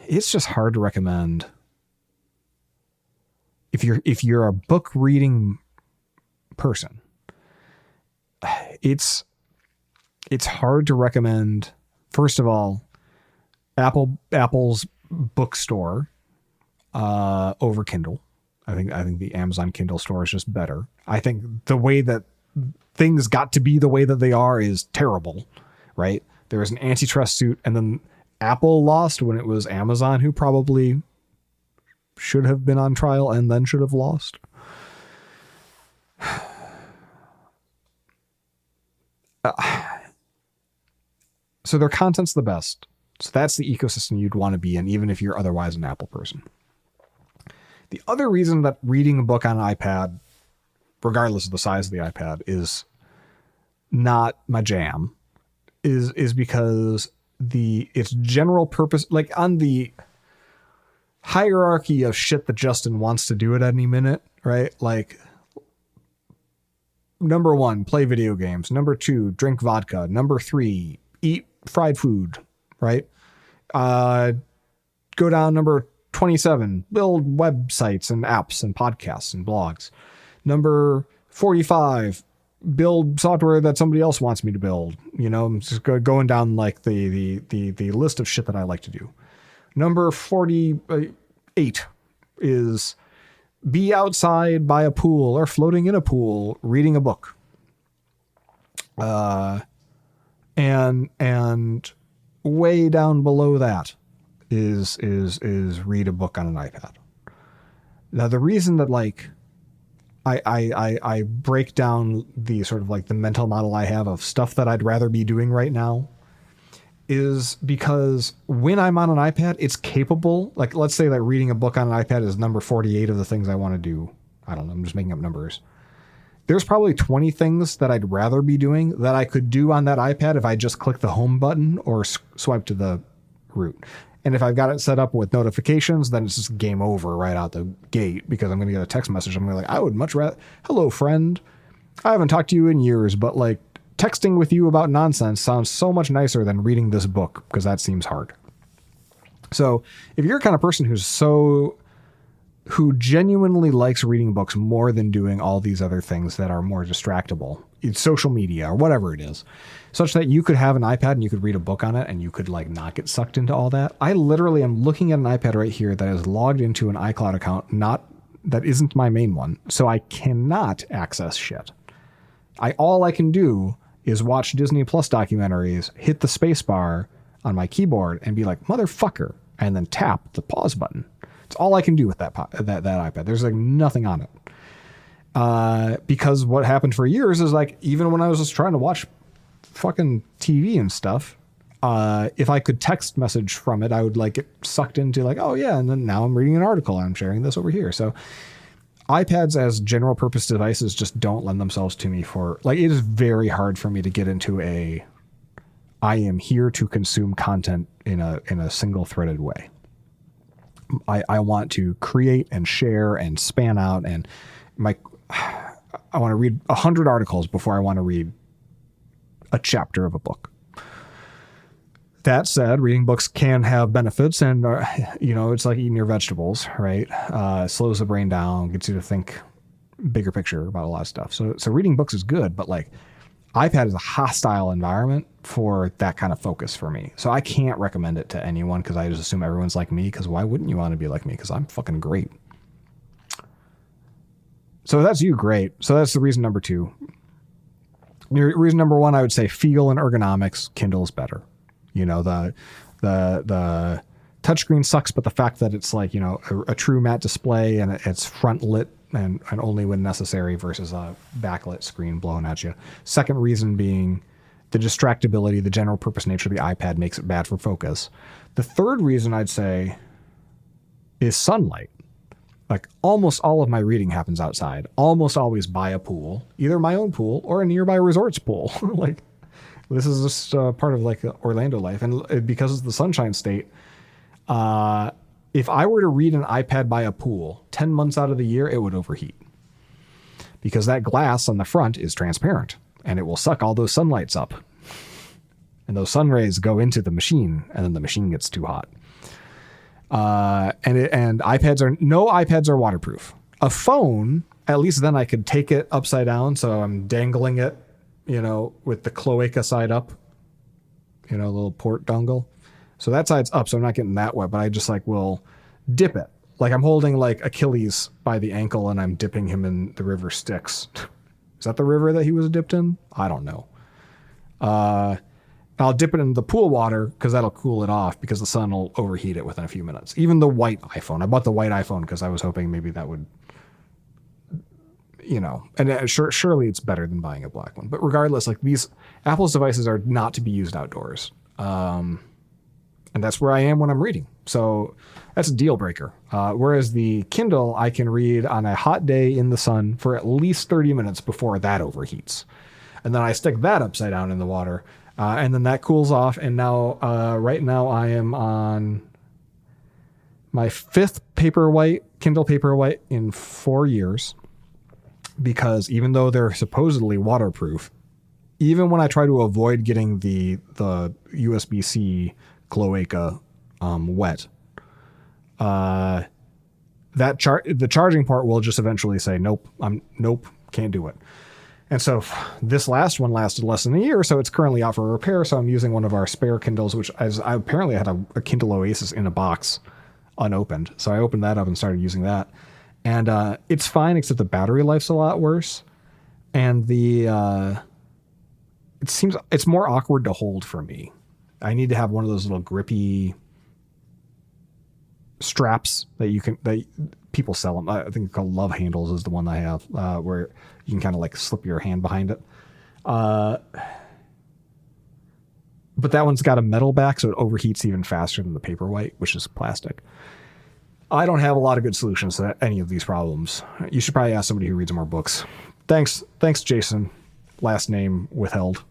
It's just hard to recommend. If you're a book reading person, it's hard to recommend. First of all, Apple's bookstore over Kindle. I think the Amazon Kindle store is just better. I think the way that things got to be the way that they are is terrible, right? There was an antitrust suit, and then Apple lost when it was Amazon who probably should have been on trial and then should have lost. So their content's the best. So that's the ecosystem you'd want to be in, even if you're otherwise an Apple person. The other reason that reading a book on an iPad, regardless of the size of the iPad, is not my jam is because its general purpose, like on the hierarchy of shit that Justin wants to do at any minute, right? Like, number 1, play video games. Number 2, drink vodka. Number 3, eat fried food, right? Go down number 27, build websites and apps and podcasts and blogs. Number 45, build software that somebody else wants me to build. I'm just going down like the list of shit that I like to do. Number 48 is be outside by a pool or floating in a pool, reading a book. And way down below that is read a book on an iPad. Now, the reason that like I break down the sort of like the mental model I have of stuff that I'd rather be doing right now is because when I'm on an iPad, it's capable. Like, let's say that reading a book on an iPad is number 48 of the things I want to do. I don't know. I'm just making up numbers. There's probably 20 things that I'd rather be doing that I could do on that iPad if I just click the home button or swipe to the root. And if I've got it set up with notifications, then it's just game over right out the gate because I'm going to get a text message. I'm going to be like, I would much rather, hello, friend. I haven't talked to you in years, but like texting with you about nonsense sounds so much nicer than reading this book because that seems hard. So if you're a kind of person who genuinely likes reading books more than doing all these other things that are more distractible, it's social media or whatever it is, such that you could have an iPad and you could read a book on it and you could like not get sucked into all that. I literally am looking at an iPad right here that is logged into an iCloud account, that isn't my main one. So I cannot access shit. All I can do is watch Disney Plus documentaries, hit the space bar on my keyboard and be like, motherfucker, and then tap the pause button. It's all I can do with that iPad. There's like nothing on it. Because what happened for years is like, even when I was just trying to watch fucking TV and stuff, if I could text message from it, I would like get sucked into like, oh yeah. And then now I'm reading an article and I'm sharing this over here. So iPads as general purpose devices just don't lend themselves to me for like, it is very hard for me to get into I am here to consume content in a single threaded way. I want to create and share and span out and I want to read 100 articles before I want to read a chapter of a book. That said, reading books can have benefits and, it's like eating your vegetables, right? Slows the brain down, gets you to think bigger picture about a lot of stuff. So reading books is good, but like iPad is a hostile environment for that kind of focus for me. So I can't recommend it to anyone because I just assume everyone's like me because why wouldn't you want to be like me? Because I'm fucking great. So if that's you, great. So that's the reason number 2. Reason number 1, I would say feel and ergonomics. Kindle's better. The touchscreen sucks, but the fact that it's like, a true matte display and it's front lit and only when necessary versus a backlit screen blowing at you. Second reason being the distractibility, the general purpose nature of the iPad makes it bad for focus. The third reason I'd say is sunlight. Like almost all of my reading happens outside, almost always by a pool, either my own pool or a nearby resort's pool. Like this is just part of like Orlando life. And because it's the Sunshine State, if I were to read an iPad by a pool 10 months out of the year, it would overheat because that glass on the front is transparent and it will suck all those sunlights up. And those sun rays go into the machine and then the machine gets too hot. And no iPads are waterproof. A phone, at least then I could take it upside down. So I'm dangling it, with the cloaca side up, a little port dongle. So that side's up. So I'm not getting that wet, but I just like will dip it. Like I'm holding like Achilles by the ankle and I'm dipping him in the river Styx. Is that the river that he was dipped in? I don't know. I'll dip it in the pool water because that'll cool it off because the sun will overheat it within a few minutes. Even the white iPhone. I bought the white iPhone because I was hoping maybe that would, and surely it's better than buying a black one. But regardless, like these Apple's devices are not to be used outdoors. And that's where I am when I'm reading. So that's a deal breaker. Whereas the Kindle, I can read on a hot day in the sun for at least 30 minutes before that overheats. And then I stick that upside down in the water. And then that cools off. And now, right now I am on my 5th Kindle Paperwhite in 4 years. Because even though they're supposedly waterproof, even when I try to avoid getting the USB-C cloaca wet, the charging port will just eventually say, nope, can't do it. And so this last one lasted less than a year, so it's currently out for repair. So I'm using one of our spare Kindles, which I apparently had a Kindle Oasis in a box unopened. So I opened that up and started using that. And it's fine, except the battery life's a lot worse. And it seems it's more awkward to hold for me. I need to have one of those little grippy straps that people sell them. I think called love handles is the one I have, where you can kind of like slip your hand behind it. But that one's got a metal back, so it overheats even faster than the Paperwhite, which is plastic. I don't have a lot of good solutions to any of these problems. You should probably ask somebody who reads more books. Thanks, Jason. Last name withheld.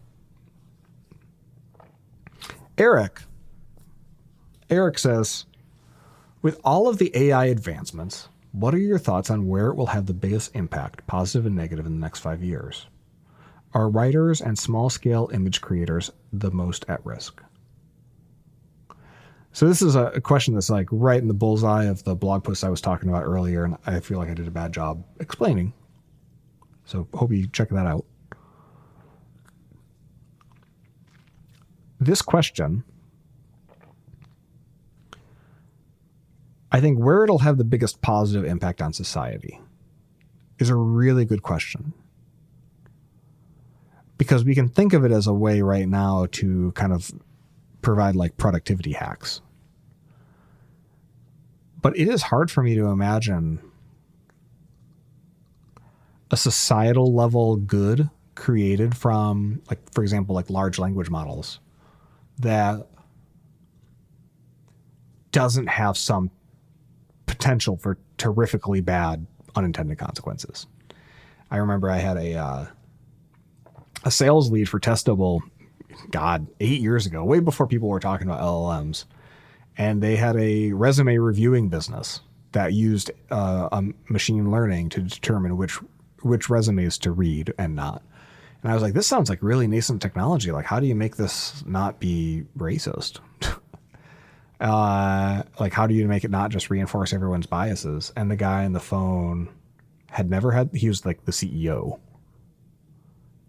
Eric says, with all of the AI advancements, what are your thoughts on where it will have the biggest impact, positive and negative, in the next 5 years? Are writers and small-scale image creators the most at risk? So this is a question that's like right in the bullseye of the blog post I was talking about earlier, and I feel like I did a bad job explaining. So hope you check that out. This question, I think where it'll have the biggest positive impact on society, is a really good question. Because we can think of it as a way right now to kind of provide like productivity hacks. But it is hard for me to imagine a societal level good created from, like, for example, like large language models that doesn't have some potential for terrifically bad unintended consequences. I remember I had a sales lead for Testable, 8 years ago, way before people were talking about LLMs. And they had a resume reviewing business that used machine learning to determine which resumes to read and not. And I was like, this sounds like really nascent technology. Like, how do you make this not be racist? Like, how do you make it not just reinforce everyone's biases? And the guy on the phone he was like the CEO.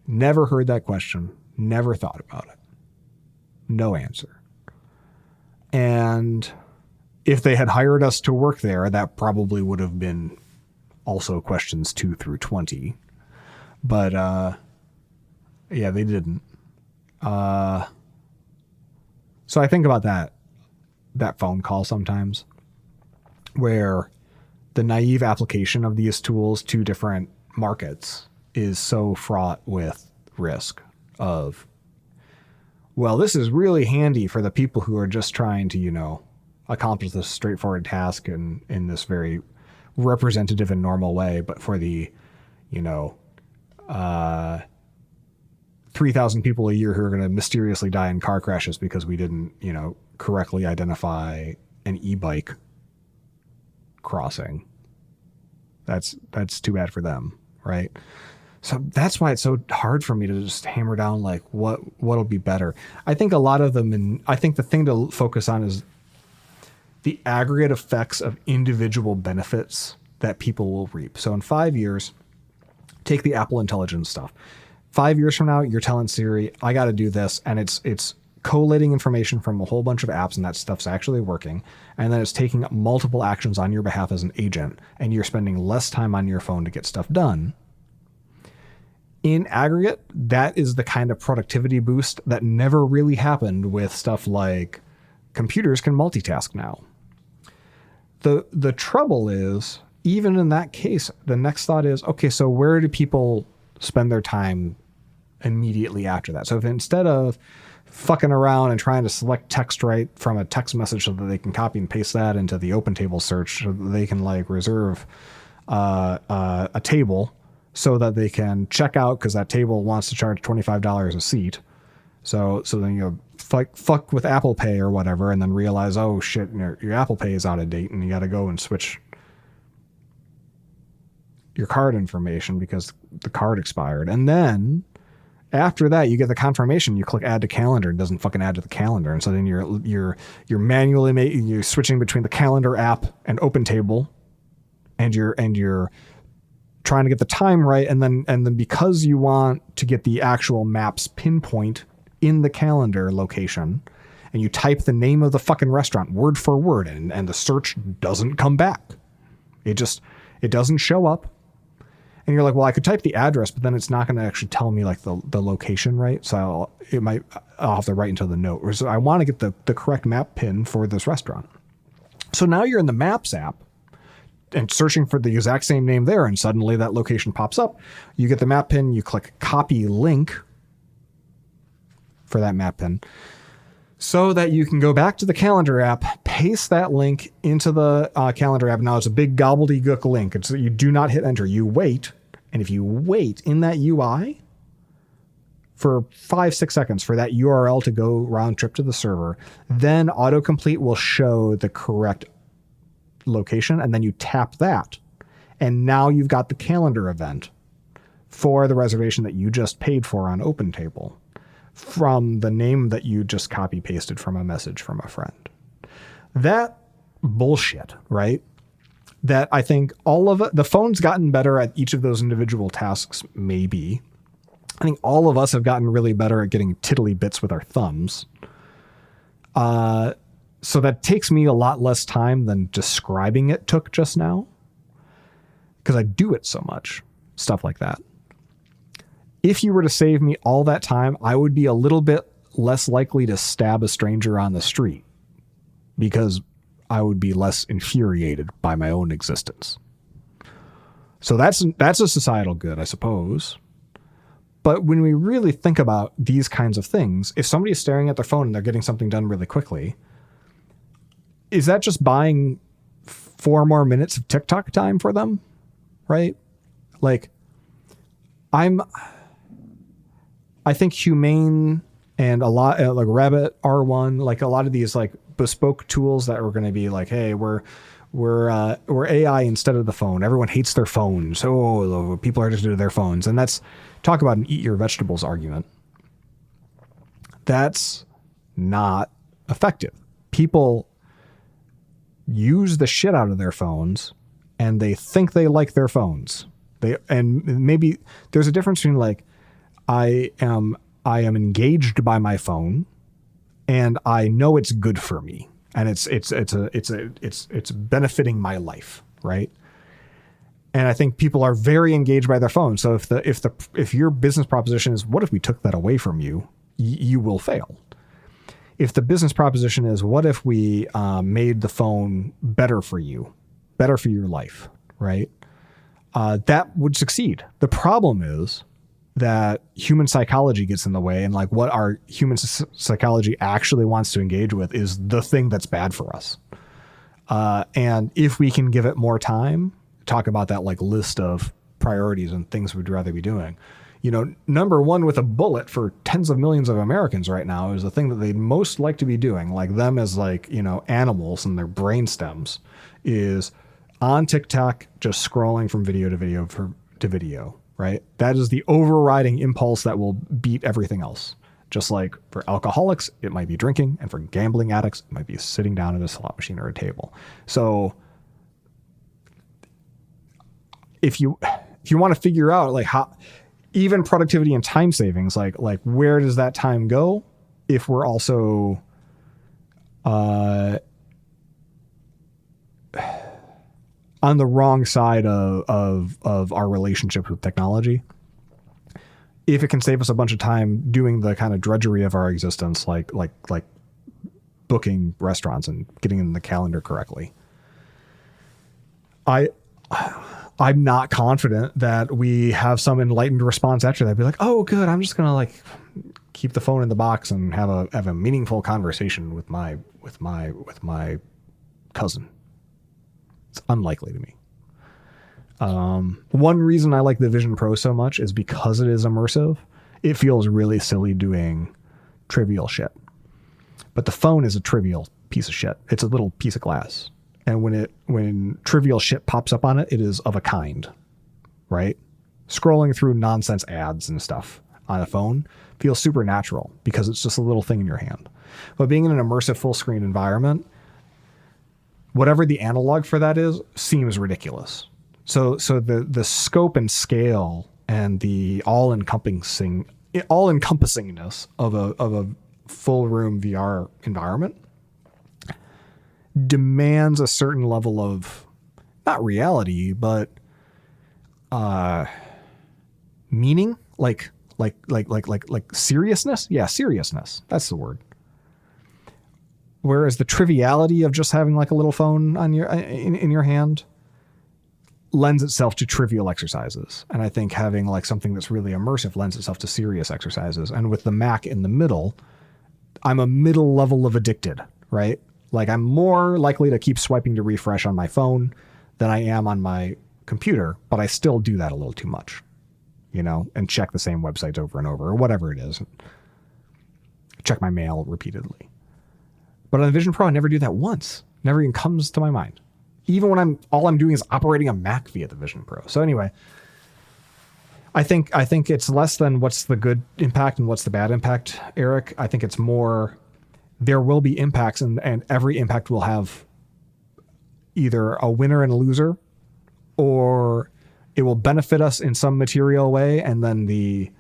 Never heard that question. Never thought about it. No answer. And if they had hired us to work there, that probably would have been also questions 2 through 20. But, yeah, they didn't. So I think about that phone call sometimes, where the naive application of these tools to different markets is so fraught with risk of, well, this is really handy for the people who are just trying to, accomplish this straightforward task in this very representative and normal way. But for the, 3,000 people a year who are going to mysteriously die in car crashes because we didn't, correctly identify an e-bike crossing, that's too bad for them, right? So that's why it's so hard for me to just hammer down like what'll be better. I think a lot of them, I think the thing to focus on is the aggregate effects of individual benefits that people will reap. So in 5 years, take the Apple Intelligence stuff. 5 years from now, you're telling Siri, I got to do this, and it's collating information from a whole bunch of apps, and that stuff's actually working. And then it's taking multiple actions on your behalf as an agent, and you're spending less time on your phone to get stuff done. In aggregate, that is the kind of productivity boost that never really happened with stuff like computers can multitask now. The trouble is, even in that case, the next thought is, okay, so where do people spend their time immediately after that? So if instead of fucking around and trying to select text right from a text message so that they can copy and paste that into the open table search so that they can like reserve a table so that they can check out because that table wants to charge $25 a seat. So then fuck with Apple Pay or whatever, and then realize, oh shit, your Apple Pay is out of date and you got to go and switch your card information because the card expired. And then after that, you get the confirmation. You click add to calendar, it doesn't fucking add to the calendar, and so then you're manually you're switching between the calendar app and OpenTable, and you're trying to get the time right, and then because you want to get the actual map's pinpoint in the calendar location, and you type the name of the fucking restaurant word for word, and the search doesn't come back. It doesn't show up. And you're like, well, I could type the address, but then it's not going to actually tell me like the location, right? So I'll have to write into the note. So I want to get the correct map pin for this restaurant. So now you're in the Maps app and searching for the exact same name there, and suddenly that location pops up. You get the map pin, you click copy link for that map pin so that you can go back to the calendar app, paste that link into the calendar app. Now it's a big gobbledygook link. It's you do not hit enter. You wait, and if you wait in that UI for 5-6 seconds for that URL to go round trip to the server, then autocomplete will show the correct location, and then you tap that, and now you've got the calendar event for the reservation that you just paid for on OpenTable from the name that you just copy pasted from a message from a friend. That bullshit, right? That I think all of it, the phone's gotten better at each of those individual tasks, maybe. I think all of us have gotten really better at getting tiddly bits with our thumbs. So that takes me a lot less time than describing it took just now, because I do it so much, stuff like that. If you were to save me all that time, I would be a little bit less likely to stab a stranger on the street because I would be less infuriated by my own existence. So that's a societal good, I suppose. But when we really think about these kinds of things, if somebody is staring at their phone and they're getting something done really quickly, is that just buying 4 more minutes of TikTok time for them? Right? Like, I think Humane and a lot like Rabbit R1, like a lot of these like bespoke tools that are going to be like, hey, we're AI instead of the phone. Everyone hates their phones. Oh, people are addicted to their phones. And that's talk about an eat your vegetables argument. That's not effective. People use the shit out of their phones and they think they like their phones. And maybe there's a difference between like, I am engaged by my phone and I know it's good for me and it's benefiting my life, right? And I think people are very engaged by their phone. So if your business proposition is, what if we took that away from you, you will fail. If the business proposition is, what if we made the phone better for you, better for your life, right? That would succeed. The problem is that human psychology gets in the way, and like what our human psychology actually wants to engage with is the thing that's bad for us. And if we can give it more time, talk about that like list of priorities and things we'd rather be doing. You know, number one with a bullet for tens of millions of Americans right now is the thing that they'd most like to be doing, like them as like, you know, animals and their brain stems, is on TikTok, just scrolling from video to video to video, right? That is the overriding impulse that will beat everything else. Just like for alcoholics, it might be drinking, and for gambling addicts, it might be sitting down at a slot machine or a table. So if you want to figure out like how even productivity and time savings, like where does that time go if we're also on the wrong side of our relationship with technology? If it can save us a bunch of time doing the kind of drudgery of our existence, like booking restaurants and getting in the calendar correctly, I'm not confident that we have some enlightened response after that. Be like, oh, good, I'm just gonna like keep the phone in the box and have a meaningful conversation with my cousin. It's unlikely to me. One reason I like the Vision Pro so much is because it is immersive. It feels really silly doing trivial shit. But the phone is a trivial piece of shit. It's a little piece of glass. And when trivial shit pops up on it, it is of a kind, right? Scrolling through nonsense ads and stuff on a phone feels supernatural because it's just a little thing in your hand. But being in an immersive full screen environment, whatever the analog for that is, seems ridiculous. So the scope and scale and the all-encompassingness of a full room VR environment demands a certain level of not reality, but meaning, like seriousness. Yeah, seriousness. That's the word. Whereas the triviality of just having like a little phone on your in your hand lends itself to trivial exercises. And I think having like something that's really immersive lends itself to serious exercises. And with the Mac in the middle, I'm a middle level of addicted, right? Like I'm more likely to keep swiping to refresh on my phone than I am on my computer, but I still do that a little too much, and check the same websites over and over or whatever it is. Check my mail repeatedly. But on the Vision Pro, I never do that once. Never even comes to my mind. Even when all I'm doing is operating a Mac via the Vision Pro. So anyway, I think it's less than what's the good impact and what's the bad impact, Eric. I think it's more there will be impacts and every impact will have either a winner and a loser, or it will benefit us in some material way, and then the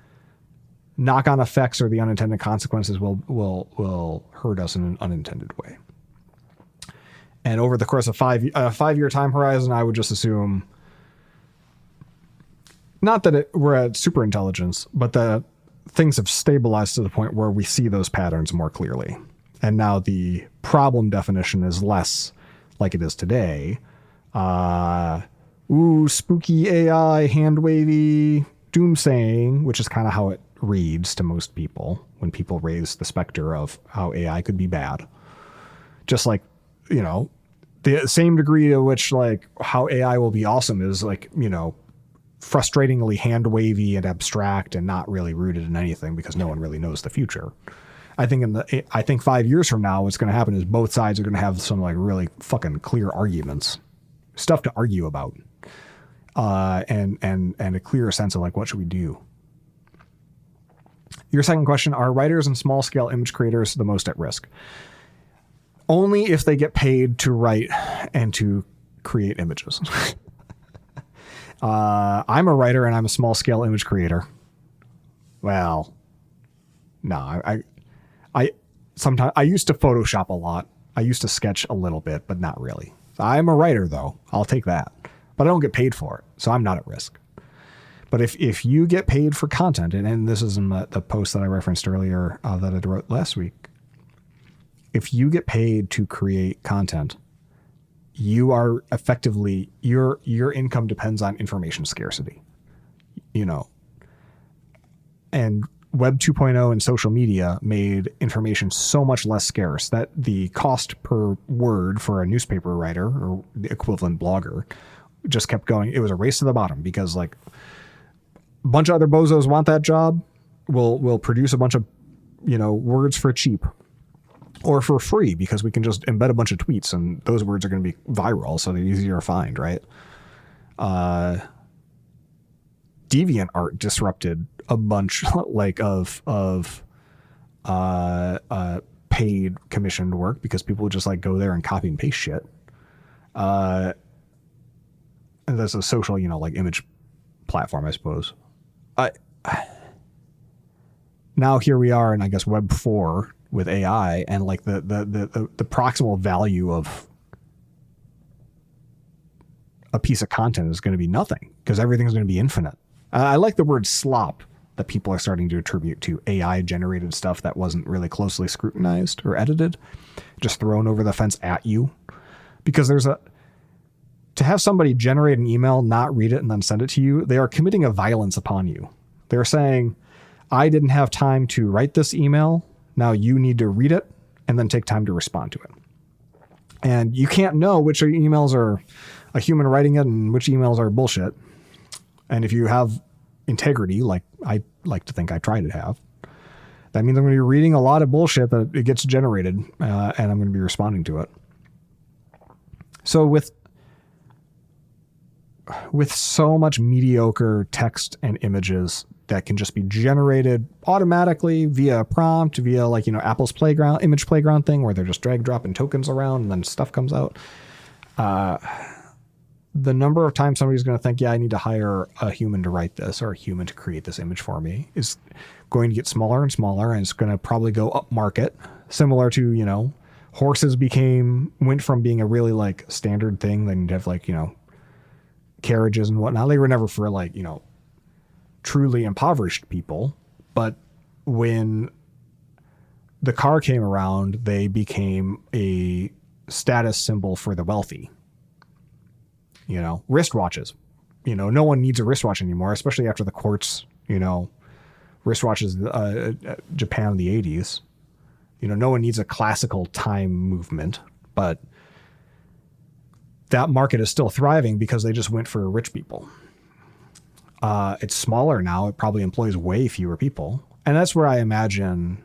knock-on effects or the unintended consequences will hurt us in an unintended way. And over the course of a 5-year time horizon, I would just assume not that we're at super intelligence, but that things have stabilized to the point where we see those patterns more clearly. And now the problem definition is less like it is today. Spooky AI, hand-wavy, doomsaying, which is kind of how it reads to most people when people raise the specter of how AI could be bad. Just like, the same degree to which like how AI will be awesome is like, frustratingly hand-wavy and abstract and not really rooted in anything because no one really knows the future. I think 5 years from now, what's going to happen is both sides are going to have some like really fucking clear arguments, stuff to argue about, and a clearer sense of like, what should we do? Your second question, are writers and small scale image creators the most at risk? Only if they get paid to write and to create images. I'm a writer and I'm a small scale image creator. Well, no, I sometimes I used to Photoshop a lot. I used to sketch a little bit, but not really. I'm a writer though. I'll take that, but I don't get paid for it. So I'm not at risk. But if you get paid for content, and this is in the post that I referenced earlier that I wrote last week, if you get paid to create content, you are effectively, your income depends on information scarcity, and Web 2.0 and social media made information so much less scarce that the cost per word for a newspaper writer or the equivalent blogger just kept going. It was a race to the bottom because like a bunch of other bozos want that job, will produce a bunch of, words for cheap or for free because we can just embed a bunch of tweets and those words are going to be viral. So they're easier to find, right? DeviantArt disrupted a bunch like of paid commissioned work because people would just like go there and copy and paste shit. And there's a social, like image platform, I suppose. Now here we are in, I guess, Web 4 with AI, and like the proximal value of a piece of content is going to be nothing because everything's going to be infinite. I like the word slop that people are starting to attribute to AI generated stuff that wasn't really closely scrutinized or edited, just thrown over the fence at you. Because to have somebody generate an email, not read it, and then send it to you, they are committing a violence upon you. They're saying, I didn't have time to write this email. Now you need to read it and then take time to respond to it. And you can't know which emails are a human writing it and which emails are bullshit. And if you have integrity, like I like to think I try to have, that means I'm going to be reading a lot of bullshit that it gets generated, and I'm going to be responding to it. So with so much mediocre text and images that can just be generated automatically via a prompt, via like, Apple's image playground thing where they're just drag dropping tokens around and then stuff comes out. The number of times somebody's going to think, yeah, I need to hire a human to write this or a human to create this image for me is going to get smaller and smaller, and it's going to probably go up market, similar to, horses went from being a really like standard thing. Then you'd have like, carriages and whatnot. They were never for like, truly impoverished people. But when the car came around, they became a status symbol for the wealthy. Wristwatches. No one needs a wristwatch anymore, especially after the quartz, wristwatches, Japan in the 80s. No one needs a classical time movement, but that market is still thriving because they just went for rich people. It's smaller now. It probably employs way fewer people. And that's where I imagine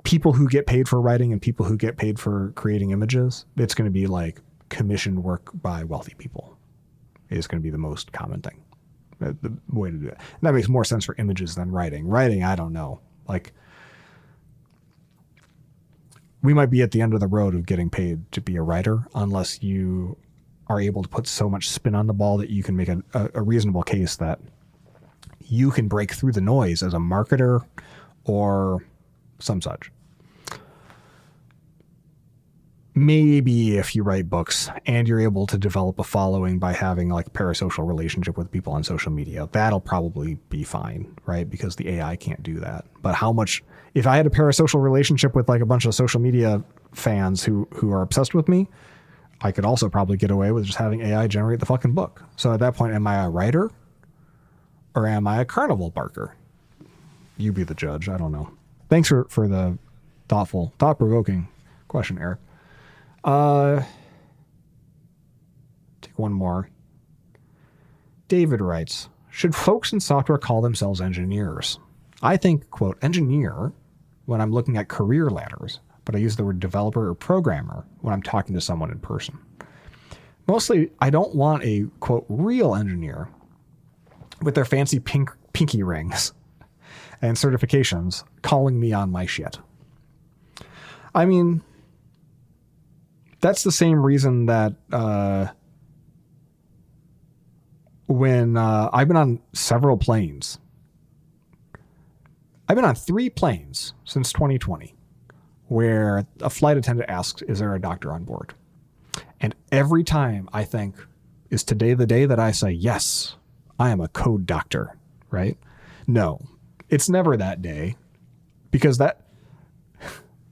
people who get paid for writing and people who get paid for creating images, it's going to be like commissioned work by wealthy people. It's going to be the most common thing, the way to do it. And that makes more sense for images than writing. Writing, I don't know. Like, we might be at the end of the road of getting paid to be a writer unless you are able to put so much spin on the ball that you can make a reasonable case that you can break through the noise as a marketer or some such. Maybe if you write books and you're able to develop a following by having like a parasocial relationship with people on social media, that'll probably be fine, right? Because the AI can't do that. But how much, if I had a parasocial relationship with like a bunch of social media fans who are obsessed with me, I could also probably get away with just having AI generate the fucking book. So at that point, am I a writer or am I a carnival barker? You be the judge. I don't know. Thanks for the thought-provoking question, Eric. Take one more. David writes, should folks in software call themselves engineers? I think, quote, engineer when I'm looking at career ladders, but I use the word developer or programmer when I'm talking to someone in person. Mostly, I don't want a, quote, real engineer with their fancy pinky rings and certifications calling me on my shit. I mean, that's the same reason that when I've been on several planes. I've been on 3 planes since 2020 where a flight attendant asks, is there a doctor on board? And every time I think, is today the day that I say, yes, I am a code doctor, right? No, it's never that day, because talk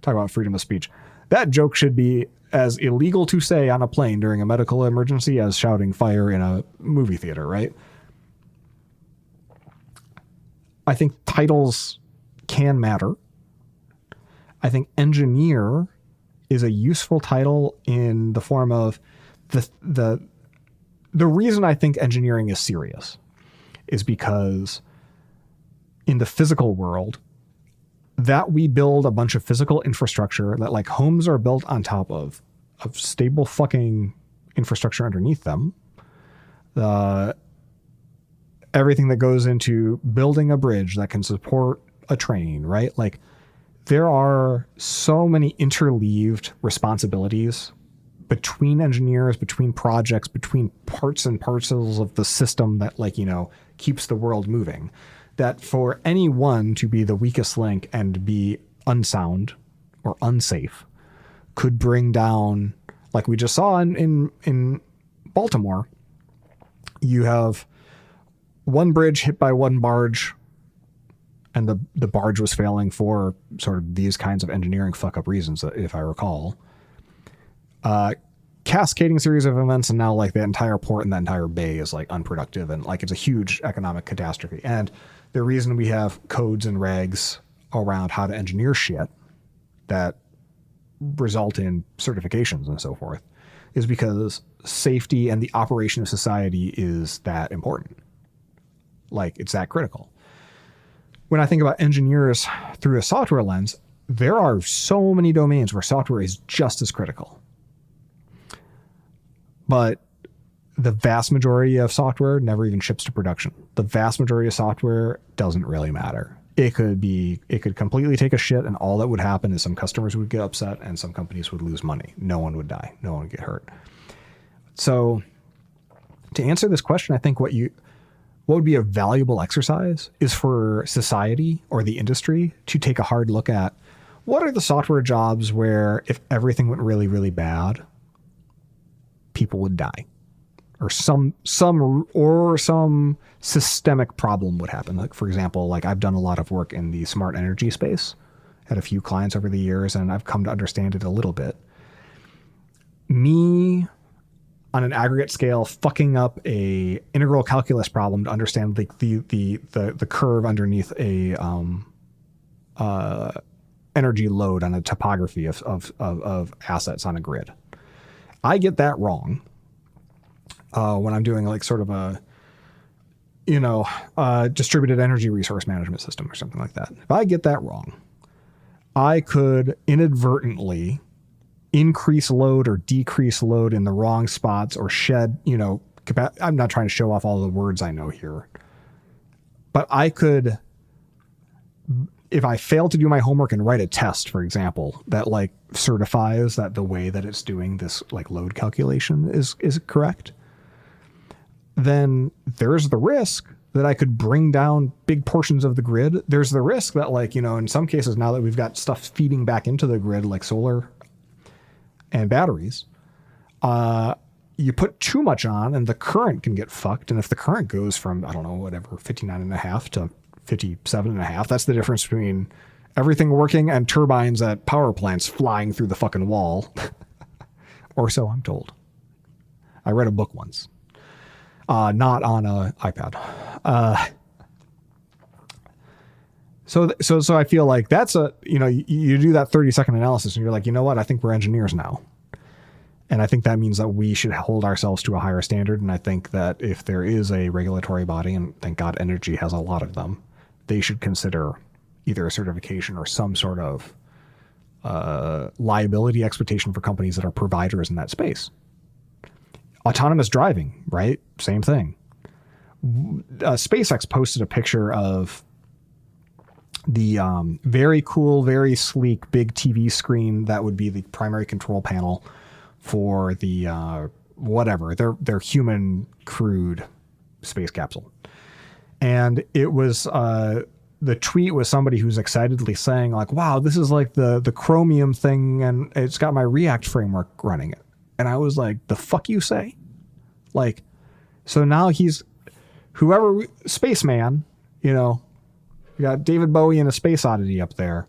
about freedom of speech. That joke should be as illegal to say on a plane during a medical emergency as shouting fire in a movie theater, right? I think titles can matter. I think engineer is a useful title in the form of the reason I think engineering is serious is because in the physical world, that we build a bunch of physical infrastructure that like homes are built on top of stable fucking infrastructure underneath them. Everything that goes into building a bridge that can support a train, right? Like there are so many interleaved responsibilities between engineers, between projects, between parts and parcels of the system that keeps the world moving, that for anyone to be the weakest link and be unsound or unsafe could bring down, like we just saw in Baltimore, you have one bridge hit by one barge and the barge was failing for sort of these kinds of engineering fuck up reasons, if I recall. Cascading series of events, and now like the entire port and the entire bay is like unproductive and like it's a huge economic catastrophe. And the reason we have codes and regs around how to engineer shit that result in certifications and so forth is because safety and the operation of society is that important. Like it's that critical. When I think about engineers through a software lens, there are so many domains where software is just as critical. But the vast majority of software never even ships to production. The vast majority of software doesn't really matter. It could completely take a shit, and all that would happen is some customers would get upset and some companies would lose money. No one would die. No one would get hurt. So to answer this question, I think what would be a valuable exercise is for society or the industry to take a hard look at what are the software jobs where if everything went really, really bad, people would die. or some systemic problem would happen. Like, for example, like I've done a lot of work in the smart energy space, had a few clients over the years, and I've come to understand it a little bit. Me, on an aggregate scale, fucking up a integral calculus problem to understand the curve underneath a energy load on a topography of assets on a grid. I get that wrong when I'm doing like sort of a distributed energy resource management system or something like that. If I get that wrong, I could inadvertently increase load or decrease load in the wrong spots, or shed, I'm not trying to show off all the words I know here, but I could, if I fail to do my homework and write a test, for example, that like certifies that the way that it's doing this like load calculation is correct, then there's the risk that I could bring down big portions of the grid. There's the risk that, like, in some cases, now that we've got stuff feeding back into the grid, like solar and batteries, you put too much on and the current can get fucked. And if the current goes from, 59.5 to 57.5, that's the difference between everything working and turbines at power plants flying through the fucking wall. Or so I'm told. I read a book once. Not on a iPad. So I feel like that's you do that 30-second analysis and you're like, you know what? I think we're engineers now. And I think that means that we should hold ourselves to a higher standard. And I think that if there is a regulatory body, and thank God energy has a lot of them, they should consider either a certification or some sort of liability expectation for companies that are providers in that space. Autonomous driving, right? Same thing. SpaceX posted a picture of the very cool, very sleek, big TV screen that would be the primary control panel for the their human crewed space capsule. And it was the tweet was somebody who's excitedly saying like, wow, this is like the Chromium thing, and it's got my React framework running it. And I was like, the fuck you say? Like, so now he's whoever, spaceman, we got David Bowie and a Space Oddity up there.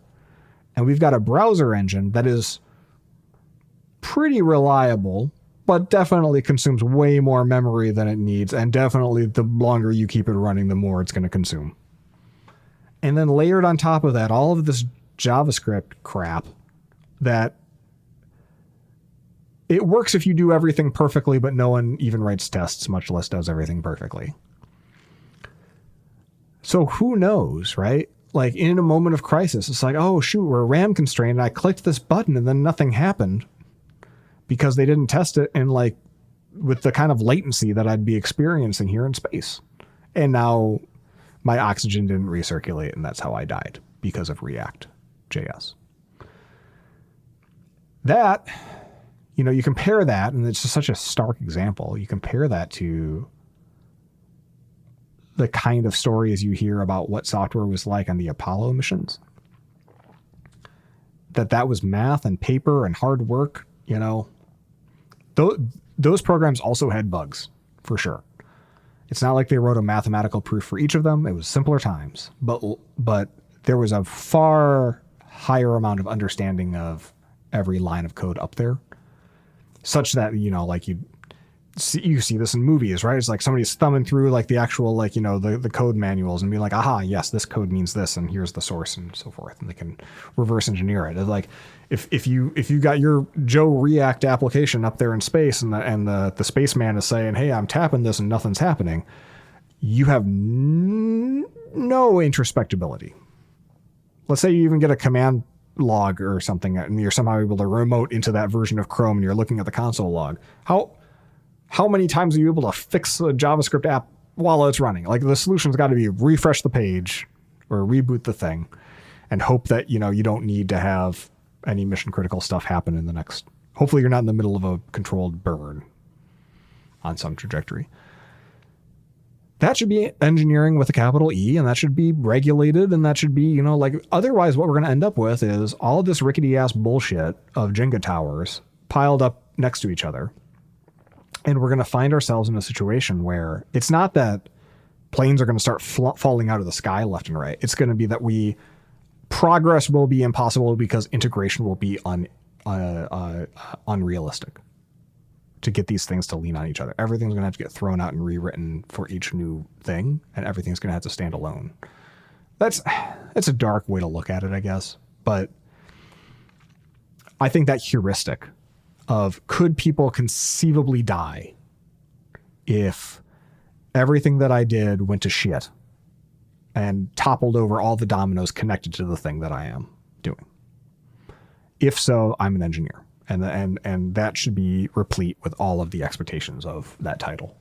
And we've got a browser engine that is pretty reliable, but definitely consumes way more memory than it needs. And definitely the longer you keep it running, the more it's going to consume. And then layered on top of that, all of this JavaScript crap that it works if you do everything perfectly, but no one even writes tests, much less does everything perfectly. So who knows, right? Like in a moment of crisis, it's like, oh shoot, we're RAM constrained. And I clicked this button and then nothing happened because they didn't test it and like with the kind of latency that I'd be experiencing here in space. And now my oxygen didn't recirculate, and that's how I died because of React.js. That, you compare that, and it's just such a stark example. You compare that to the kind of stories you hear about what software was like on the Apollo missions. That was math and paper and hard work, Those programs also had bugs, for sure. It's not like they wrote a mathematical proof for each of them. It was simpler times, but there was a far higher amount of understanding of every line of code up there, such that, like you see this in movies, right? It's like somebody's thumbing through like the actual, like, the code manuals and being like, aha, yes, this code means this, and here's the source and so forth. And they can reverse engineer it. It's like if you got your Joe React application up there in space and the spaceman is saying, hey, I'm tapping this and nothing's happening, you have no introspectability. Let's say you even get a command log or something and you're somehow able to remote into that version of Chrome and you're looking at the console log. How many times are you able to fix a JavaScript app while it's running? Like the solution's got to be refresh the page or reboot the thing and hope that, you don't need to have any mission critical stuff happen in the next. Hopefully you're not in the middle of a controlled burn on some trajectory. That should be engineering with a capital E, and that should be regulated, and that should be, otherwise what we're going to end up with is all of this rickety ass bullshit of Jenga towers piled up next to each other. And we're going to find ourselves in a situation where it's not that planes are going to start falling out of the sky left and right. It's going to be that progress will be impossible because integration will be unrealistic to get these things to lean on each other. Everything's going to have to get thrown out and rewritten for each new thing, and everything's going to have to stand alone. It's a dark way to look at it, I guess. But I think that heuristic of could people conceivably die if everything that I did went to shit and toppled over all the dominoes connected to the thing that I am doing. If so, I'm an engineer, and that should be replete with all of the expectations of that title.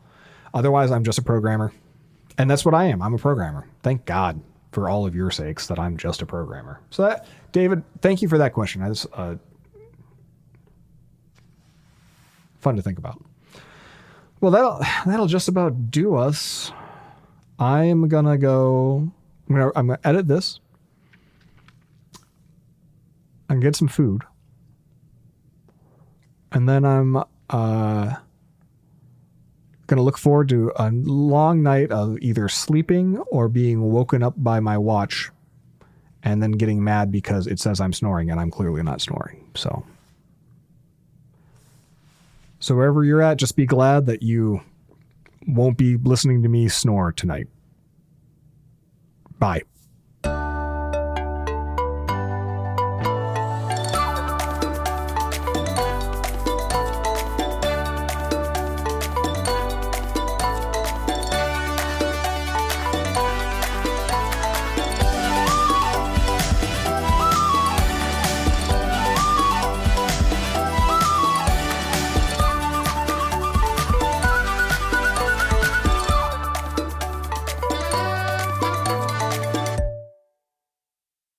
Otherwise, I'm just a programmer, and that's what I am. I'm a programmer. Thank God for all of your sakes that I'm just a programmer. So David, thank you for that question. That's fun to think about. Well, that'll just about do us. I'm gonna edit this and get some food, and then I'm gonna look forward to a long night of either sleeping or being woken up by my watch, and then getting mad because it says I'm snoring and I'm clearly not snoring. So wherever you're at, just be glad that you won't be listening to me snore tonight. Bye.